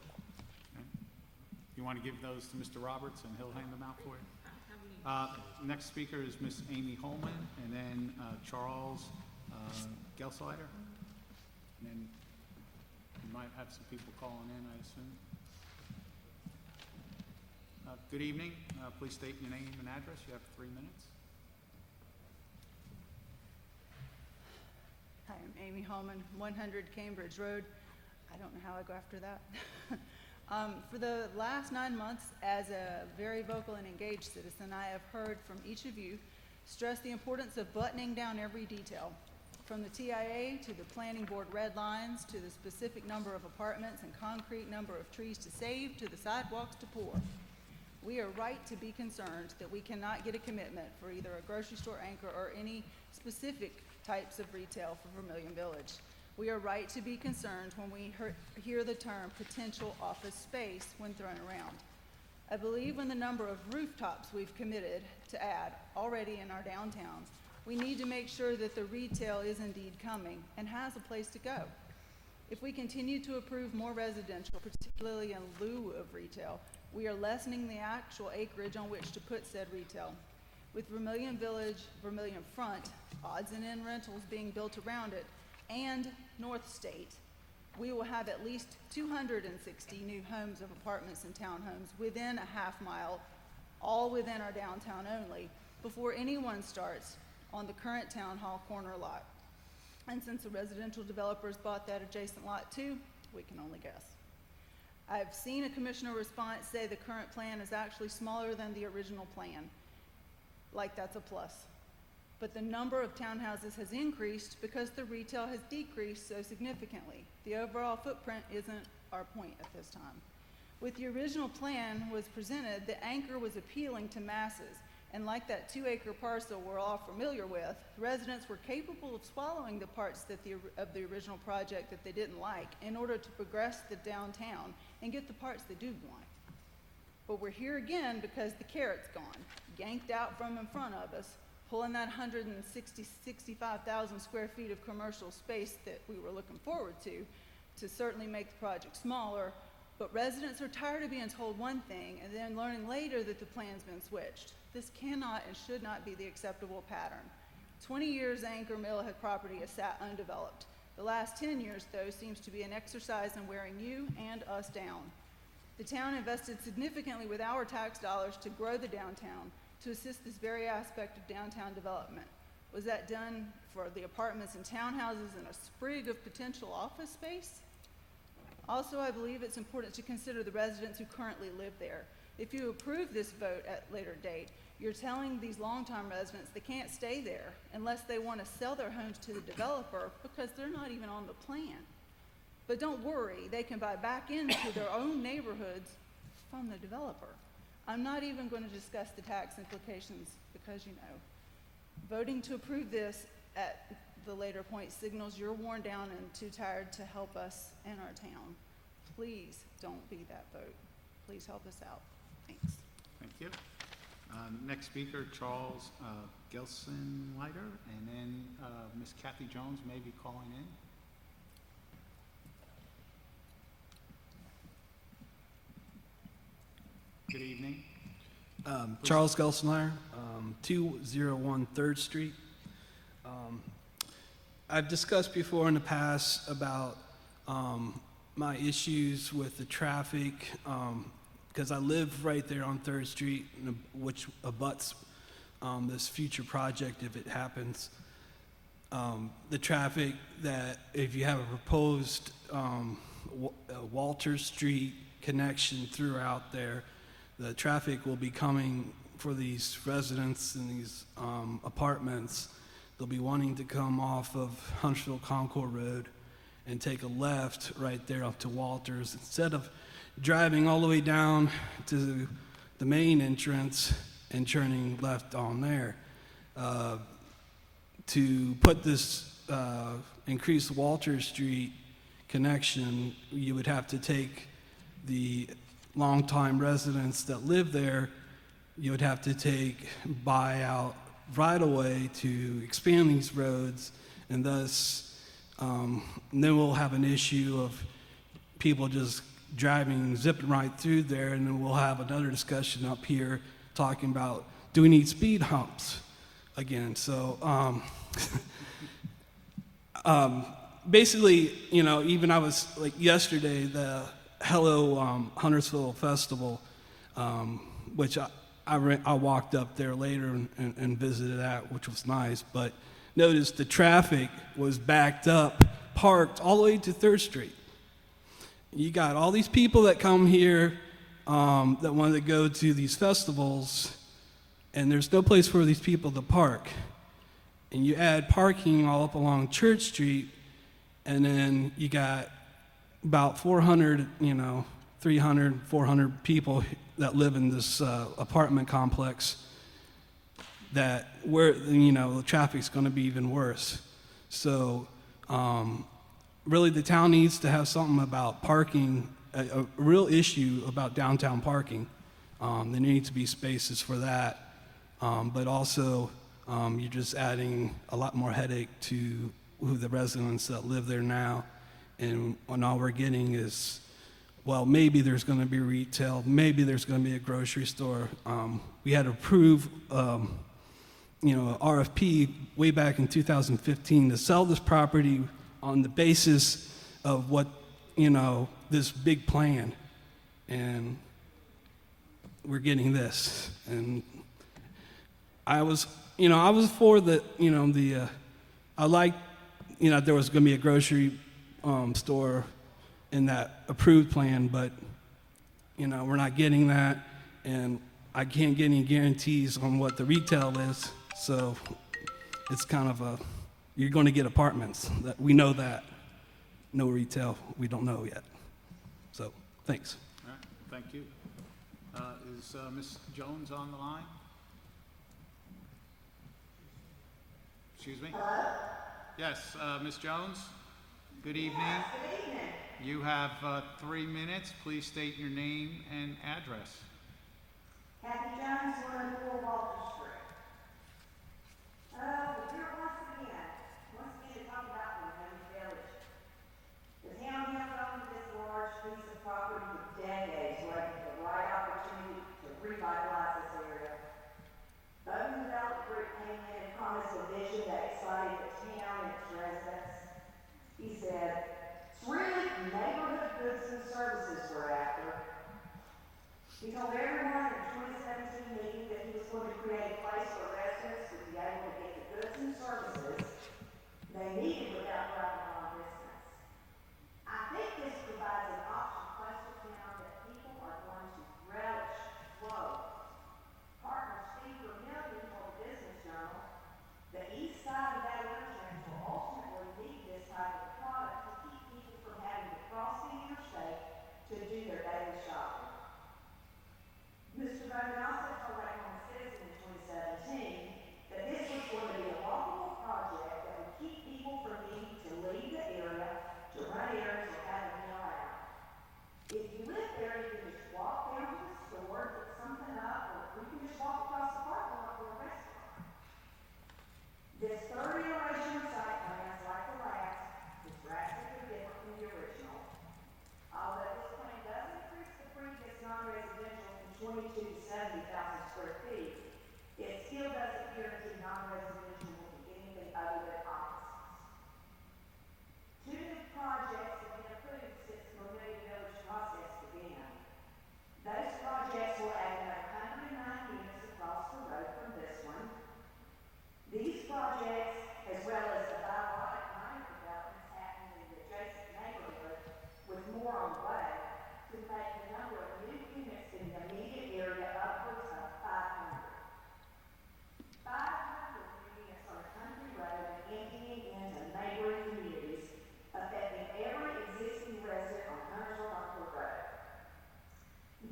You want to give those to Mr. Roberts, and he'll hand them out for you? Next speaker is Miss Amy Holman, and then Charles Gelslider. And then you might have some people calling in, I assume. Good evening. Please state your name and address. You have 3 minutes. Hi, I'm Amy Holman, 100 Cambridge Road. I don't know how I go after that. For the last 9 months, as a very vocal and engaged citizen, I have heard from each of you stress the importance of buttoning down every detail, from the TIA to the planning board red lines to the specific number of apartments and concrete number of trees to save to the sidewalks to pour. We are right to be concerned that we cannot get a commitment for either a grocery store anchor or any specific types of retail for Vermillion Village. We are right to be concerned when we hear the term potential office space when thrown around. I believe in the number of rooftops we've committed to add already in our downtowns. We need to make sure that the retail is indeed coming and has a place to go. If we continue to approve more residential, particularly in lieu of retail, we are lessening the actual acreage on which to put said retail. With Vermillion Village, Vermillion Front, odds and end rentals being built around it, and North State, we will have at least 260 new homes of apartments and townhomes within a half mile, all within our downtown only, before anyone starts on the current town hall corner lot. And since the residential developers bought that adjacent lot too, we can only guess. I've seen a commissioner response say the current plan is actually smaller than the original plan. Like that's a plus. But the number of townhouses has increased because the retail has decreased so significantly. The overall footprint isn't our point at this time. With the original plan was presented, the anchor was appealing to masses. And like that 2-acre parcel we're all familiar with, residents were capable of swallowing the parts of the original project that they didn't like in order to progress the downtown and get the parts they do want. But we're here again because the carrot's gone, yanked out from in front of us, pulling that 65,000 square feet of commercial space that we were looking forward to certainly make the project smaller. But residents are tired of being told one thing and then learning later that the plan's been switched. This cannot and should not be the acceptable pattern. 20 years Anchor Mill property has sat undeveloped. The last 10 years, though, seems to be an exercise in wearing you and us down. The town invested significantly with our tax dollars to grow the downtown, to assist this very aspect of downtown development. Was that done for the apartments and townhouses and a sprig of potential office space? Also, I believe it's important to consider the residents who currently live there. If you approve this vote at a later date, you're telling these longtime residents they can't stay there unless they want to sell their homes to the developer because they're not even on the plan. But don't worry, they can buy back into their own neighborhoods from the developer. I'm not even going to discuss the tax implications because, you know, voting to approve this at the later point signals you're worn down and too tired to help us in our town. Please don't be that vote. Please help us out. Thanks. Thank you. Next speaker, Charles Gelsenleiter, and then Miss Kathy Jones may be calling in. Good evening. Charles Gelsenleiter, 201 3rd Street. I've discussed before in the past about my issues with the traffic, because I live right there on 3rd Street, which abuts this future project if it happens. The traffic that if you have a proposed Walter Street connection throughout there, the traffic will be coming for these residents in these apartments. They'll be wanting to come off of Huntersville Concord Road and take a left right there up to Walters instead of driving all the way down to the main entrance and turning left on there. To put this increased Walter Street connection, you would have to take the longtime residents that live there, you would have to buy out right away to expand these roads, and thus then we'll have an issue of people just driving, zipping right through there, and then we'll have another discussion up here talking about, do we need speed humps again? So basically, you know, even I was like yesterday, the Hello Huntersville Festival, which I walked up there later and visited that, which was nice, but noticed the traffic was backed up, parked all the way to 3rd Street. You got all these people that come here that want to go to these festivals, and there's no place for these people to park. And you add parking all up along Church Street, and then you got about 400, 300, 400 people that live in this apartment complex that where, the traffic's going to be even worse. So really the town needs to have something about parking, a real issue about downtown parking. There needs to be spaces for that. But also you're just adding a lot more headache to the residents that live there now. And all we're getting is, well, maybe there's going to be retail, maybe there's going to be a grocery store. We had to approve, RFP way back in 2015 to sell this property on the basis of what, this big plan. And we're getting this. And I was for the, I liked, there was going to be a grocery store in that approved plan, but we're not getting that, and I can't get any guarantees on what the retail is, so it's kind of you're going to get apartments. That we know that. No retail, we don't know yet. So thanks. All right, thank you. Is Ms. Jones on the line? Excuse me? Hello? Yes, Ms. Jones? Good evening. Yes, good evening. You have 3 minutes. Please state your name and address. Kathy Jones, 104 Walter Street. We're here once again to talk about Vermillion Village. The town has owned this large piece of property for decades, waiting for the right opportunity to revitalize this area. Open Development Group came in and promised a vision that excited the town and its residents. He said, it's really neighborhood goods and services we're after. He told everyone in the 2017 meeting that 22 to 70,000 square feet, it still doesn't guarantee non-residential will be anything other than offices. Two new projects have been approved since the Vermillion Village process began. Those projects will add another 109 units across the road from this one. These projects, as well as the biologic minor developments happening in the adjacent neighborhood, with more on the way, to make the number of new units in the immediate area upwards of 500. 500 new units on a country road and emptying into neighboring communities, affecting every existing resident on Huntersville Rockford Road.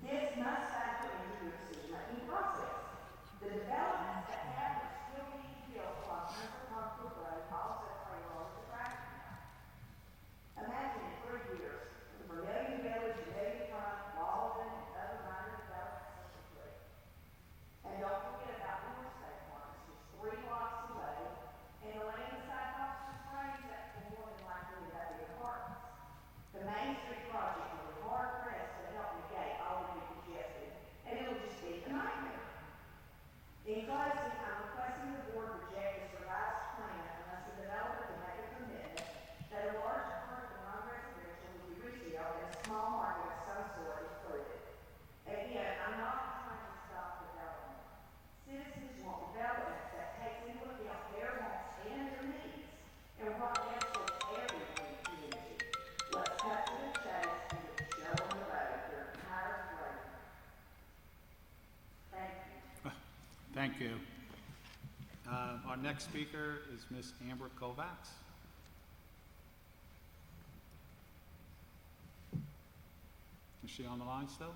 This must factor into your decision-making process. The developments that have are still being built along Huntersville Rockford Road also play a role in the traffic count. Imagine in 3 years, the Vermillion Village, Trott, Walden, and other minor developments are complete. And don't forget about real estate markets, just 3 blocks away, and the land beside Foster's Springs that will more than likely end up being apartments. The Main Street project will be hard pressed to help negate all of the congestion, and it'll just be a nightmare. In closing, I'm requesting the board reject this revised plan unless the developer can make a commitment that a large part of the non-residential will be retail and a small market of some sort included. Again, I'm not trying to stop development. Citizens want development that takes into account their wants and their needs, and what best fits everyone in the community. Let's cut to the chase and get the show on the road. We're tired of waiting. Thank you. Thank you. Our next speaker is Miss Amber Kovacs. Is she on the line still?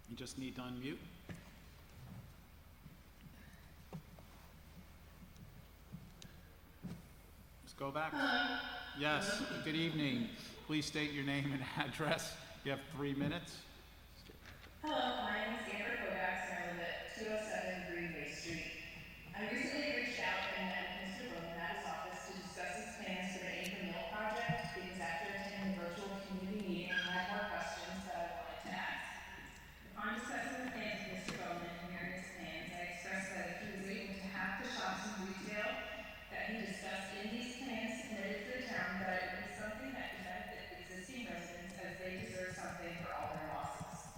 You just need to unmute. Ms. Kovacs? Hello. Yes, good evening. Please state your name and address. You have 3 minutes. Hello, my name is Amber Kovacs and I live at 207 Greenway Street. I recently reached out and met Mr. Bowman at his office to discuss his plans for the Anchor Mill project because after attending the virtual community meeting, I had more questions that I wanted to ask. Upon discussing the plans with Mr. Bowman and hearing his plans, I expressed that if he was able to have the shops and retail that he discussed in these plans submitted to the town, that it would be something that could benefit existing residents as they deserve something for all their losses.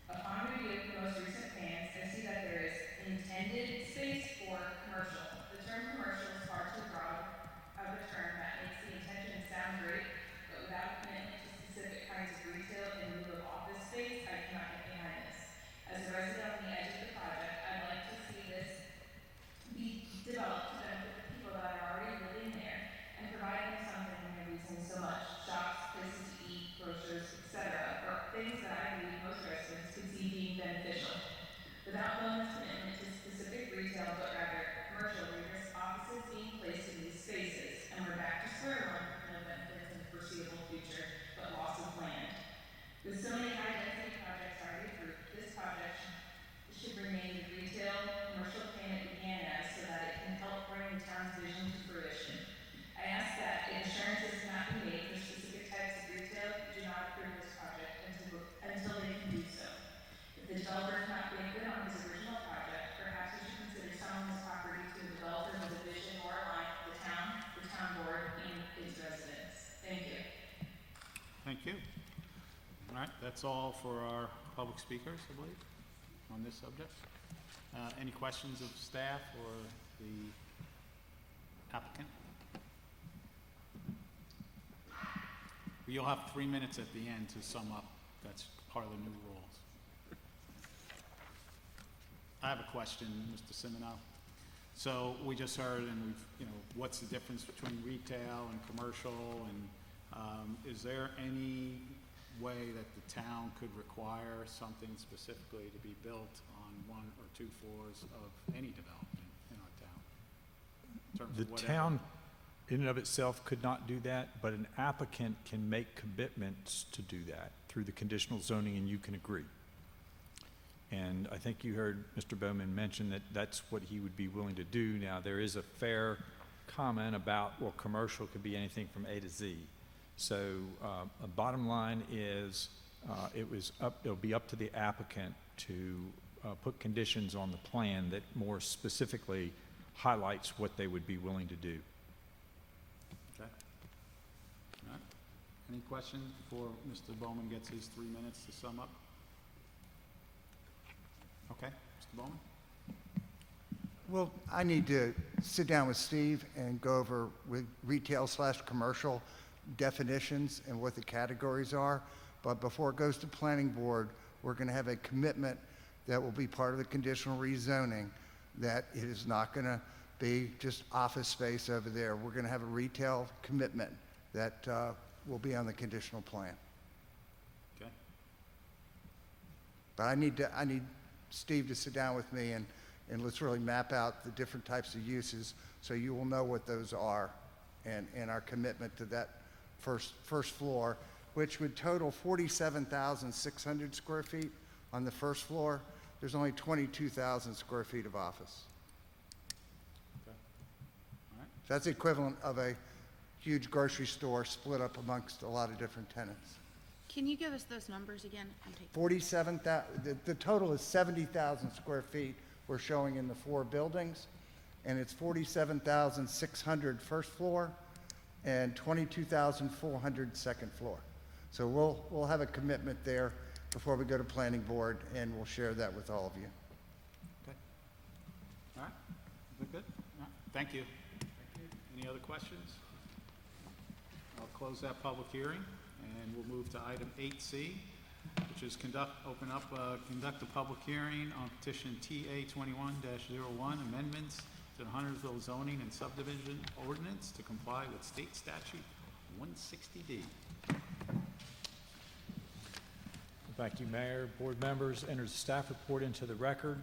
Upon review of the most recent plans, I see that there is intended space for commercial. The term commercial is far too broad of a term that makes the intention sound great, but without a commitment to specific kinds of retail in lieu of office space, I cannot get behind this. As a resident on the edge of the project, I'd like to see this be developed to benefit the people that are already living there and provide them something when they're using so much. Shops, places to eat, grocers, etc. are things that I believe most residents could see being beneficial. Without Bowman's commitment to specific retail, but rather commercial, we risk offices being placed in these spaces, and we're back to square one with no benefits in the foreseeable future, but loss of land. With so many high-density projects already approved, this project should remain the retail, commercial plan it began as so that it can help bring the town's vision to fruition. I ask that if assurances cannot be made for specific types of retail, do not approve this project until they can do so. If the developer cannot make good on his original project, perhaps we should consider selling this property to a developer with a vision more aligned with the town board, and its residents. Thank you. Thank you. All right, that's all for our public speakers, I believe, on this subject. Any questions of staff or the applicant? You'll have 3 minutes at the end to sum up. That's part of the new rules. I have a question, Mr. Simino. So we just heard, and we've, what's the difference between retail and commercial, and is there any way that the town could require something specifically to be built on 1 or 2 floors of any development in our town? In terms The of whatever? town in and of itself could not do that, but an applicant can make commitments to do that through the conditional zoning, and you can agree. And I think you heard Mr. Bowman mention that that's what he would be willing to do. Now, there is a fair comment about, well, commercial could be anything from A to Z. So a bottom line is it'll be up to the applicant to put conditions on the plan that more specifically highlights what they would be willing to do. Okay. All right. Any questions before Mr. Bowman gets his 3 minutes to sum up? Okay, Mr. Bowman? Well, I need to sit down with Steve and go over with retail/commercial definitions and what the categories are. But before it goes to planning board, we're going to have a commitment that will be part of the conditional rezoning, that it is not going to be just office space over there. We're going to have a retail commitment that will be on the conditional plan. Okay. But I need Steve to sit down with me and let's really map out the different types of uses so you will know what those are and our commitment to that first floor, which would total 47,600 square feet on the first floor. There's only 22,000 square feet of office. Okay. All right. That's the equivalent of a huge grocery store split up amongst a lot of different tenants. Can you give us those numbers again? I'm taking. The total is 70,000 square feet we're showing in the 4 buildings, and it's 47,600 first floor and 22,400 second floor. So we'll have a commitment there before we go to planning board, and we'll share that with all of you. Okay. All right. Is that good? All right. Thank you. Any other questions? I'll close that public hearing, and we'll move to item 8C, which is conduct a public hearing on petition TA 21-01, amendments to the Huntersville zoning and subdivision ordinance to comply with state statute 160D. Thank you, Mayor. Board members, enters the staff report into the record.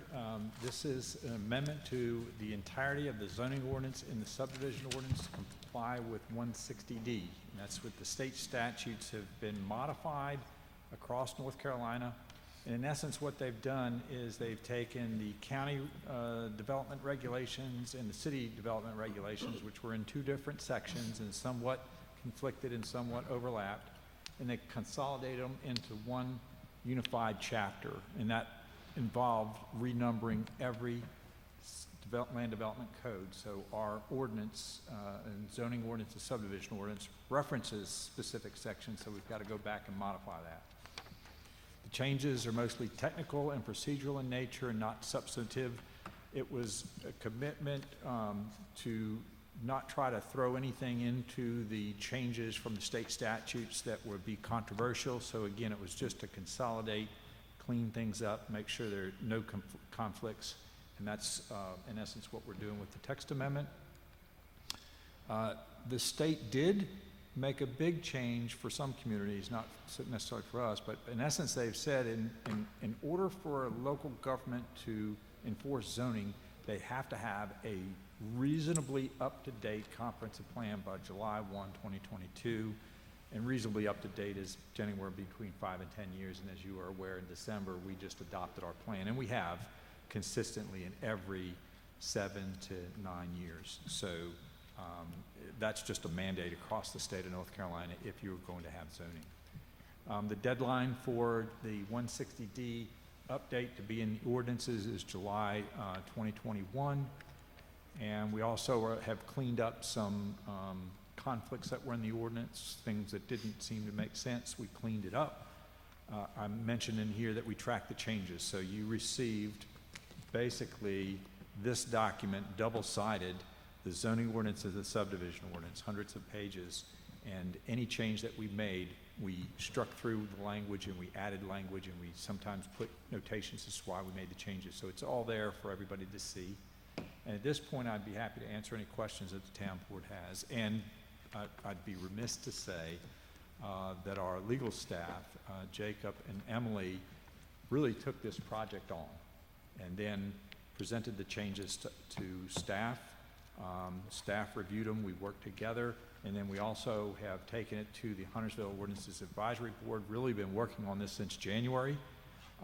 This is an amendment to the entirety of the zoning ordinance in the subdivision ordinance to comply with 160D. And that's what the state statutes have been modified across North Carolina. And in essence, what they've done is they've taken the county development regulations and the city development regulations, which were in 2 different sections and somewhat conflicted and somewhat overlapped, and they consolidated them into one unified chapter. And that involved renumbering every land development code. So our ordinance and zoning ordinance and subdivision ordinance references specific sections, so we've got to go back and modify that. The changes are mostly technical and procedural in nature and not substantive. It was a commitment to not try to throw anything into the changes from the state statutes that would be controversial. So again, it was just to consolidate, clean things up, make sure there are no conflicts. And that's, in essence, what we're doing with the text amendment. The state did make a big change for some communities, not necessarily for us, but in essence, they've said in order for a local government to enforce zoning, they have to have a reasonably up-to-date comprehensive plan by July 1, 2022. And reasonably up-to-date is anywhere between 5 and 10 years. And as you are aware, in December, we just adopted our plan. And we have consistently in every 7 to 9 years. So that's just a mandate across the state of North Carolina if you're going to have zoning. The deadline for the 160D update to be in the ordinances is July 2021. And we also have cleaned up some conflicts that were in the ordinance, things that didn't seem to make sense. We cleaned it up. I mentioned in here that we tracked the changes. So you received basically this document, double-sided, the zoning ordinance and the subdivision ordinance, hundreds of pages. And any change that we made, we struck through the language and we added language and we sometimes put notations as to why we made the changes. So it's all there for everybody to see. And at this point, I'd be happy to answer any questions that the town board has. And I'd be remiss to say that our legal staff, Jacob and Emily, really took this project on and then presented the changes to staff. Staff reviewed them, we worked together, and then we also have taken it to the Huntersville Ordinances Advisory Board, really been working on this since January,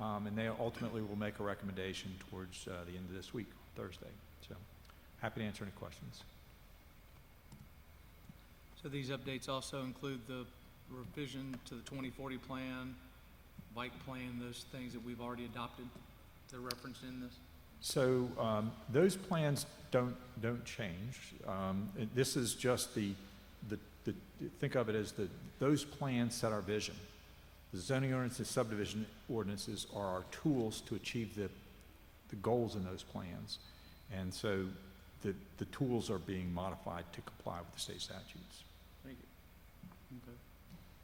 and they ultimately will make a recommendation towards the end of this week, Thursday. So happy to answer any questions. So these updates also include the revision to the 2040 plan bike plan, those things that we've already adopted that are referenced in this? So those plans don't change. This is just think of it as those plans set our vision. The zoning ordinances, subdivision ordinances are our tools to achieve the goals in those plans. And so the tools are being modified to comply with the state statutes. Thank you. Okay.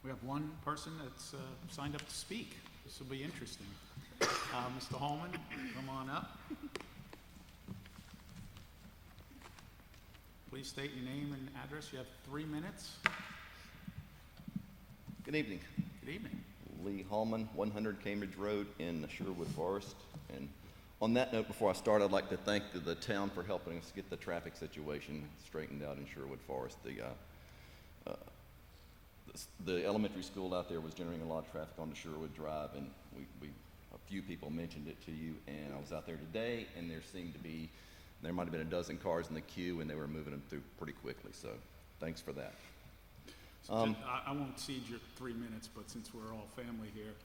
We have one person that's signed up to speak. This will be interesting. Mr. Holman, come on up. Please state your name and address. You have 3 minutes. Good evening. Good evening. Lee Hallman, 100 Cambridge Road in Sherwood Forest. And on that note, before I start, I'd like to thank the town for helping us get the traffic situation straightened out in Sherwood Forest. The elementary school out there was generating a lot of traffic onto Sherwood Drive, and a few people mentioned it to you, and I was out there today, and there might have been a dozen cars in the queue, and they were moving them through pretty quickly, so thanks for that. So I won't cede your 3 minutes, but since we're all family here,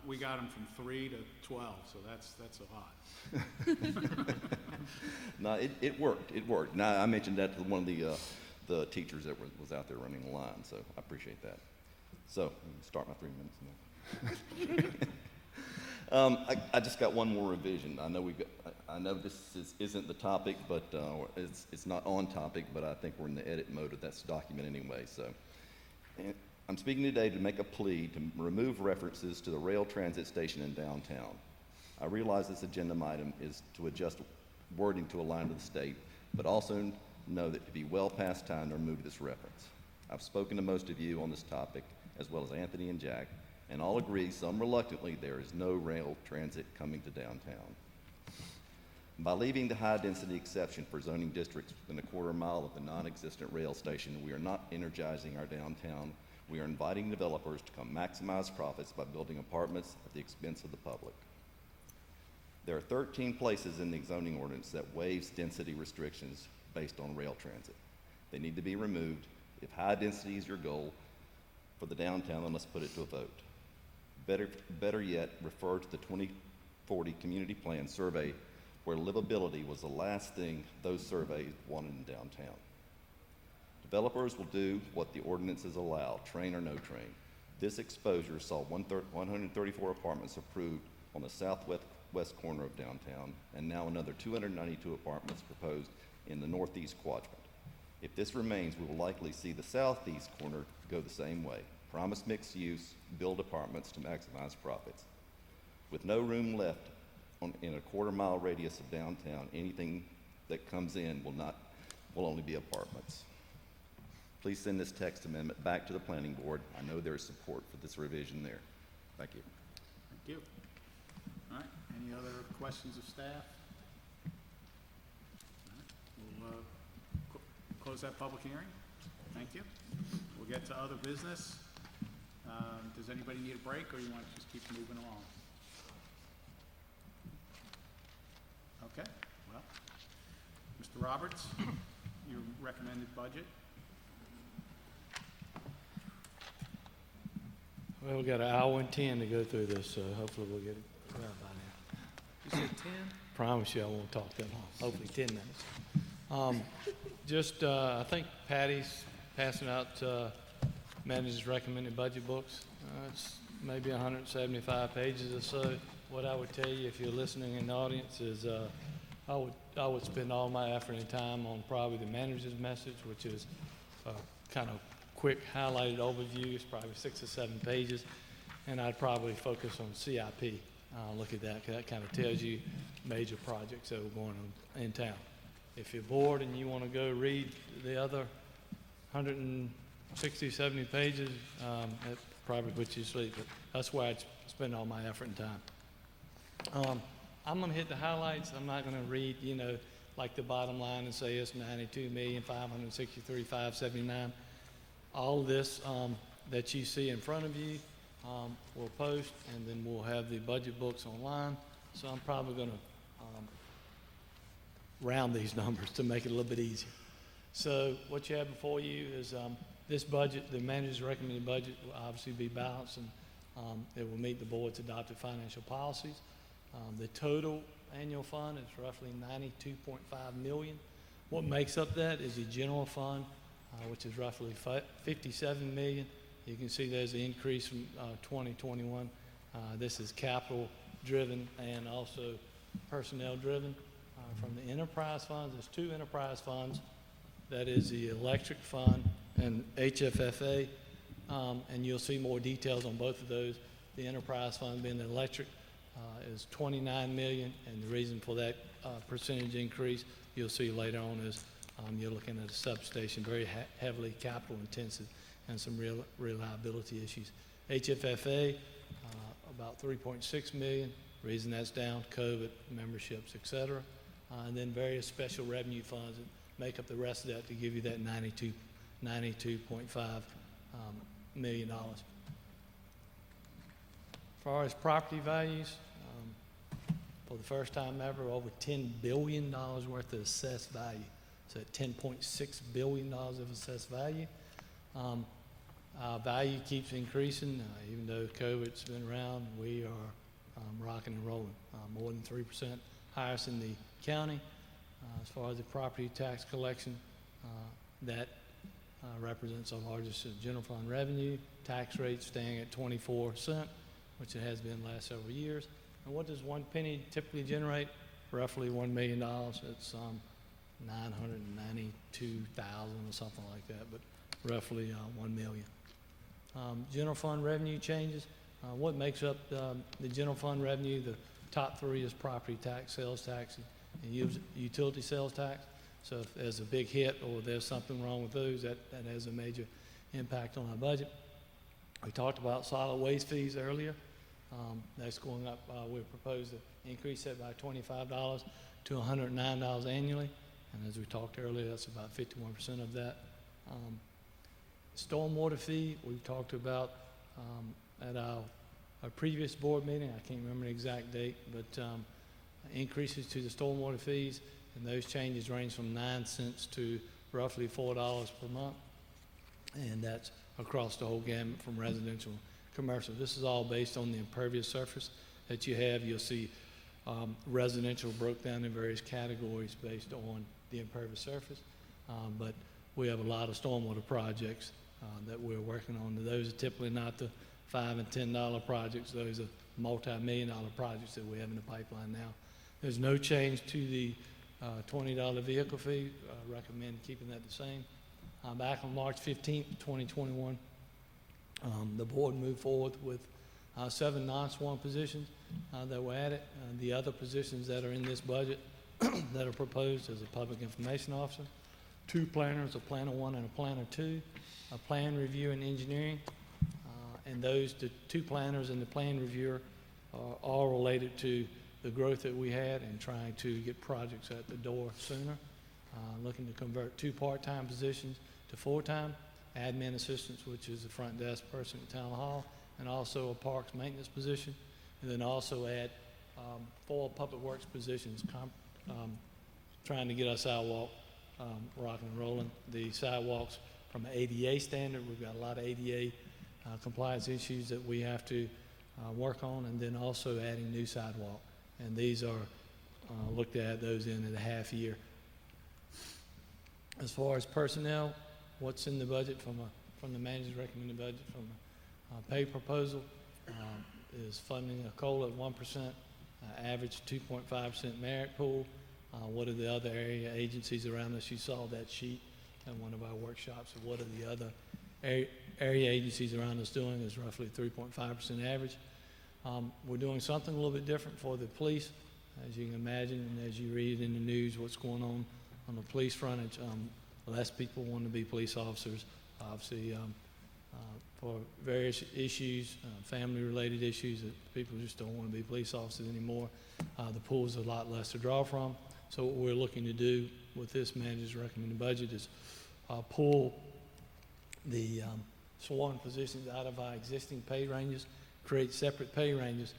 we got them from 3 to 12, so that's a lot. No, it worked. It worked. Now, I mentioned that to one of the teachers that was out there running the line, so I appreciate that. So, let me start my 3 minutes now. I just got one more revision. I know this isn't the topic, but it's not on topic, but I think we're in the edit mode of that document anyway. So, and I'm speaking today to make a plea to remove references to the rail transit station in downtown. I realize this agenda item is to adjust wording to align with the state, but also know that it'd be well past time to remove this reference. I've spoken to most of you on this topic, as well as Anthony and Jack, and all agree, some reluctantly, there is no rail transit coming to downtown. By leaving the high-density exception for zoning districts within a quarter mile of the non-existent rail station, we are not energizing our downtown. We are inviting developers to come maximize profits by building apartments at the expense of the public. There are 13 places in the zoning ordinance that waives density restrictions based on rail transit. They need to be removed. If high density is your goal for the downtown, then let's put it to a vote. Better yet, refer to the 2040 Community Plan Survey, where livability was the last thing those surveys wanted in downtown. Developers will do what the ordinances allow, train or no train. This exposure saw 134 apartments approved on the southwest corner of downtown, and now another 292 apartments proposed in the northeast quadrant. If this remains, we will likely see the southeast corner go the same way. Promise mixed use, build apartments to maximize profits. With no room left in a quarter-mile radius of downtown, anything that comes in will only be apartments. Please send this text amendment back to the planning board. I know there is support for this revision there. Thank you. Thank you. All right, any other questions of staff? All right. We'll close that public hearing. Thank you. We'll get to other business. Does anybody need a break, or you want to just keep moving along? Okay, well, Mr. Roberts, your recommended budget? Well, we got an hour and 10 to go through this, so hopefully we'll get it done by now. You said 10? Promise you I won't talk that long, hopefully 10 minutes. I think Patty's passing out manager's recommended budget books. It's maybe 175 pages or so. What I would tell you if you're listening in the audience is I would spend all my effort and time on probably the manager's message, which is kind of quick highlighted overview. It's probably 6 or 7 pages, and I'd probably focus on CIP. Look at that, 'cause that kind of tells you major projects that are going on in town. If you're bored and you want to go read the other 160, 70 pages, that probably puts you to sleep, but that's where I'd spend all my effort and time. I'm going to hit the highlights. I'm not going to read, like the bottom line and say it's 92,563,579. All of this that you see in front of you, we'll post, and then we'll have the budget books online. So I'm probably going to round these numbers to make it a little bit easier. So what you have before you is this budget, the manager's recommended budget will obviously be balanced, and It will meet the board's adopted financial policies. The total annual fund is roughly $92.5 million. What makes up that is the general fund, which is roughly $57 million. You can see there's an increase from 2021. This is capital driven and also personnel driven. From the enterprise funds, there's two enterprise funds. That is the electric fund and HFFA, and you'll see more details on both of those. The enterprise fund being the electric is $29 million, and the reason for that percentage increase you'll see later on is you're looking at a substation, very heavily capital intensive, and some real reliability issues. HFFA, about $3.6 million. Reason that's down, COVID, memberships, et cetera. And then various special revenue funds that make up the rest of that to give you that $92.5 million. As far as property values, for the first time ever, over $10 billion worth of assessed value. So $10.6 billion of assessed value. Value keeps increasing, even though COVID's been around. We are rocking and rolling, more than 3% highest in the county. As far as the property tax collection, that represents our largest general fund revenue. Tax rate staying at 24%, which it has been the last several years. And what does one penny typically generate? Roughly $1 million. It's 992,000 or something like that, but roughly 1 million. General fund revenue changes. What makes up the general fund revenue? The top three is property tax, sales tax, and utility sales tax. So if there's a big hit or there's something wrong with those, that has a major impact on our budget. We talked about solid waste fees earlier. That's going up. We proposed to increase that by $25 to $109 annually. And as we talked earlier, that's about 51% of that. Stormwater fee, we've talked about at our previous board meeting. I can't remember the exact date, but increases to the stormwater fees, and those changes range from 9 cents to roughly $4 per month. And that's across the whole gamut from residential, commercial. This is all based on the impervious surface that you have. You'll see residential broke down in various categories based on the impervious surface. But we have a lot of stormwater projects that we're working on. Those are typically not the $5 and $10 projects. Those are multi-million-dollar projects that we have in the pipeline now. There's no change to the $20 vehicle fee. I recommend keeping that the same. Back on March 15th, 2021, the board moved forward with 7 non-sworn positions that were added. The other positions that are in this budget that are proposed is a public information officer, 2 planners, a planner 1 and a planner 2, a plan review and engineering, and those, the 2 planners and the plan reviewer are all related to the growth that we had and trying to get projects at the door sooner. Looking to convert 2 part-time positions to full-time, admin assistants, which is the front desk person at Town Hall, and also a parks maintenance position, and then also add 4 public works positions, trying to get our sidewalk rocking and rolling. The sidewalks from an ADA standard, we've got a lot of ADA compliance issues that we have to work on, and then also adding new sidewalk. And these are looked at those in a half year. As far as personnel, what's in the budget from the manager's recommended budget from a pay proposal is funding a COLA at 1%, average 2.5% merit pool. What are the other area agencies around us? You saw that sheet in one of our workshops of what are the other area agencies around us doing is roughly 3.5% average. We're doing something a little bit different for the police, as you can imagine, and as you read in the news what's going on the police frontage. Less people want to be police officers, obviously, for various issues, family-related issues that people just don't want to be police officers anymore. The pool's a lot less to draw from. So what we're looking to do with this manager's recommended budget is pull the sworn positions out of our existing pay ranges, create separate pay ranges,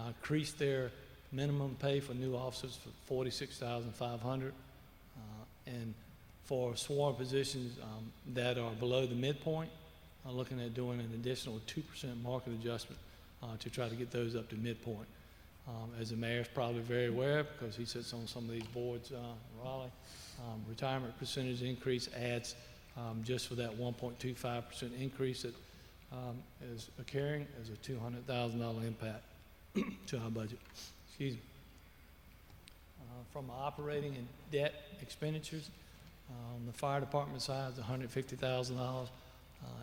increase their minimum pay for new officers for $46,500, and for sworn positions that are below the midpoint, looking at doing an additional 2% market adjustment to try to get those up to midpoint. As the mayor's probably very aware, because he sits on some of these boards in Raleigh, retirement percentage increase adds just for that 1.25% increase that is occurring as a $200,000 impact to our budget. Excuse me. From operating and debt expenditures, on the fire department side, it's $150,000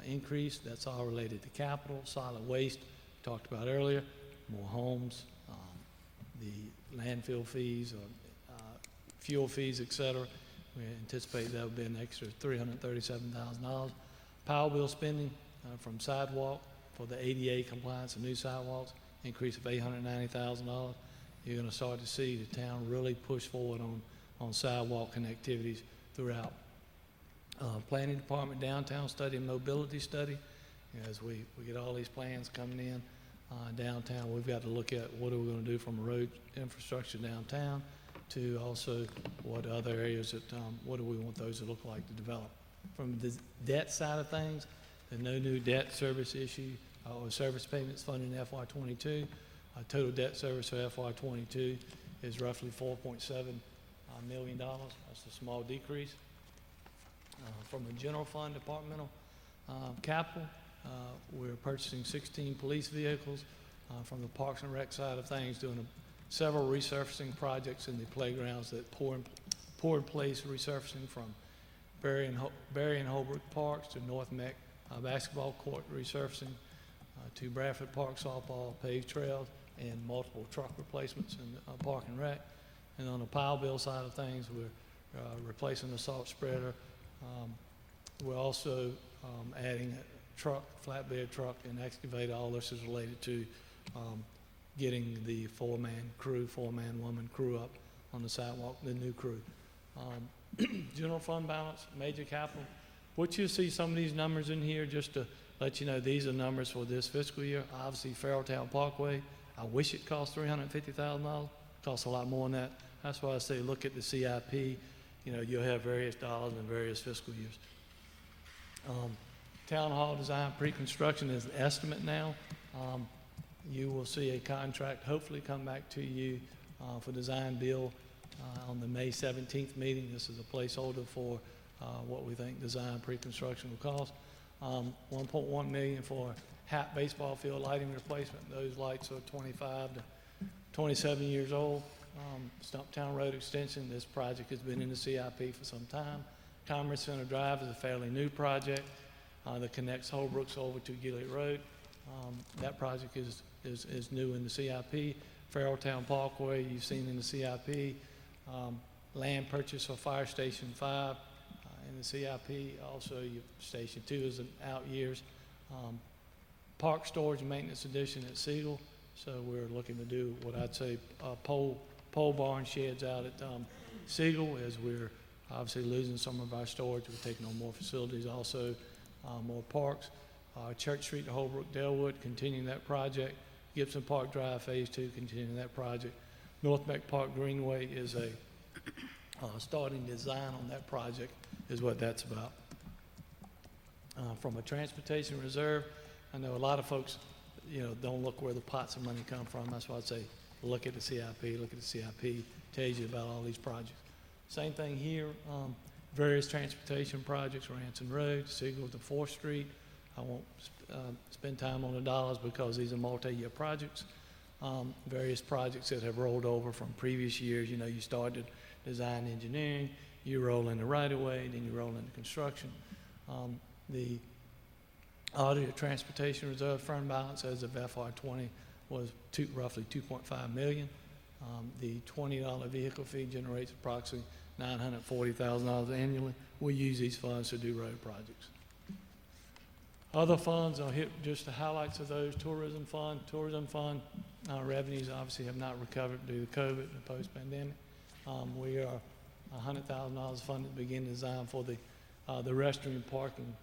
increase. That's all related to capital, solid waste, talked about earlier, more homes, the landfill fees, or fuel fees, et cetera. We anticipate that would be an extra $337,000. Power bill spending from sidewalk for the ADA compliance and new sidewalks, increase of $890,000. You're going to start to see the town really push forward on sidewalk connectivities throughout. Planning department downtown study and mobility study. As we get all these plans coming in downtown, we've got to look at what are we going to do from a road infrastructure downtown to also what other areas that, what do we want those to look like to develop. From the debt side of things, there's no new debt service issue or service payments funded in FY22. Total debt service for FY22 is roughly $4.7 million. That's a small decrease. From a general fund departmental capital, we're purchasing 16 police vehicles. From the Parks and Rec side of things, doing several resurfacing projects in the playgrounds that pour in place resurfacing from Berry and Holbrook Parks to North Meck basketball court resurfacing to Bradford Park softball, paved trails, and multiple truck replacements in Park and Rec. And on the pile bill side of things, we're replacing the salt spreader. We're also adding a truck, flatbed truck, and excavator. All this is related to getting the four-man woman crew up on the sidewalk, the new crew. General fund balance, major capital. What you see some of these numbers in here, just to let you know, these are numbers for this fiscal year. Obviously, Farrelltown Parkway, I wish it cost $350,000. It costs a lot more than that. That's why I say look at the CIP. You know, you'll have various dollars in various fiscal years. Town hall design pre-construction is an estimate now. You will see a contract hopefully come back to you for design build on the May 17th meeting. This is a placeholder for what we think design pre-construction will cost. $1.1 million for HAP baseball field lighting replacement. Those lights are 25 to 27 years old. Stumptown Road extension, this project has been in the CIP for some time. Commerce Center Drive is a fairly new project that connects Holbrooks over to Gillett Road. That project is new in the CIP. Farrelltown Parkway, you've seen in the CIP. Land purchase for Fire Station 5 in the CIP. Also, Station 2 is in out years. Park storage and maintenance addition at Siegel. So we're looking to do what I'd say pole barn sheds out at Siegel, as we're obviously losing some of our storage. We're taking on more facilities, also more parks. Church Street to Holbrook Delwood, continuing that project. Gibson Park Drive Phase 2, continuing that project. North Meck Park Greenway is a starting design on that project, is what that's about. From a transportation reserve, I know a lot of folks, you know, don't look where the pots of money come from. That's why I'd say look at the CIP, look at the CIP, tells you about all these projects. Same thing here, various transportation projects, Ranson Road, Siegel to 4th Street. I won't spend time on the dollars because these are multi-year projects. Various projects that have rolled over from previous years. You know, you started design engineering, you roll into right-of-way, then you roll into construction. The audited transportation reserve fund balance as of FY20 was roughly $2.5 million. The $20 vehicle fee generates approximately $940,000 annually. We use these funds to do road projects. Other funds, I'll hit just the highlights of those. Tourism fund revenues obviously have not recovered due to COVID and post-pandemic. We are $100,000 funded to begin design for the restroom parking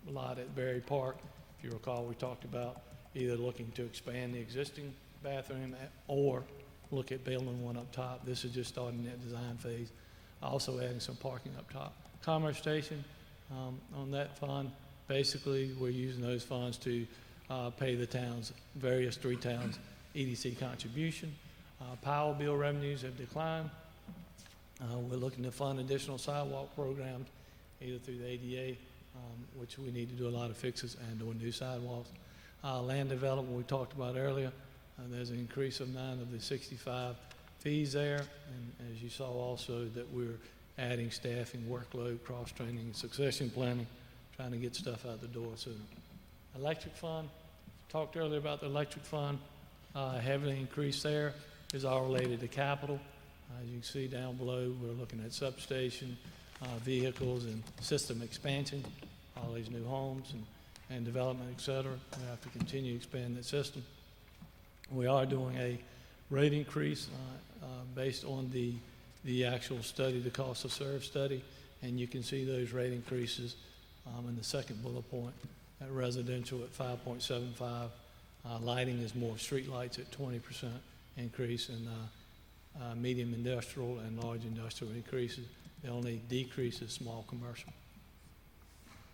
lot at Berry Park. If you recall, we talked about either looking to expand the existing bathroom or look at building one up top. This is just starting that design phase. Also adding some parking up top. Commerce Station, on that fund, basically we're using those funds to pay the towns, various 3 towns, EDC contribution. Power bill revenues have declined. We're looking to fund additional sidewalk programs, either through the ADA, which we need to do a lot of fixes, and or new sidewalks. Land development we talked about earlier. There's an increase of 9 of the 65 fees there, and as you saw also that we're adding staffing, workload, cross-training, and succession planning, trying to get stuff out the door soon. Electric fund, talked earlier about the electric fund, heavily increased there, is all related to capital. As you can see down below, we're looking at substation, vehicles, and system expansion, all these new homes and development, et cetera. We have to continue to expand that system. We are doing a rate increase based on the actual study, the cost of serve study, and you can see those rate increases in the second bullet point. At residential at 5.75, lighting is more street lights at 20% increase, and medium industrial and large industrial increases. The only decrease is small commercial.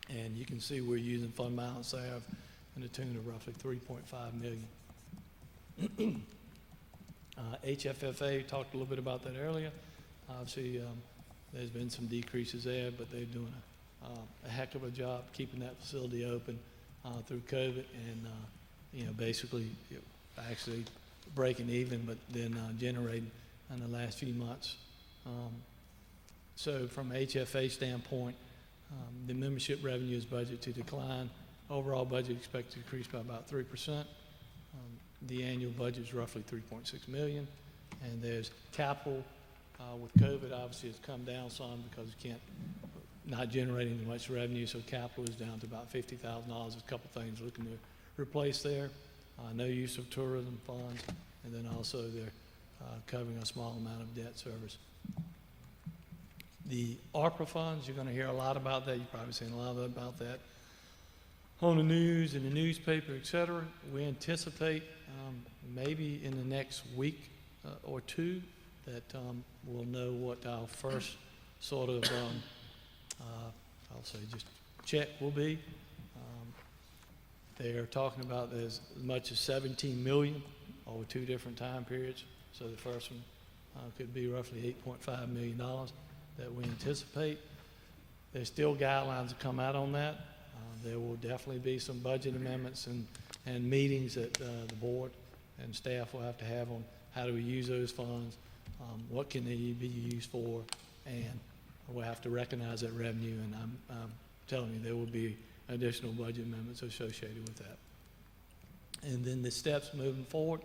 And you can see we're using fund balance there in the tune of roughly $3.5 million. HFFA, talked a little bit about that earlier. Obviously, there's been some decreases there, but they're doing a heck of a job keeping that facility open through COVID, and basically actually breaking even, but then generating in the last few months. So from HFA standpoint, the membership revenue is budgeted to decline. Overall budget expected to increase by about 3%. The annual budget is roughly $3.6 million, and there's capital with COVID obviously has come down some because you not generating as much revenue, so capital is down to about $50,000. There's a couple things looking to replace there. No use of tourism funds, and then also they're covering a small amount of debt service. The ARPA funds, you're going to hear a lot about that. You've probably seen a lot about that on the news, in the newspaper, et cetera. We anticipate maybe in the next week or two that we'll know what our first sort of, I'll say just check will be. They're talking about as much as $17 million over 2 different time periods. So the first one could be roughly $8.5 million that we anticipate. There's still guidelines to come out on that. There will definitely be some budget amendments and meetings that the board and staff will have to have on how do we use those funds, what can they be used for, and we'll have to recognize that revenue, and I'm telling you there will be additional budget amendments associated with that. And then the steps moving forward,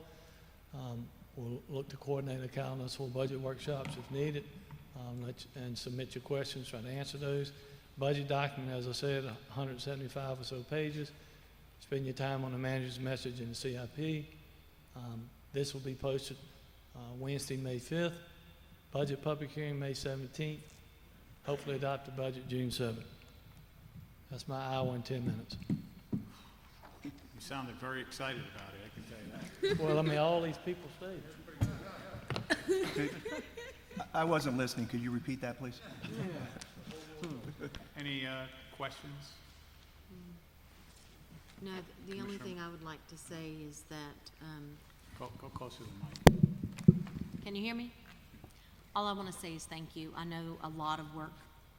we'll look to coordinate a calendar for budget workshops if needed, and submit your questions, try to answer those. Budget document, as I said, 175 or so pages. Spend your time on the manager's message in the CIP. This will be posted Wednesday, May 5th. Budget public hearing, May 17th. Hopefully adopt the budget June 7th. That's my hour and 10 minutes. You sounded very excited about it, I can tell you that. Well, I mean, all these people stayed. I wasn't listening. Could you repeat that, please? Any questions? No, the only thing I would like to say is that, Go closer to the mic. can you hear me? All I want to say is thank you. I know a lot of work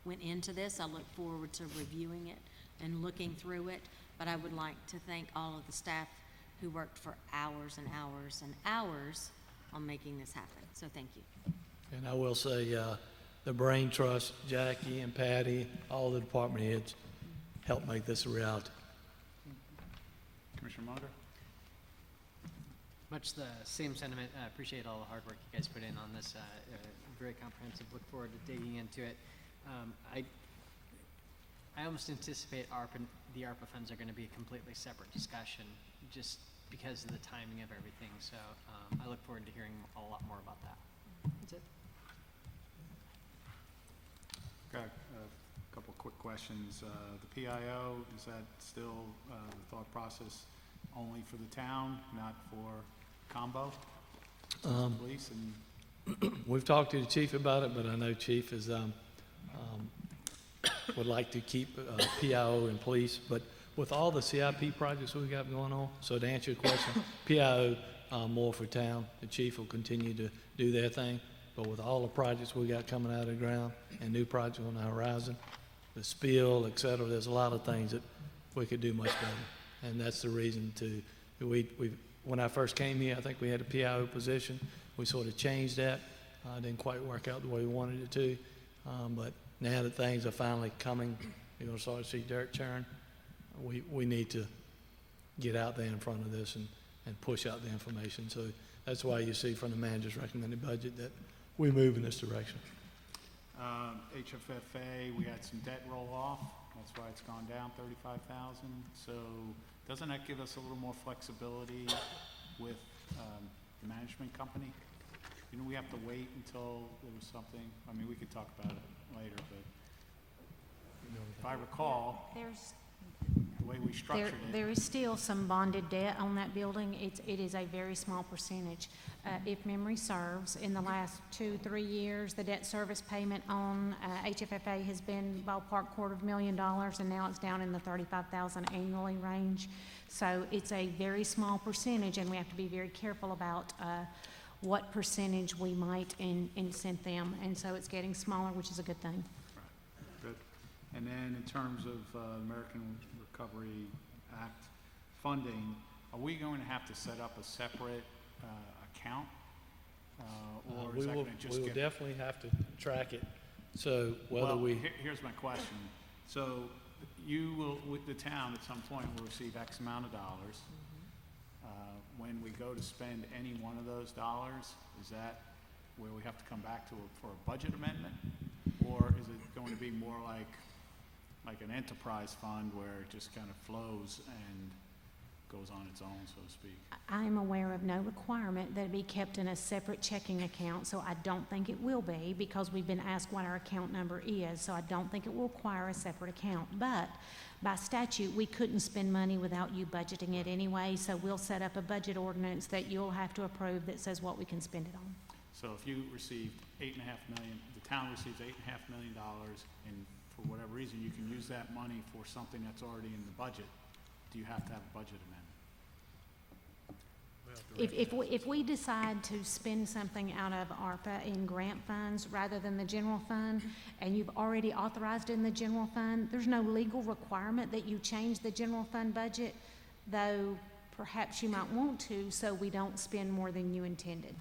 went into this. I look forward to reviewing it and looking through it, but I would like to thank all of the staff who worked for hours and hours and hours on making this happen. So thank you. And I will say, the Brain Trust, Jackie and Patty, all the department heads helped make this a reality. Commissioner Munger? Much the same sentiment. I appreciate all the hard work you guys put in on this. Very comprehensive. Look forward to digging into it. I almost anticipate the ARPA funds are going to be a completely separate discussion just because of the timing of everything. So I look forward to hearing a lot more about that. That's it. Okay, a couple quick questions. The PIO, is that still the thought process only for the town, not for combo? Police and We've talked to the chief about it, but I know chief is would like to keep PIO and police, but with all the CIP projects we got going on, so to answer your question, PIO, more for town, the chief will continue to do their thing, but with all the projects we got coming out of the ground and new projects on the horizon, the spill, et cetera, there's a lot of things that we could do much better. And that's the reason when I first came here, I think we had a PIO position. We sort of changed that. Didn't quite work out the way we wanted it to. But now that things are finally coming, you're going to start to see dirt churn. We need to get out there in front of this and push out the information. So that's why you see from the manager's recommended budget that we move in this direction. HFFA, we had some debt roll off. That's why it's gone down 35,000. So doesn't that give us a little more flexibility with the management company? You know, we have to wait until there was something. I mean, we could talk about it later, but if I recall, There's, the way we structured there is still some bonded debt on that building. It is a very small percentage. If memory serves, in the last 2-3 years, the debt service payment on HFFA has been ballpark $250,000, and now it's down in the $35,000 annually range. So it's a very small percentage, and we have to be very careful about what percentage we might incent them. And so it's getting smaller, which is a good thing. right, good. And then in terms of American Recovery Act funding, are we going to have to set up a separate account? Or is that going to just we will get... definitely have to track it. So whether Here's my question. So you will, with the town at some point, will receive X amount of dollars. When we go to spend any one of those dollars, is that where we have to come back to for a budget amendment? Or is it going to be more like an enterprise fund where it just kind of flows and goes on its own, so to speak? I'm aware of no requirement that it be kept in a separate checking account, so I don't think it will be, because we've been asked what our account number is, so I don't think it will require a separate account. But by statute, we couldn't spend money without you budgeting it anyway, so we'll set up a budget ordinance that you'll have to approve that says what we can spend it on. So if you received $8.5 million, the town receives $8.5 million, and for whatever reason, you can use that money for something that's already in the budget, do you have to have a budget amendment? If we decide to spend something out of ARPA in grant funds rather than the general fund, and you've already authorized it in the general fund, there's no legal requirement that you change the general fund budget, though perhaps you might want to, so we don't spend more than you intended.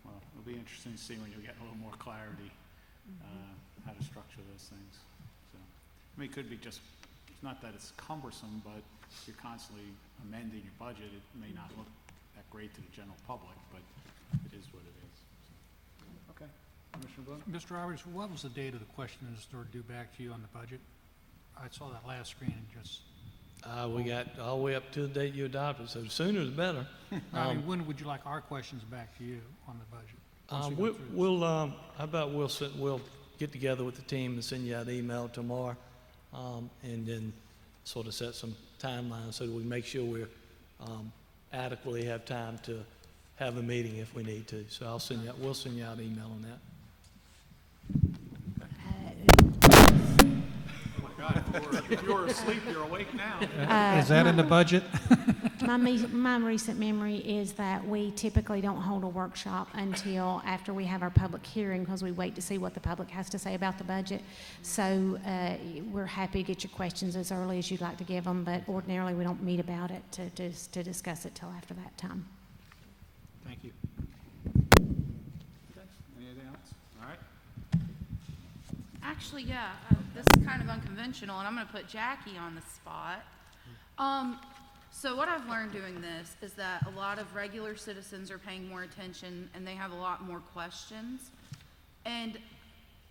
Well, it'll be interesting to see when you get a little more clarity how to structure those things. So, I mean, it could be just, it's not that it's cumbersome, but you're constantly amending your budget. It may not look that great to the general public, but it is what it is. So, okay. Commissioner Bloom? Mr. Roberts, what was the date of the question that's due back to you on the budget? I saw that last screen and just... We got all the way up to the date you adopted, so the sooner the better. I mean, when would you like our questions back to you on the budget? Once we go through this? How about we'll get together with the team and send you out an email tomorrow, and then sort of set some timelines so that we make sure we're adequately have time to have a meeting if we need to. So we'll send you out an email on that. Oh my God, if you were asleep, you're awake now. Is that in the budget? My recent memory is that we typically don't hold a workshop until after we have our public hearing, because we wait to see what the public has to say about the budget. So we're happy to get your questions as early as you'd like to give them, but ordinarily we don't meet about it to discuss it till after that time. Thank you. Okay. Anything else? All right. Actually, yeah, this is kind of unconventional, and I'm going to put Jackie on the spot. So what I've learned doing this is that a lot of regular citizens are paying more attention, and they have a lot more questions. And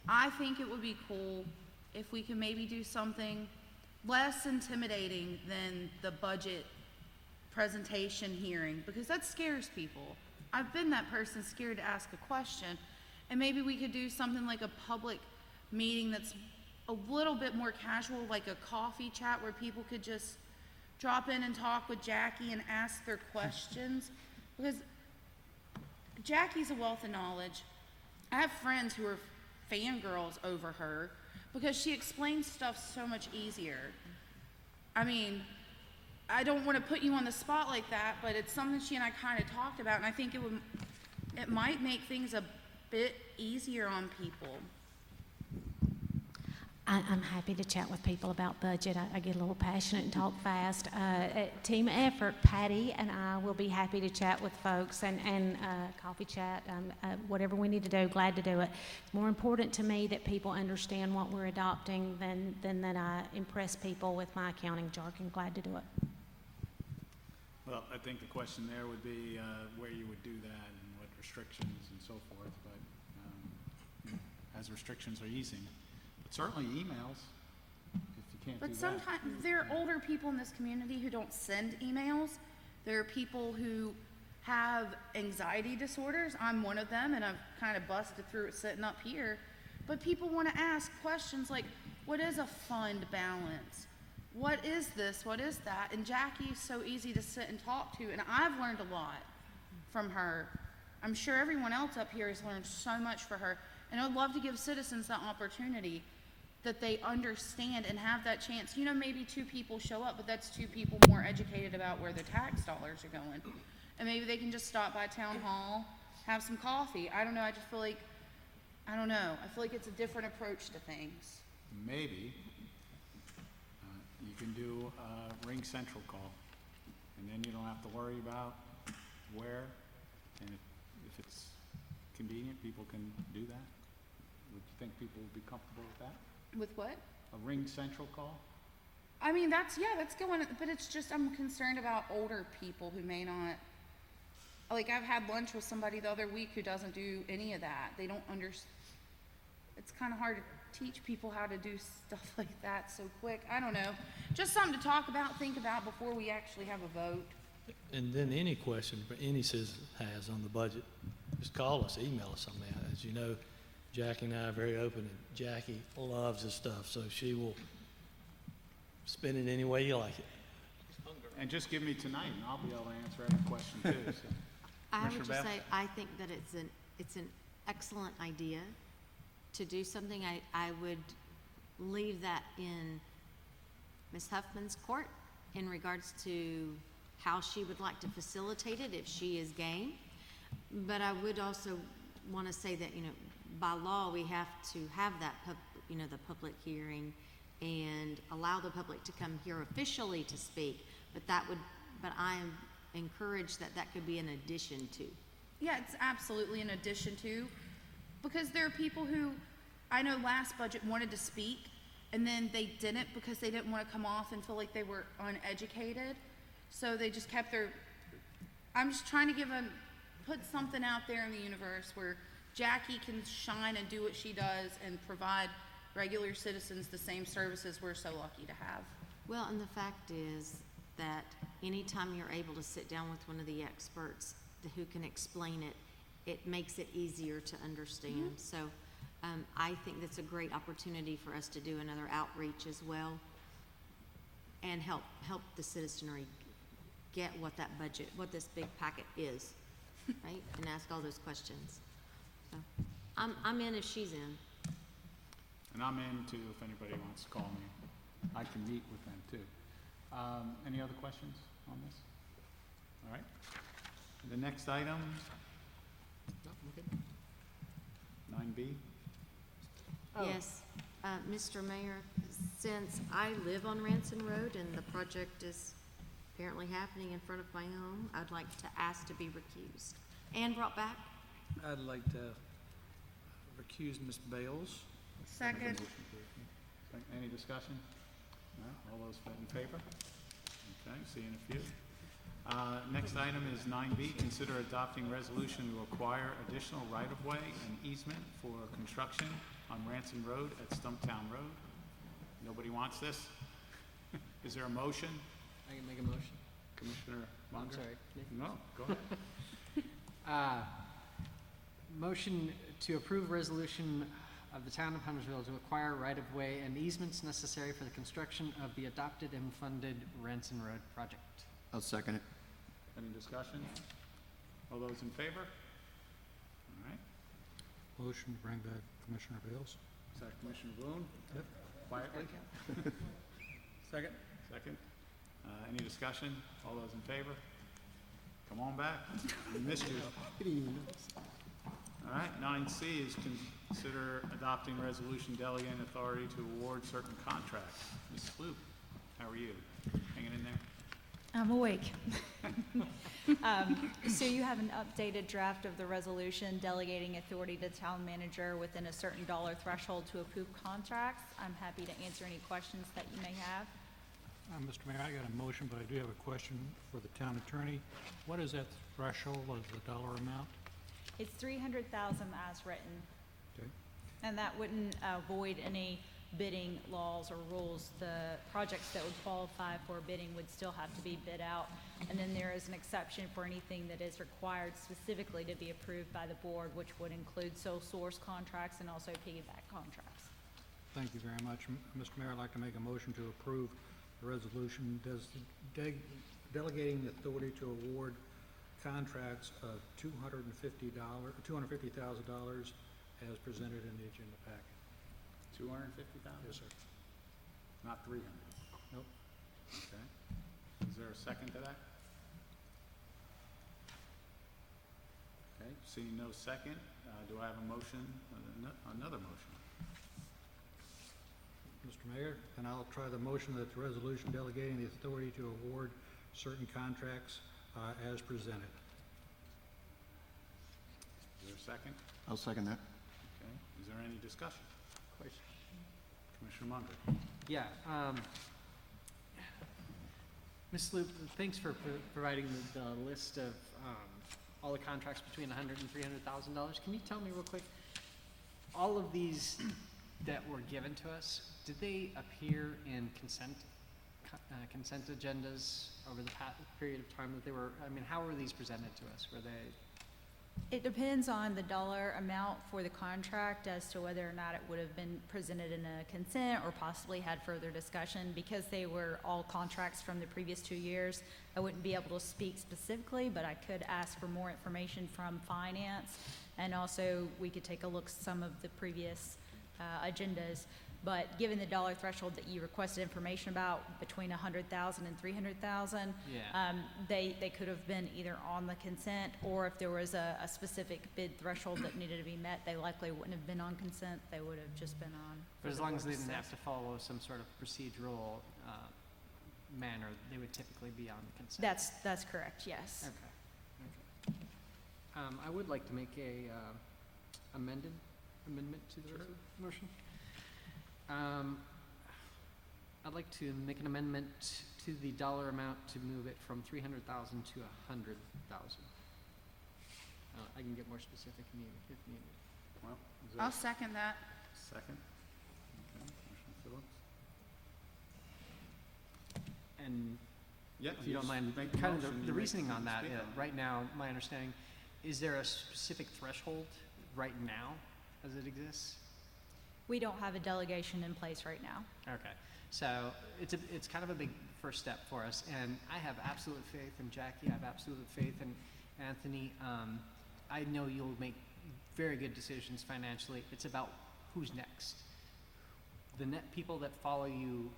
I think it would be cool if we could maybe do something less intimidating than the budget presentation hearing, because that scares people. I've been that person scared to ask a question, and maybe we could do something like a public meeting that's a little bit more casual, like a coffee chat where people could just drop in and talk with Jackie and ask their questions, because Jackie's a wealth of knowledge. I have friends who are fangirls over her because she explains stuff so much easier. I mean, I don't want to put you on the spot like that, but it's something she and I kind of talked about, and I think it might make things a bit easier on people. I'm happy to chat with people about budget. I get a little passionate and talk fast. Team effort, Patty and I will be happy to chat with folks and coffee chat, whatever we need to do, glad to do it. It's more important to me that people understand what we're adopting than that I impress people with my accounting jargon. Glad to do it. Well, I think the question there would be where you would do that and what restrictions and so forth, but as restrictions are easing. But certainly emails, if you can't do that. But sometimes there are older people in this community who don't send emails. There are people who have anxiety disorders. I'm one of them, and I've kind of busted through it sitting up here. But people want to ask questions like, what is a fund balance? What is this? What is that? And Jackie's so easy to sit and talk to, and I've learned a lot from her. I'm sure everyone else up here has learned so much from her, and I'd love to give citizens that opportunity, that they understand and have that chance. You know, maybe 2 people show up, but that's 2 people more educated about where the tax dollars are going. And maybe they can just stop by town hall, have some coffee. I don't know, I just feel like, I don't know. I feel like it's a different approach to things. Maybe you can do a Ring Central call, and then you don't have to worry about where, and if it's convenient, people can do that. Would you think people would be comfortable with that? With what? A Ring Central call? I mean, that's going, but it's just, I'm concerned about older people who may not, like, I've had lunch with somebody the other week who doesn't do any of that. They don't it's kind of hard to teach people how to do stuff like that so quick. I don't know. Just something to talk about, think about before we actually have a vote. And then any question any citizen has on the budget, just call us, email us on that. As you know, Jackie and I are very open, and Jackie loves this stuff, so she will spin it any way you like it. And just give me tonight, and I'll be able to answer any question too. So. I would Commissioner just Beth? say, I think that it's an excellent idea to do something. I would leave that in Ms. Huffman's court in regards to how she would like to facilitate it if she is game. But I would also want to say that, by law, we have to have that, the public hearing and allow the public to come here officially to speak. But I am encouraged that could be an addition to. Yeah, it's absolutely an addition to, because there are people who, I know last budget wanted to speak, and then they didn't because they didn't want to come off and feel like they were uneducated. So they just kept I'm just trying to put something out there in the universe where Jackie can shine and do what she does and provide regular citizens the same services we're so lucky to have. Well, and the fact is that anytime you're able to sit down with one of the experts who can explain it, it makes it easier to understand. Mm-hmm. So I think that's a great opportunity for us to do another outreach as well and help the citizenry get what that budget, what this big packet is, right? And ask all those questions. So I'm in if she's in. And I'm in too if anybody wants to call me. I can meet with them too. Any other questions on this? All right. The next item, 9B. Oh. Yes, Mr. Mayor, since I live on Ranson Road and the project is apparently happening in front of my home, I'd like to ask to be recused and brought back. I'd like to recuse Ms. Bales. Second. Any discussion? No? All those in favor? Okay, seeing a few. Next item is 9B, consider adopting resolution to acquire additional right-of-way and easement for construction on Ranson Road at Stumptown Road. Nobody wants this? Is there a motion? I can make a motion. Commissioner Munger? I'm sorry. No, go ahead. Motion to approve resolution of the town of Huntersville to acquire right-of-way and easements necessary for the construction of the adopted and funded Ranson Road project. I'll second it. Any discussion? All those in favor? All right. Motion to bring back Commissioner Bales. Is that Commissioner Boone? Quietly? Second? Second. Any discussion? All those in favor? Come on back. We missed you. All right, 9C is consider adopting resolution delegating authority to award certain contracts. Ms. Sloop, how are you? Hanging in there? I'm awake. So you have an updated draft of the resolution delegating authority to town manager within a certain dollar threshold to approve contracts. I'm happy to answer any questions that you may have. Mr. Mayor, I got a motion, but I do have a question for the town attorney. What is that threshold of the dollar amount? It's 300,000 as written. Okay. And that wouldn't void any bidding laws or rules. The projects that would qualify for bidding would still have to be bid out. And then there is an exception for anything that is required specifically to be approved by the board, which would include sole source contracts and also piggyback contracts. Thank you very much. Mr. Mayor, I'd like to make a motion to approve the resolution delegating the authority to award contracts of $250,000 as presented in the agenda packet. 250,000? Yes, sir. Not 300? Nope. Okay. Is there a second to that? Okay, seeing no second, do I have a motion, another motion? Mr. Mayor, and I'll try the motion that the resolution delegating the authority to award certain contracts as presented. Is there a second? I'll second that. Okay, is there any discussion? Question. Commissioner Munger? Yeah, Ms. Sloop, thanks for providing the list of all the contracts between $100,000 and $300,000. Can you tell me real quick, all of these that were given to us, did they appear in consent agendas over the period of time that they were, I mean, how were these presented to us? Were they? It depends on the dollar amount for the contract as to whether or not it would have been presented in a consent or possibly had further discussion. Because they were all contracts from the previous 2 years, I wouldn't be able to speak specifically, but I could ask for more information from finance. And also, we could take a look at some of the previous agendas. But given the dollar threshold that you requested information about between 100,000 and 300,000, Yeah. They could have been either on the consent, or if there was a specific bid threshold that needed to be met, they likely wouldn't have been on consent. They would have just been on. But as long as they didn't have to follow some sort of procedural manner, they would typically be on consent. That's correct. Yes. Okay. I would like to make a amendment to the motion. I'd like to make an amendment to the dollar amount to move it from 300,000 to 100,000. I can get more specific if needed. Well, is there I'll second that. second? Okay, Commissioner Phillips? And Yeah, if you don't mind, make the kind motion, of you the make- reasoning on you that, speak on it. right now, my understanding, is there a specific threshold right now as it exists? We don't have a delegation in place right now. Okay, so it's kind of a big first step for us, and I have absolute faith in Jackie. I have absolute faith in Anthony. I know you'll make very good decisions financially. It's about who's next. The net people that follow you,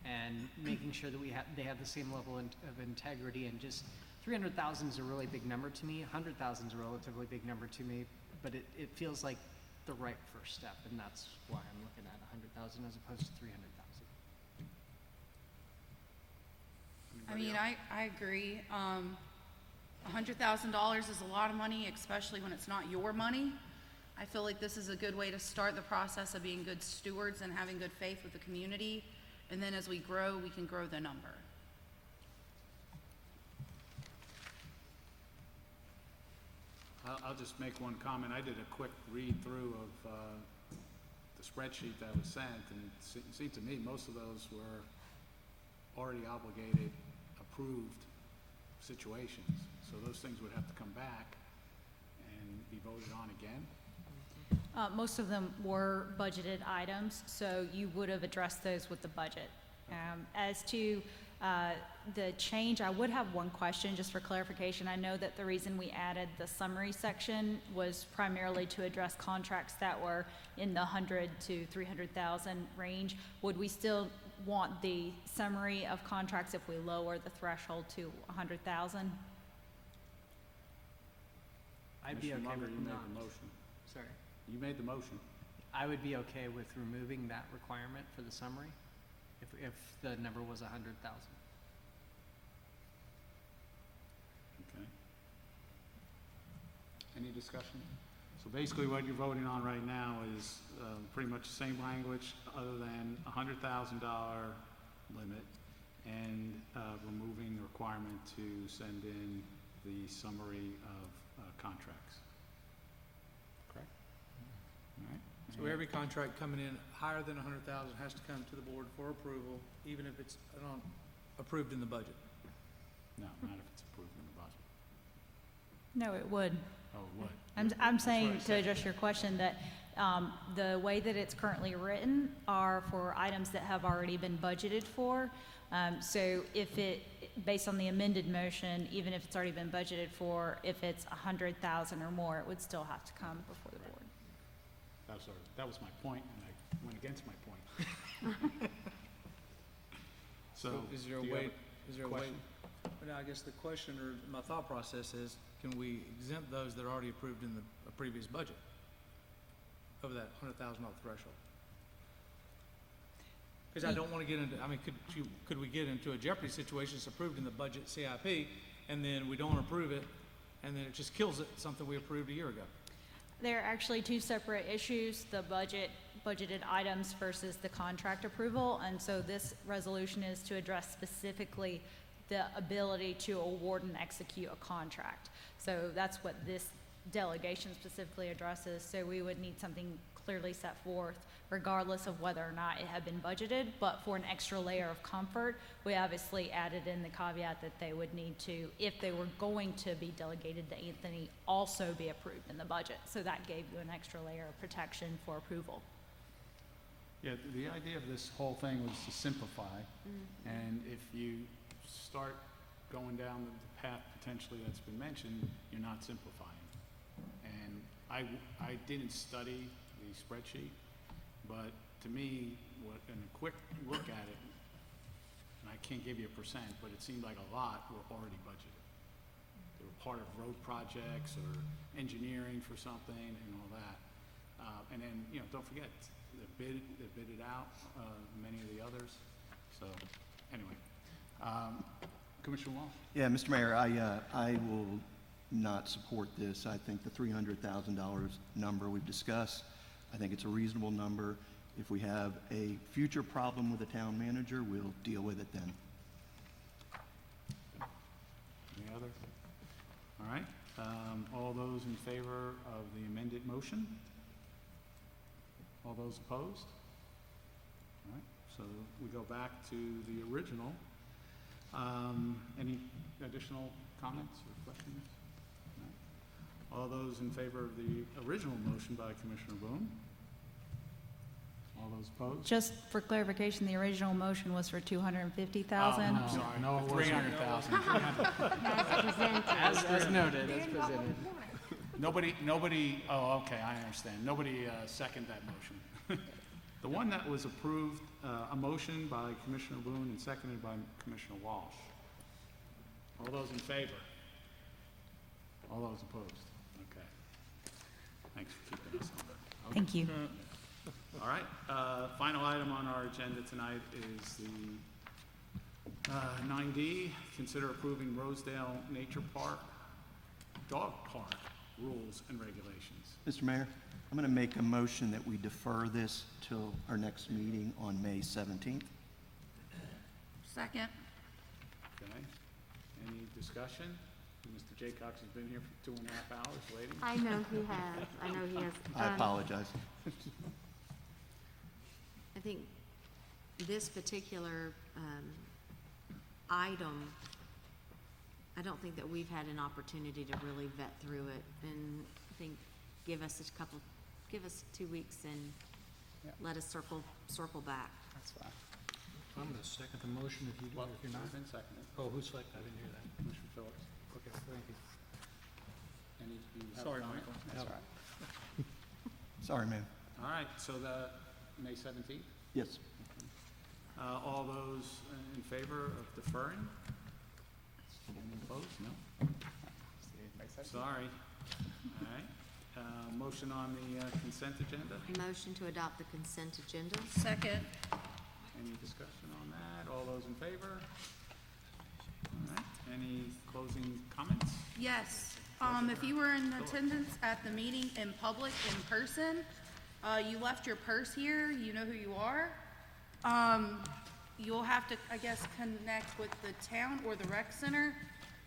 and making sure that they have the same level of integrity. And just 300,000 is a really big number to me. 100,000 is a relatively big number to me, but it feels like the right first step, and that's why I'm looking at 100,000 as opposed to 300,000. I mean, I agree. $100,000 is a lot of money, especially when it's not your money. I feel like this is a good way to start the process of being good stewards and having good faith with the community. And then as we grow, we can grow the number. I'll just make one comment. I did a quick read-through of the spreadsheet that was sent, and it seemed to me most of those were already obligated, approved situations. So those things would have to come back and be voted on again. Most of them were budgeted items, so you would have addressed those with the budget. As to the change, I would have one question just for clarification. I know that the reason we added the summary section was primarily to address contracts that were in the 100 to 300,000 range. Would we still want the summary of contracts if we lower the threshold to 100,000? I'd be okay with You made not. the motion. Sorry. You made the motion. I would be okay with removing that requirement for the summary if the number was 100,000. Okay. Any discussion? So basically what you're voting on right now is pretty much the same language other than $100,000 limit and removing the requirement to send in the summary of contracts. Correct? All right. So every contract coming in higher than 100,000 has to come to the board for approval, even if it's not approved in the budget. No, not if it's approved in the budget. No, it would. Oh, it would. I'm That's what I saying, to said. address your question, that the way that it's currently written are for items that have already been budgeted for. So if it, based on the amended motion, even if it's already been budgeted for, if it's 100,000 or more, it would still have to come before the board. That was my point, and I went against my point. So, Is there a do you way, have is there a way? question? Well, I guess the question or my thought process is, can we exempt those that are already approved in the previous budget over that $100,000 threshold? Because I don't want to get into, I mean, could we get into a jeopardy situation, it's approved in the budget CIP, and then we don't approve it, and then it just kills it, something we approved a year ago? They're actually two separate issues, the budgeted items versus the contract approval. And so this resolution is to address specifically the ability to award and execute a contract. So that's what this delegation specifically addresses. So we would need something clearly set forth regardless of whether or not it had been budgeted. But for an extra layer of comfort, we obviously added in the caveat that they would need to, if they were going to be delegated to Anthony, also be approved in the budget. So that gave you an extra layer of protection for approval. Yeah, the idea of this whole thing was to simplify, and if you start going down the path potentially that's been mentioned, you're not simplifying. And I didn't study the spreadsheet, but to me, in a quick look at it, and I can't give you a percent, but it seemed like a lot were already budgeted. They were part of road projects or engineering for something and all that. And then, don't forget, they bid it out, many of the others. So, anyway. Commissioner Walsh? Yeah, Mr. Mayor, I will not support this. I think the $300,000 number we've discussed, I think it's a reasonable number. If we have a future problem with the town manager, we'll deal with it then. Any other? All right. All those in favor of the amended motion? All those opposed? All right, so we go back to the original. Any additional comments or questions? All right. All those in favor of the original motion by Commissioner Boone? All those opposed? Just for clarification, the original motion was for 250,000. Oh, sorry. No, it wasn't. 300,000. As noted, as presented. Nobody, oh, okay, I understand. Nobody seconded that motion. The one that was approved, a motion by Commissioner Boone and seconded by Commissioner Walsh. All those in favor? All those opposed? Okay. Thanks for keeping us on that. Thank you. All right, final item on our agenda tonight is the 9D, consider approving Rosedale Nature Park, Dog Park rules and regulations. Mr. Mayor, I'm going to make a motion that we defer this till our next meeting on May 17th. Second. Okay, any discussion? Mr. Jaycox has been here for 2.5 hours waiting. I know he has. I know he has. I apologize. I think this particular item, I don't think that we've had an opportunity to really vet through it, and I think give us 2 weeks and let us circle back. That's fine. I'm gonna second the motion if you, Well, if you're not. it's been seconded. Oh, who's second? I didn't hear that. Commissioner Phillips. Okay, thank you. Any, do you have a Sorry, comment? Michael. That's No. all right. Sorry, man. All right, so the May 17th? Yes. All those in favor of deferring? Any opposed? No? Sorry. All right. Motion on the consent agenda? Motion to adopt the consent agenda. Second. Any discussion on that? All those in favor? All right. Any closing comments? Yes, if you were in attendance at the meeting in public, in person, you left your purse here, you know who you are. You'll have to, I guess, connect with the town or the rec center,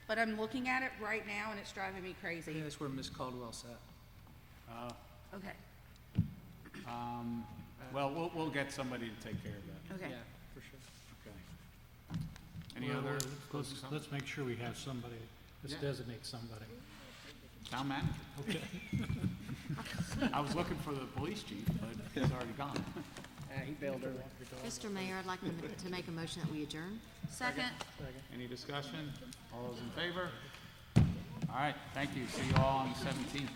but I'm looking at it right now and it's driving me crazy. Yeah, that's where Miss Caldwell sat. Okay, Well, we'll get somebody to take care of that. okay. Yeah, for sure. Okay. Any Well, other let's- closing comments? Let's make sure we have somebody, let's Yeah. designate somebody. Town manager. Okay. I was looking for the police chief, but he's already gone. He bailed early. Mr. Mayor, I'd like to make a motion that we adjourn. Second. Any discussion? All those in favor? All right, thank you. See you all on the 17th.